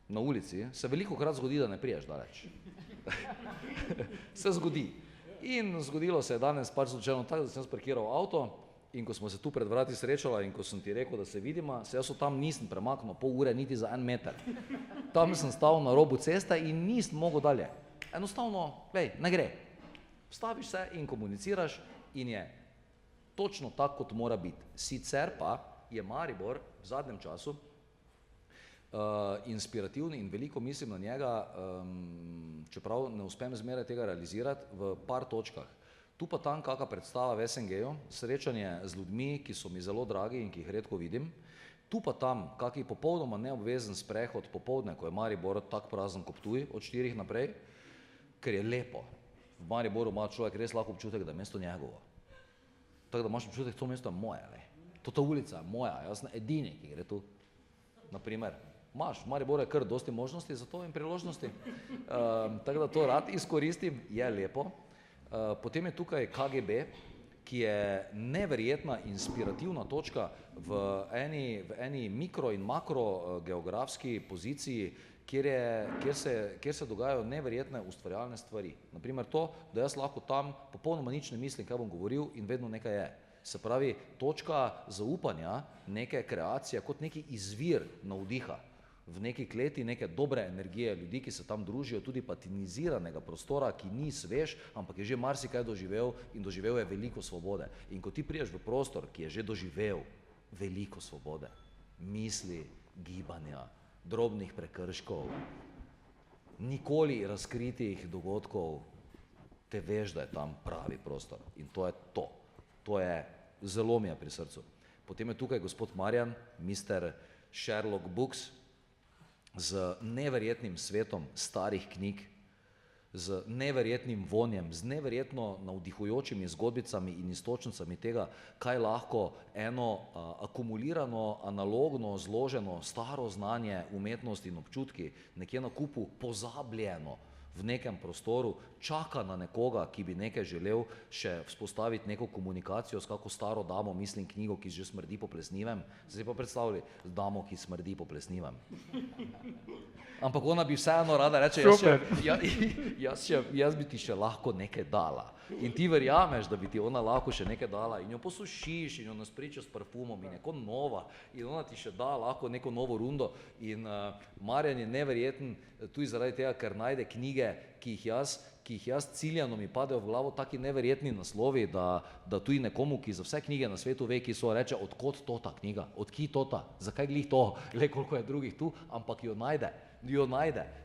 na ulici, se velikokrat zgodi, da ne priješ daleč. Se zgodi. In zgodilo se je danes pač slučajno tako, da sem sparkiral avto in ko smo se tu pred vrati srečala in ko sem ti rekel, da se vidimo, se jaz od tam nisem premaknil pol ure niti za 1 meter. Tam sem stal na robu ceste in nisem mogel dalje. Enostavno, ne gre. Vstaviš se in komuniciraš in je točno tako, kot mora biti. Sicer pa je Maribor v zadnjem času inspirativni in veliko mislim na njega, čeprav ne uspem zmeraj tega realizirati, v par točkah. Tu pa tam kakšna predstava v SNG-ju, srečanje z ljudmi, ki so mi zelo dragi in ki jih redko vidim. Tu pa tam kakšen popolnoma neobvezen sprehod popoldne, ko je Maribor tak prazen kot Ptuj od 4 naprej, ker je lepo. V Mariboru ima človek res lahko občutek, da je mesto njegovo. Tako da imaš občutek, to mesto je moje. To ta ulica je moja, jaz sem edini, ki gre tu. Naprimer. Imaš, v Mariboru je kar dosti možnosti za to in priložnosti, tako da to rad izkoristim, je lepo. Potem je tukaj KGB, ki je neverjetna inspirativna točka v eni mikro in makro geografski poziciji, kjer se dogajajo neverjetne ustvarjalne stvari. Naprimer to, da jaz lahko tam popolnoma nič ne mislim, kaj bom govoril in vedno nekaj je. Se pravi, točka zaupanja neke kreacije kot neki izvir navdiha v neki kleti neke dobre energije ljudi, ki se tam družijo, tudi patiniziranega prostora, ki ni svež, ampak je že marsikaj doživel in doživel je veliko svobode. In ko ti priješ v prostor, ki je že doživel veliko svobode, misli, gibanja, drobnih prekrškov, nikoli razkritih dogodkov, te veš, da je tam pravi prostor. In to je to. To je zelo mi je pri srcu. Potem je tukaj gospod Marjan, Mr. Sherlock Books, z neverjetnim svetom starih knjig, z neverjetnim vonjem, z neverjetno navdihujočimi zgodbicami in istočnicami tega, kaj lahko eno akumulirano, analogno, zloženo, staro znanje, umetnost in občutki nekje na kupu pozabljeno v nekem prostoru, čaka na nekoga, ki bi nekaj želel še vzpostaviti neko komunikacijo s kako staro damo, mislim knjigo, ki že smrdi po plesnivem. Zdaj pa predstavljali, damo, ki smrdi po plesnivem. Ampak ona bi vseeno rada reče, jaz bi ti še lahko nekaj dala. In ti verjameš, da bi ti ona lahko še nekaj dala in jo posušiš in jo naspričaš s parfumom in neko nova in ona ti še da lahko neko novo rundo in Marjan je neverjeten tudi zaradi tega, ker najde knjige, ki jih jaz ciljano mi padejo v glavo taki neverjetni naslovi, da tudi nekomu, ki za vse knjige na svetu ve, ki so, reče, odkot to ta knjiga, odkje to ta, zakaj glih to, glej koliko je drugih tu, ampak jo najde.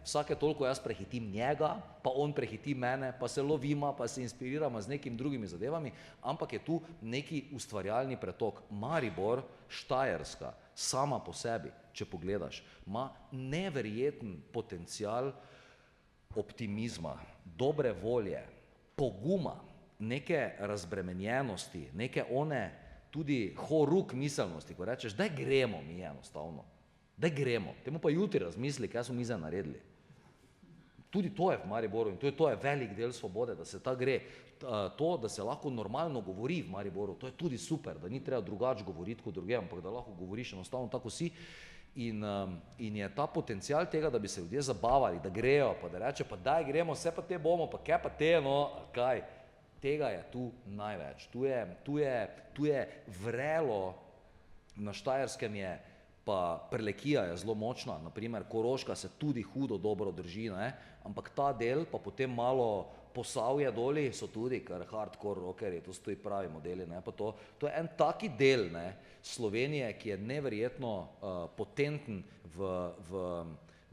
Vsake toliko jaz prehitim njega, pa on prehiti mene, pa se lovima, pa se inspiriramo z nekimi drugimi zadevami, ampak je tu neki ustvarjalni pretok. Maribor, Štajerska, sama po sebi, če pogledaš, ima neverjeten potencial optimizma, dobre volje, poguma, neke razbremenjenosti, neke one tudi horuk miselnosti, ko rečeš, daj gremo mi enostavno, daj gremo, temu pa jutri razmisli, kaj smo mi zdaj naredili. Tudi to je v Mariboru in to je velik del svobode, da se ta gre. To, da se lahko normalno govori v Mariboru, to je tudi super, da ni treba drugače govoriti kot druge, ampak da lahko govoriš enostavno tako si. In je ta potencial tega, da bi se ljudje zabavali, da grejo, pa da reče, pa daj gremo, vse pa te bomo, pa kaj pa te, no, kaj. Tega je tu največ. Tu je vrelo, na Štajerskem je, pa Prlekija je zelo močna, naprimer Koroška se tudi hudo dobro drži, ne? Ampak ta del, pa potem malo Posavje doli so tudi, kar hardcore rockerji, to so tudi pravi modeli, ne? Pa to je en taki del, ne? Slovenije, ki je neverjetno potenten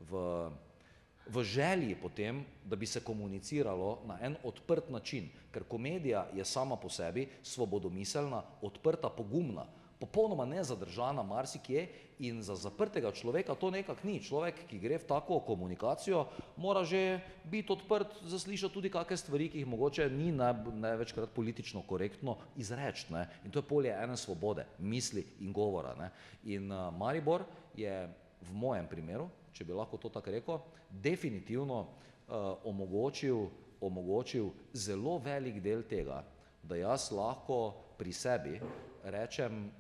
v želji potem, da bi se komuniciralo na en odprt način, ker komedija je sama po sebi svobodomiselna, odprta, pogumna, popolnoma nezadržana marsikje in za zaprtega človeka to nekak ni. Človek, ki gre v tako komunikacijo, mora že biti odprt zaslišati tudi kakšne stvari, ki jih mogoče ni največkrat politično korektno izreči, ne. In to je polje ene svobode, misli in govora, ne. In Maribor je v mojem primeru, če bi lahko to tako rekel, definitivno omogočil zelo velik del tega, da jaz lahko pri sebi rečem,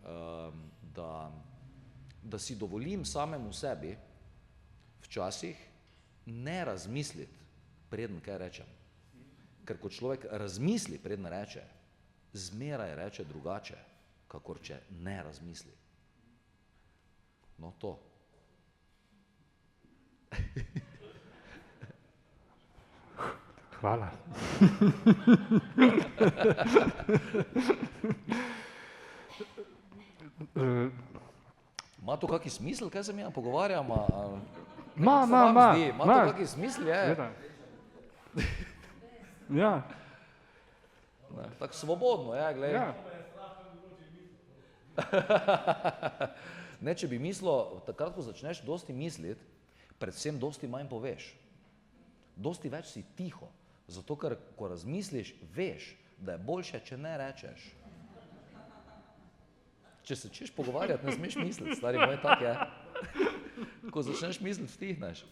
da si dovolim samemu sebi včasih ne razmisliti, preden kaj rečem. Ker ko človek razmisli, preden reče, zmeraj reče drugače, kakor če ne razmisli. No to. Hvala. Ma to kaki smisel, kaj se mi pogovarjam? Ma to kaki smisel je? Ja. Tako svobodno, ja, glej. Ja. Ne, če bi mislil, takrat, ko začneš dosti misliti, predvsem dosti manj poveš. Dosti več si tiho, zato ker, ko razmisliš, veš, da je boljše, če ne rečeš. Če se češ pogovarjati, ne smeš misliti, stari moj, tak je. ko začneš misliti, stihneš.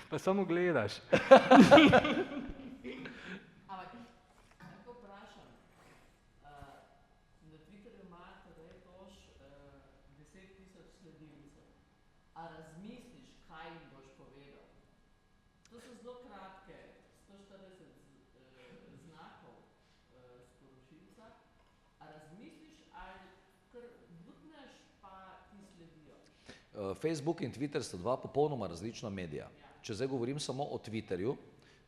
Pa samo gledaš. Ampak, lahko vprašam, na Twitterju ima Tadej Toš 10.000 sledilcev. A razmisliš, kaj jim boš povedal? To so zelo kratke, 140 znakov sporočilca. A razmisliš, ali kar butneš, pa ti sledijo? Facebook in Twitter sta dva popolnoma različna medija. Če zdaj govorim samo o Twitterju,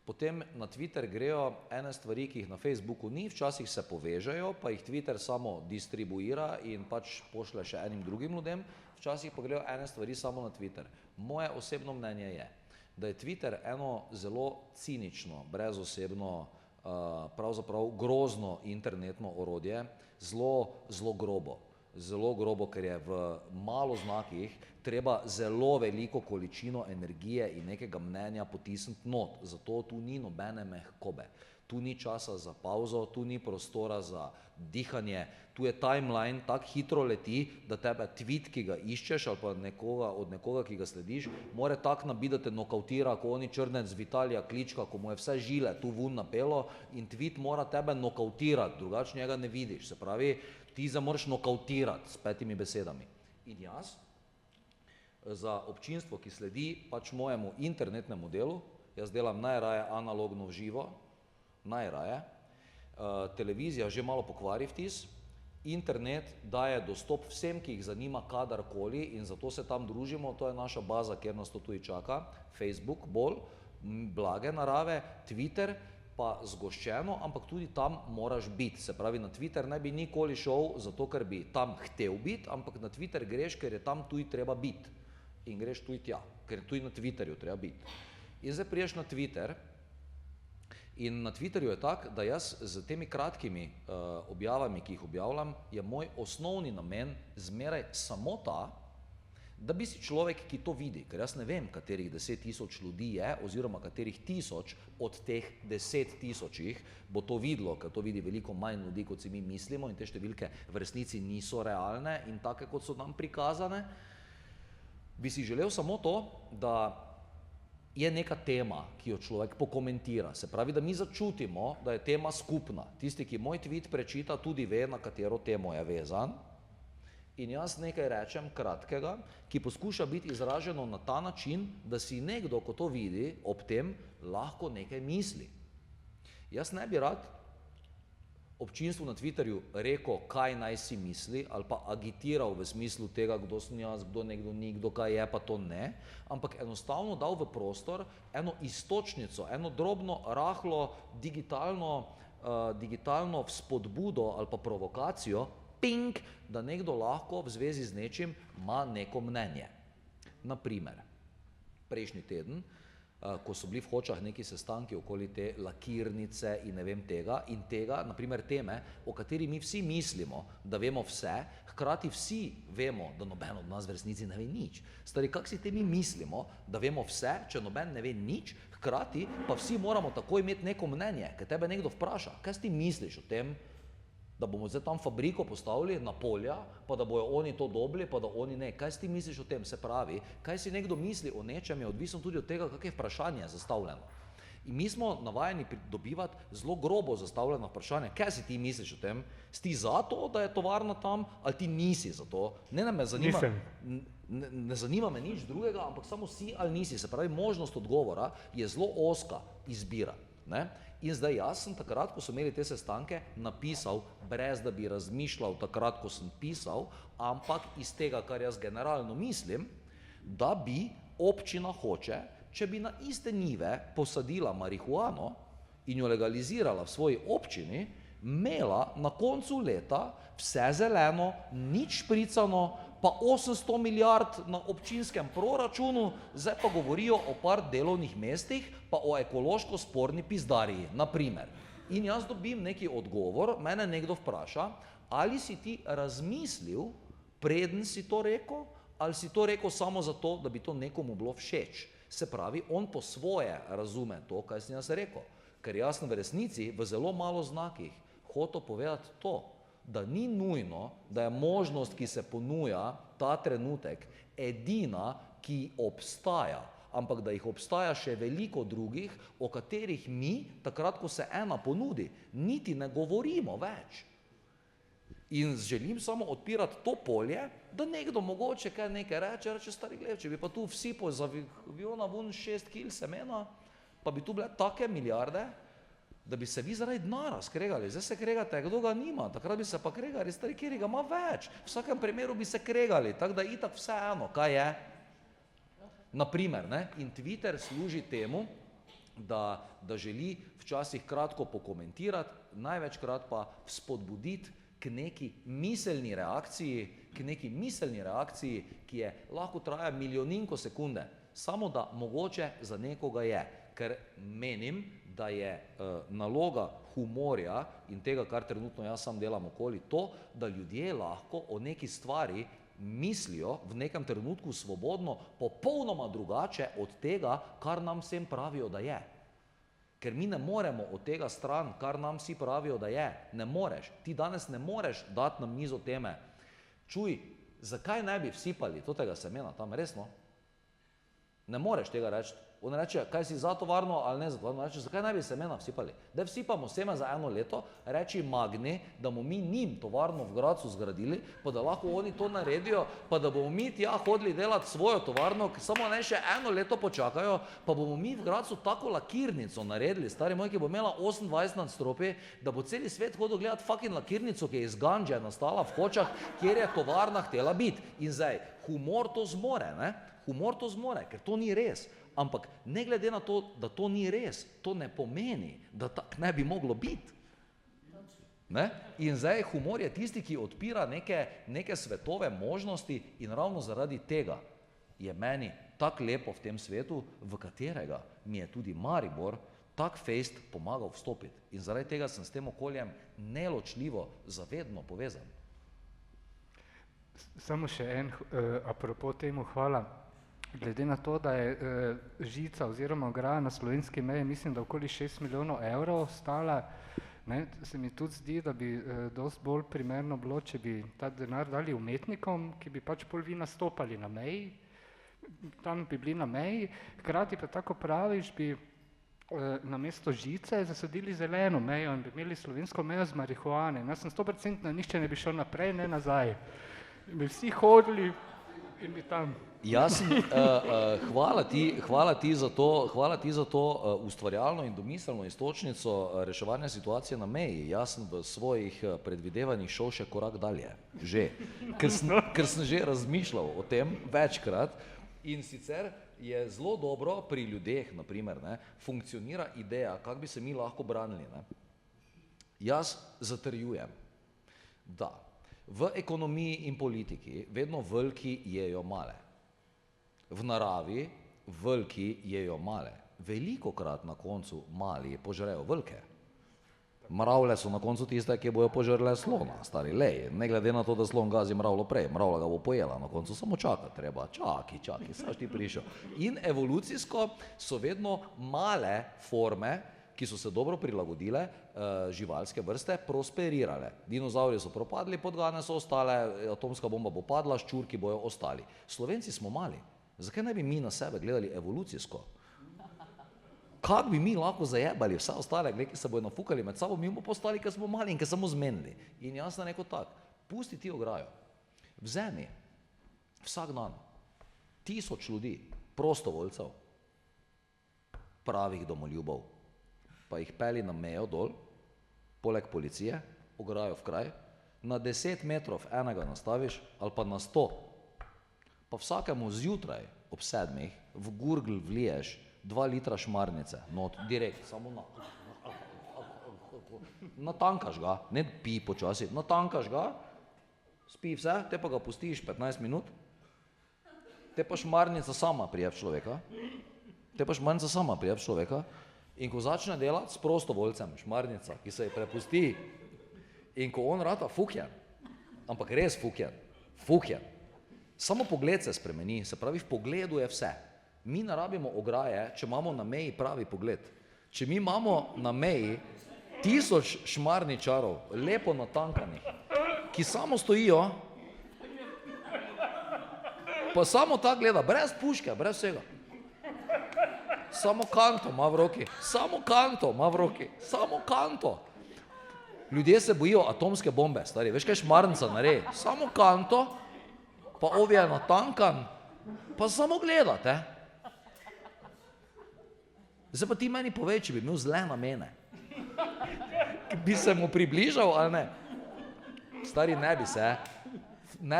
potem na Twitter grejo ene stvari, ki jih na Facebooku ni, včasih se povežejo, pa jih Twitter samo distribuira in pač pošlje še enim drugim ljudem, včasih pa grejo ene stvari samo na Twitter. Moje osebno mnenje je, da je Twitter eno zelo cinično, brezosebno, pravzaprav grozno internetno orodje, zelo grobo. Zelo grobo, ker je v malo znakih treba zelo veliko količino energije in nekega mnenja potisniti not. Zato tu ni nobene mehkobe. Tu ni časa za pauzo, tu ni prostora za dihanje, tu je timeline, tako hitro leti, da tebe tweet, ki ga iščeš, ali pa od nekoga, ki ga slediš, more tako nabiti, da te nokautira, ko oni črnec Vitalija Klička, ko mu je vse žile tu vun napelo in tweet mora tebe nokautirati, drugače njega ne vidiš. Se pravi, ti moraš nokautirati s 5 besedami. In jaz, za občinstvo, ki sledi pač mojemu internetnemu delu, jaz delam najraje analogno v živo, najraje, televizija že malo pokvari vtis, internet daje dostop vsem, ki jih zanima kadarkoli in zato se tam družimo, to je naša baza, kjer nas to tudi čaka, Facebook bolj, blage narave, Twitter, pa zgoščeno, ampak tudi tam moraš biti. Se pravi, na Twitter ne bi nikoli šel, zato ker bi tam htel biti, ampak na Twitter greš, ker je tam tudi treba biti. In greš tudi tja, ker je tudi na Twitterju treba biti. In zdaj priješ na Twitter in na Twitterju je tak, da jaz z temi kratkimi objavami, ki jih objavljam, je moj osnovni namen zmeraj samo ta, da bi si človek, ki to vidi, ker jaz ne vem, katerih 10.000 ljudi je, oziroma katerih 1000 od teh 10.000 bo to videlo, ker to vidi veliko manj ljudi, kot si mi mislimo in te številke v resnici niso realne in take, kot so nam prikazane, bi si želel samo to, da je neka tema, ki jo človek pokomentira. Se pravi, da mi začutimo, da je tema skupna. Tisti, ki moj tweet prečita, tudi ve, na katero temo je vezan. In jaz nekaj rečem kratkega, ki poskuša biti izraženo na ta način, da si nekdo, ko to vidi, ob tem lahko nekaj misli. Jaz ne bi rad občinstvu na Twitterju rekel, kaj naj si misli, ali pa agitiral v smislu tega, kdo sem jaz, kdo nekdo ni, kdo kaj je, pa to ne, ampak enostavno dal v prostor eno istočnico, eno drobno, rahlo, digitalno vzpodbudo ali pa provokacijo, ping, da nekdo lahko v zvezi z nečim ima neko mnenje. Naprimer, prejšnji teden, ko so bili v Hočah neki sestanki okoli te lakirnice in ne vem tega, in tega, naprimer teme, o kateri mi vsi mislimo, da vemo vse, hkrati vsi vemo, da noben od nas v resnici ne ve nič. Stari, kak si te mi mislimo, da vemo vse, če noben ne ve nič, hkrati pa vsi moramo takoj imeti neko mnenje, ker tebe nekdo vpraša, kaj si ti misliš o tem, da bomo zdaj tam fabriko postavili na polja, pa da bojo oni to dobili, pa da oni ne. Kaj si ti misliš o tem? Se pravi, kaj si nekdo misli o nečem, je odvisno tudi od tega, kakšno je vprašanje zastavljeno. In mi smo navajeni dobivati zelo grobo zastavljeno vprašanje. Kaj si ti misliš o tem? Si ti za to, da je tovarna tam, ali ti nisi za to? Ne zanima me nič drugega, ampak samo si ali nisi. Se pravi, možnost odgovora je zelo ozka izbira. Ne? In zdaj jaz sem takrat, ko so imeli te sestanke, napisal, brez da bi razmišljal takrat, ko sem pisal, ampak iz tega, kar jaz generalno mislim, da bi občina Hoče, če bi na iste njive posadila marihuano in jo legalizirala v svoji občini, imela na koncu leta vse zeleno, nič špricano, pa 800 milijard na občinskem proračunu, zdaj pa govorijo o par delovnih mestih, pa o ekološko sporni pizdariji, naprimer. In jaz dobim neki odgovor, mene nekdo vpraša, ali si ti razmislil, preden si to rekel, ali si to rekel samo zato, da bi to nekomu bilo všeč. Se pravi, on po svoje razume to, kaj sem jaz rekel. Ker jaz sem v resnici v zelo malo znakih hotel povedati to, da ni nujno, da je možnost, ki se ponuja ta trenutek, edina, ki obstaja, ampak da jih obstaja še veliko drugih, o katerih mi, takrat, ko se ena ponudi, niti ne govorimo več. In želim samo odpirati to polje, da nekdo mogoče kaj nekaj reče, stari gled, če bi pa tu vsi za aviona vun 6 kil semena, pa bi tu bile take milijarde, da bi se vi zaradi denara skregali. Zdaj se kregate, kdo ga nima, takrat bi se pa kregali, stari, kjer ga ima več. V vsakem primeru bi se kregali, tako da itak vseeno, kaj je. Naprimer, ne? In Twitter služi temu, da želi včasih kratko pokomentirati, največkrat pa spodbuditi k neki miselni reakciji, ki je lahko traja milijoninko sekunde, samo da mogoče za nekoga je, ker menim, da je naloga humorja in tega, kar trenutno jaz sam delam okoli, to, da ljudje lahko o neki stvari mislijo v nekem trenutku svobodno, popolnoma drugače od tega, kar nam vsem pravijo, da je. Ker mi ne moremo od tega stran, kar nam vsi pravijo, da je. Ne moreš. Ti danes ne moreš dati na mizo teme. Čuj, zakaj ne bi vsipali tega semena tam, resno? Ne moreš tega reči. On reče, kaj si za tovarno ali ne za tovarno, reče, zakaj ne bi semena vsipali? Da vsipamo seme za 1 leto, reči Magni, da bomo mi njim tovarno v Gradcu zgradili, pa da lahko oni to naredijo, pa da bomo mi tja hodili delati svojo tovarno, samo ne še 1 leto počakajo, pa bomo mi v Gradcu tako lakirnico naredili, stari moj, ki bo imela 28 nadstropij, da bo celi svet hodil gledati fucking lakirnico, ki je iz ganđe nastala v Hočah, kjer je tovarna htela biti. In zdaj, humor to zmore, ne? Humor to zmore, ker to ni res. Ampak ne glede na to, da to ni res, to ne pomeni, da tak ne bi moglo biti. Ne? In zdaj humor je tisti, ki odpira neke svetove možnosti in ravno zaradi tega je meni tako lepo v tem svetu, v katerega mi je tudi Maribor tak fejst pomagal vstopiti. In zaradi tega sem s tem okoljem neločljivo, zavedno povezan. Samo še apropo temu, hvala. Glede na to, da je žica oziroma ograja na slovenski meji, mislim, da okoli 6 milijonov evrov stala, ne, se mi tudi zdi, da bi dosti bolj primerno bilo, če bi ta denar dali umetnikom, ki bi pač pol vi nastopali na meji, tam bi bili na meji, hkrati pa tako praviš, bi namesto žice zasadili zeleno mejo in bi imeli slovensko mejo z marihuane. Jaz sem 100% nihče ne bi šel naprej, ne nazaj. Bi vsi hodili in bi tam. Hvala ti za to ustvarjalno in domiselno istočnico reševanja situacije na meji. Jaz sem v svojih predvidevanjih šel še korak dalje, že, ker sem že razmišljal o tem večkrat in sicer je zelo dobro pri ljudeh, naprimer, ne, funkcionira ideja, kako bi se mi lahko branili. Ne. Jaz zatrjujem, da v ekonomiji in politiki vedno veliki jejo male. V naravi veliki jejo male. Velikokrat na koncu mali požrejo velike. Mravlje so na koncu tiste, ki bojo požrle slona, stari lej. Ne glede na to, da slon gazi mravlo prej, mravlja ga bo pojela na koncu, samo čaka treba. Čaki, saš ti prišel. In evolucijsko so vedno male forme, ki so se dobro prilagodile, živalske vrste, prosperirale. Dinozauri so propadli, podgane so ostale, atomska bomba bo padla, ščurki bojo ostali. Slovenci smo mali. Zakaj ne bi mi na sebe gledali evolucijsko? Kako bi mi lahko zajebali vse ostale, ki se bojo nafukali med sabo, mi bomo postali, ker smo mali in ker smo zmenili. In jaz sem rekel tak, pusti ti ograjo. Vzemi vsak dan 1000 ljudi, prostovoljcev, pravih domoljubov, pa jih peli na mejo dol, poleg policije, ograjo v kraj, na 10 metrov enega nastaviš ali pa na 100, pa vsakemu zjutraj ob 7 v gurgl vliješ 2 litra šmarnice, not, direkt, samo natankaš ga, ne pi počasi, natankaš ga, spi vse, te pa ga pustiš 15 minut, te pa šmarnica sama prije v človeka, in ko začne delati s prostovoljcem, šmarnica, ki se je prepusti, in ko on rata fukjen, ampak res fukjen, samo pogled se spremeni, se pravi, v pogledu je vse. Mi ne rabimo ograje, če imamo na meji pravi pogled. Če mi imamo na meji 1000 šmarničarov, lepo natankanih, ki samo stojijo Pa samo tak gleda, brez puške, brez vsega. Samo kanto ima v roki, samo kanto. Ljudje se bojijo atomske bombe, stari, veš kaj šmarnica naredi? Samo kanto, pa ovje natankan, pa samo gledate. Zdaj pa ti meni povej, če bi imel zle namene. Bi se mu približal ali ne? Stari, ne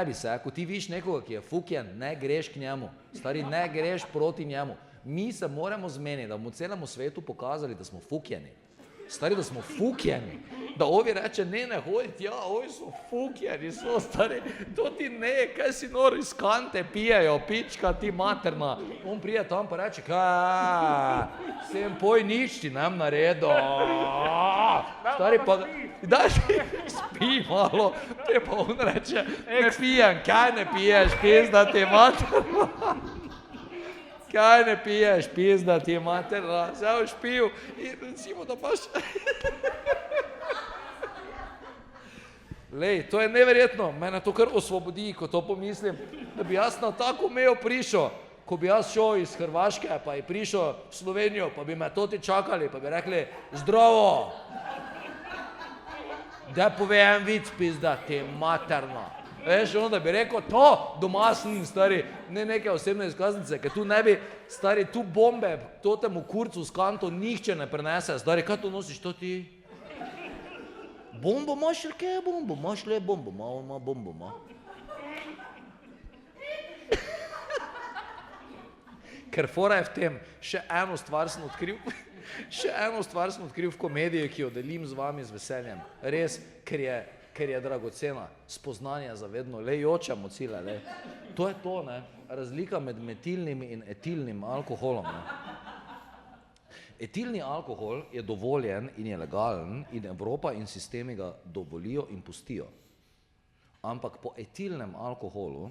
bi se, ko ti vidiš nekoga, ki je fukjen, ne greš k njemu. Stari, ne greš proti njemu. Mi se moramo zmeniti, da bomo celemu svetu pokazali, da smo fukjeni. Stari, da smo fukjeni. Da ovi reče, ne hoditi, ja, ovi so fukjeni, so stari, to ti ne, kaj si nor iz kante pijejo, pička ti materna. On prije tam pa reče, kaj, sem poj nič ti nam naredil. Stari pa, daj spi malo, te pa on reče, ne pijem, kaj ne piješ, pizda ti materna. Kaj ne piješ, pizda ti materna, se boš pil in recimo, da paš... Lej, to je neverjetno, mene to kar osvobodi, ko to pomislim, da bi jaz na tako mejo prišel, ko bi jaz šel iz Hrvaške, pa je prišel v Slovenijo, pa bi me toti čakali, pa bi rekli, zdravo, da povem vic, pizda ti materna. Veš, onda bi rekel, to doma sem, stari, ne neke osebne izkaznice, ker tu ne bi, stari, tu bombe, to temu kurcu s kanto nihče ne prenese, stari, kaj to nosiš, to ti? Bombo imaš, ali kaj je bombo? Imaš le bombo, ima bombo, ima. Ker fora je v tem, še eno stvar sem odkril v komediji, ki jo delim z vami z veseljem. Res, ker je dragocena, spoznanje za vedno, le jočemo cile, le. To je to, ne, razlika med metilnim in etilnim alkoholom, ne. Etilni alkohol je dovoljen in je legalen in Evropa in sistemi ga dovolijo in pustijo. Ampak po etilnem alkoholu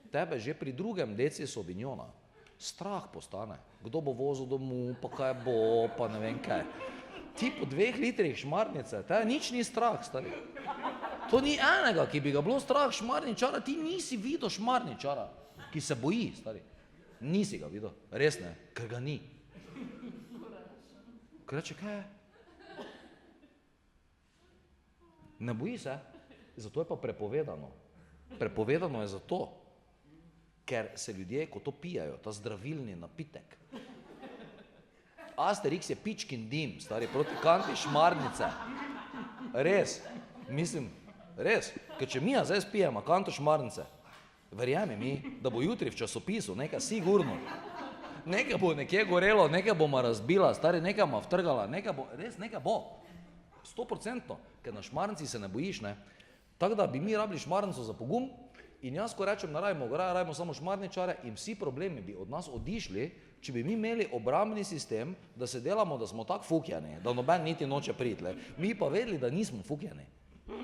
tebe že pri drugem deci Sauvignona strah postane. Kdo bo vozil domov, pa kaj bo, pa ne vem kaj. Ti po 2 litrih šmarnice, tebe nič ni strah, stari. To ni enega, ki bi ga bilo strah šmarničara, ti nisi videl šmarničara, ki se boji, stari. Nisi ga videl, res ne, ker ga ni. Ker reče, kaj je? Ne boji se, zato je pa prepovedano. Prepovedano je zato, ker se ljudje, ko to pijajo, ta zdravilni napitek. Asterix je pičkin dim, stari, proti kanti šmarnice. Res, mislim, res, ker če mi zdaj spijemo kanto šmarnice, verjemi mi, da bo jutri v časopisu nekaj sigurno. Nekaj bo nekje gorelo, nekaj bomo razbila, stari, nekaj bomo vtrgala, nekaj bo, res nekaj bo. 100%, ker na šmarnici se ne bojiš, ne. Tako da bi mi rabili šmarnico za pogum in jaz, ko rečem, ne rabimo samo šmarničare in vsi problemi bi od nas odišli, če bi mi imeli obrambni sistem, da se delamo, da smo tako fukjeni, da noben niti noče priti, le. Mi pa vedeli, da nismo fukjeni.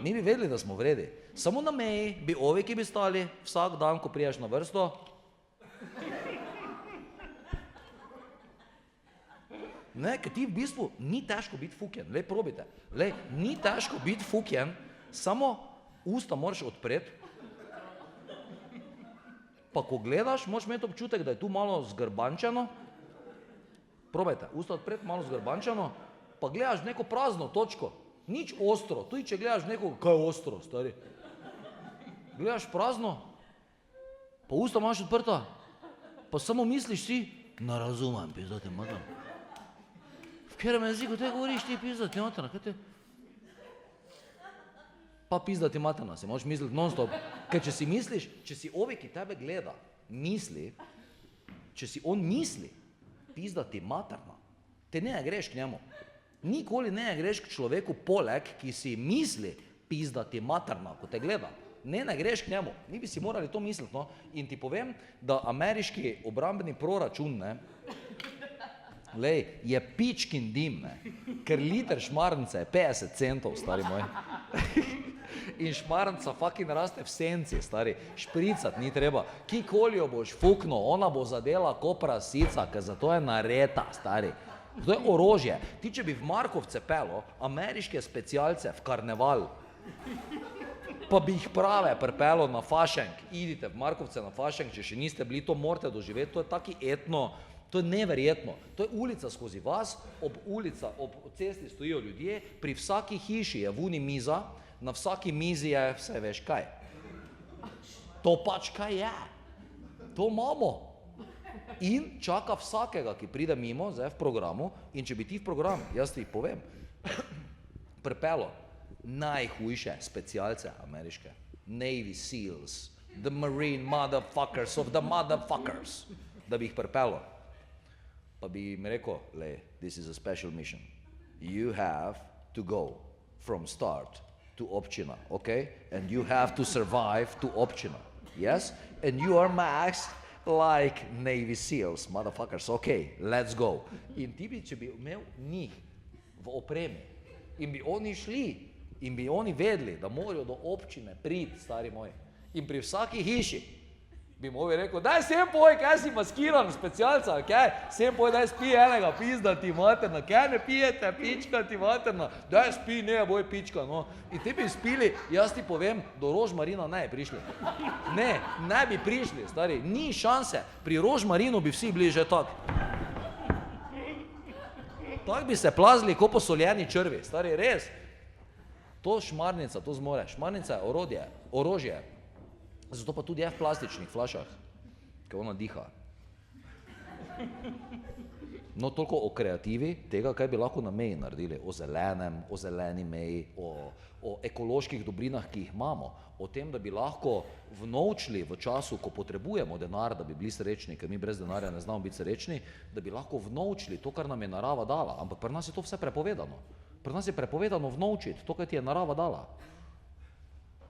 Mi bi vedeli, da smo vredi. Samo na meji bi ovi, ki bi stali vsak dan, ko priješ na vrsto, ne, ker ti v bistvu ni težko biti fukjen, lej, probite. Lej, ni težko biti fukjen, samo usta moraš odpreti, pa ko gledaš, moraš imeti občutek, da je tu malo zgrbančeno, probajte, usta odpreti, malo zgrbančeno, pa gledaš neko prazno točko, nič ostro, tudi če gledaš nekoga, kaj je ostro, stari. Gledaš prazno, pa usta imaš odprta, pa samo misliš si, ne razumem, pizdate, matam. V katerem jeziku te govoriš, ti pizdati materna, kaj te? Pa pizdati materna, si moraš misliti non-stop. Ker če si misliš, če si ovi, ki tebe gleda, misli, če si on misli, pizdati materna, te ne greš k njemu. Nikoli ne greš k človeku poleg, ki si misli, pizdati materna, ko te gleda. Ne greš k njemu. Mi bi si morali to misliti, no. In ti povem, da ameriški obrambni proračun, ne, lej, je pičkin dim, ne, ker liter šmarnice je 50 centov, stari moj. In šmarnica fucking raste v senci, stari, špricat ni treba. Kikoli jo boš fuknil, ona bo zadela ko prasica, ker zato je nareta, stari. To je orožje. Ti, če bi v Markovce pelo ameriške specialce v karneval, Pa bi jih prave pripelo na Fašenk. Idite v Markovce na Fašenk, če še niste bili, to morate doživeti, to je taki etno, to je neverjetno. To je ulica skozi vas, ob cesti stojijo ljudje, pri vsaki hiši je vuni miza, na vsaki mizi je, vse veš kaj. To pač kaj je. To imamo. In čaka vsakega, ki pride mimo, zdaj v programu, in če bi ti v program, jaz ti povem, pripelo najhujše specialce ameriške, Navy Seals, the Marine motherfuckers of the motherfuckers, da bi jih pripelo. Pa bi jim rekel, this is a special mission. You have to go from start to občina, okay? And you have to survive to občina, yes? And you are maxed like Navy Seals, motherfuckers, okay, let's go. In ti bi, če bi imel njih v opremi, in bi oni šli, in bi oni vedeli, da morajo do občine priti, stari moji. In pri vsaki hiši bi mu rekel, daj sem poj, kaj si maskiran, specialca, kaj? Sem poj, daj spi enega, pizda ti materna, kaj ne pijete, pička ti materna, daj spi, ne boj pička, no. In te bi spili, jaz ti povem, do Rožmarina ne bi prišli. Ne bi prišli, stari, ni šanse, pri Rožmarinu bi vsi bili že tak. Tak bi se plazili, ko posoljeni črvi, stari, res. To šmarnica, to zmore. Šmarnica je orožje. Zato pa tudi je v plastičnih flašah, ker ona diha. No, toliko o kreativi tega, kaj bi lahko na meji naredili. O zelenem, o zeleni meji, o ekoloških dobrinah, ki jih imamo. O tem, da bi lahko vnovčili v času, ko potrebujemo denar, da bi bili srečni, ker mi brez denarja ne znamo biti srečni, da bi lahko vnovčili to, kar nam je narava dala. Ampak pri nas je to vse prepovedano. Pri nas je prepovedano vnovčiti to, kar ti je narava dala.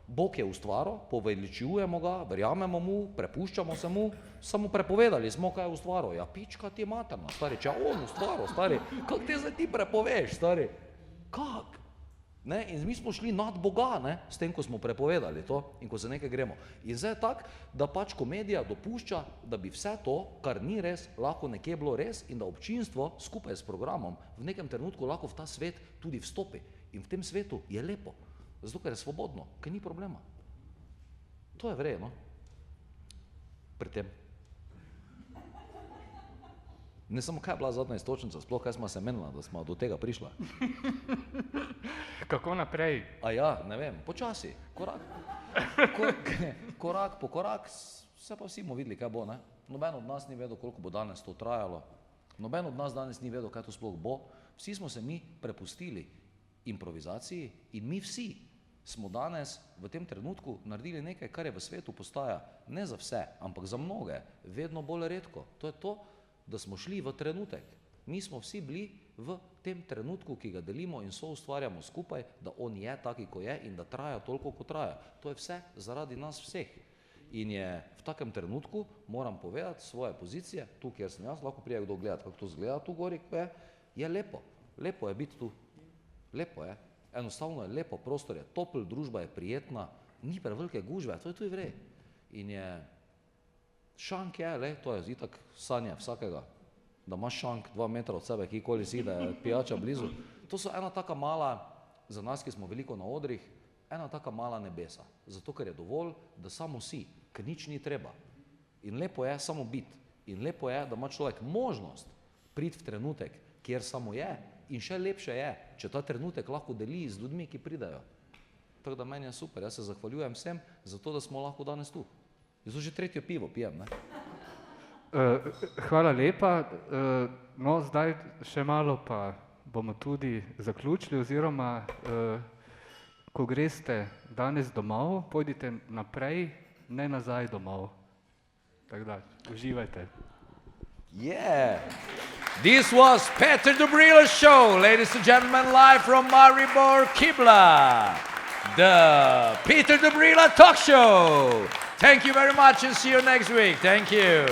Bog je ustvaril, poveličujemo ga, verjamemo mu, prepuščamo se mu, samo prepovedali smo, kaj je ustvaril. Ja, pička ti je materna, stari, če on ustvaril, stari, kak te zdaj ti prepoveš, stari? Kak? Ne? In mi smo šli nad Boga, ne? S tem, ko smo prepovedali to in ko se nekaj gremo. In zdaj je tak, da pač komedija dopušča, da bi vse to, kar ni res, lahko nekje bilo res in da občinstvo skupaj s programom v nekem trenutku lahko v ta svet tudi vstopi. In v tem svetu je lepo. Zato, ker je svobodno, ker ni problema. To je vredno. Pri tem. Ne samo, kaj je bila zadnja istočnica, sploh kaj smo se menila, da smo do tega prišla. Kako naprej? A ja, ne vem, počasi, korak po korak, se pa vsi bomo videli, kaj bo, ne? Noben od nas ni vedel, koliko bo danes to trajalo. Noben od nas danes ni vedel, kaj to sploh bo. Vsi smo se mi prepustili improvizaciji in mi vsi smo danes v tem trenutku naredili nekaj, kar je v svetu postaja ne za vse, ampak za mnoge, vedno bolj redko. To je to, da smo šli v trenutek. Mi smo vsi bili v tem trenutku, ki ga delimo in so ustvarjamo skupaj, da on je taki, ko je in da traja toliko, ko traja. To je vse zaradi nas vseh. In je v takem trenutku, moram povedati, svoje pozicije, tu, kjer sem jaz, lahko prije kdo gledati, kako to zgleda tu gori, je lepo. Lepo je biti tu. Lepo je. Enostavno je lepo, prostor je topel, družba je prijetna, ni prevelike gužve, to je tu vrej. In je, šank je, to je itak sanje vsakega, da imaš šank 2 metra od sebe, kjerkoli si, da je pijača blizu. To so ena taka mala, za nas, ki smo veliko na odrih, ena taka mala nebesa. Zato, ker je dovolj, da samo si, ker nič ni treba. In lepo je samo biti. In lepo je, da ima človek možnost priti v trenutek, kjer samo je. In še lepše je, če ta trenutek lahko deli z ljudmi, ki pridajo. Tako da meni je super, jaz se zahvaljujem vsem za to, da smo lahko danes tu. Jaz že 3. pivo pijem, ne? Hvala lepa. No, zdaj še malo pa bomo tudi zaključili, oziroma ko greste danes domov, pojdite naprej, ne nazaj domov. Tako da, uživajte. Yeah! This was Peter Dobrila Show, ladies and gentlemen, live from Maribor, Kibla. The Peter Dobrila Talk Show. Thank you very much and see you next week. Thank you.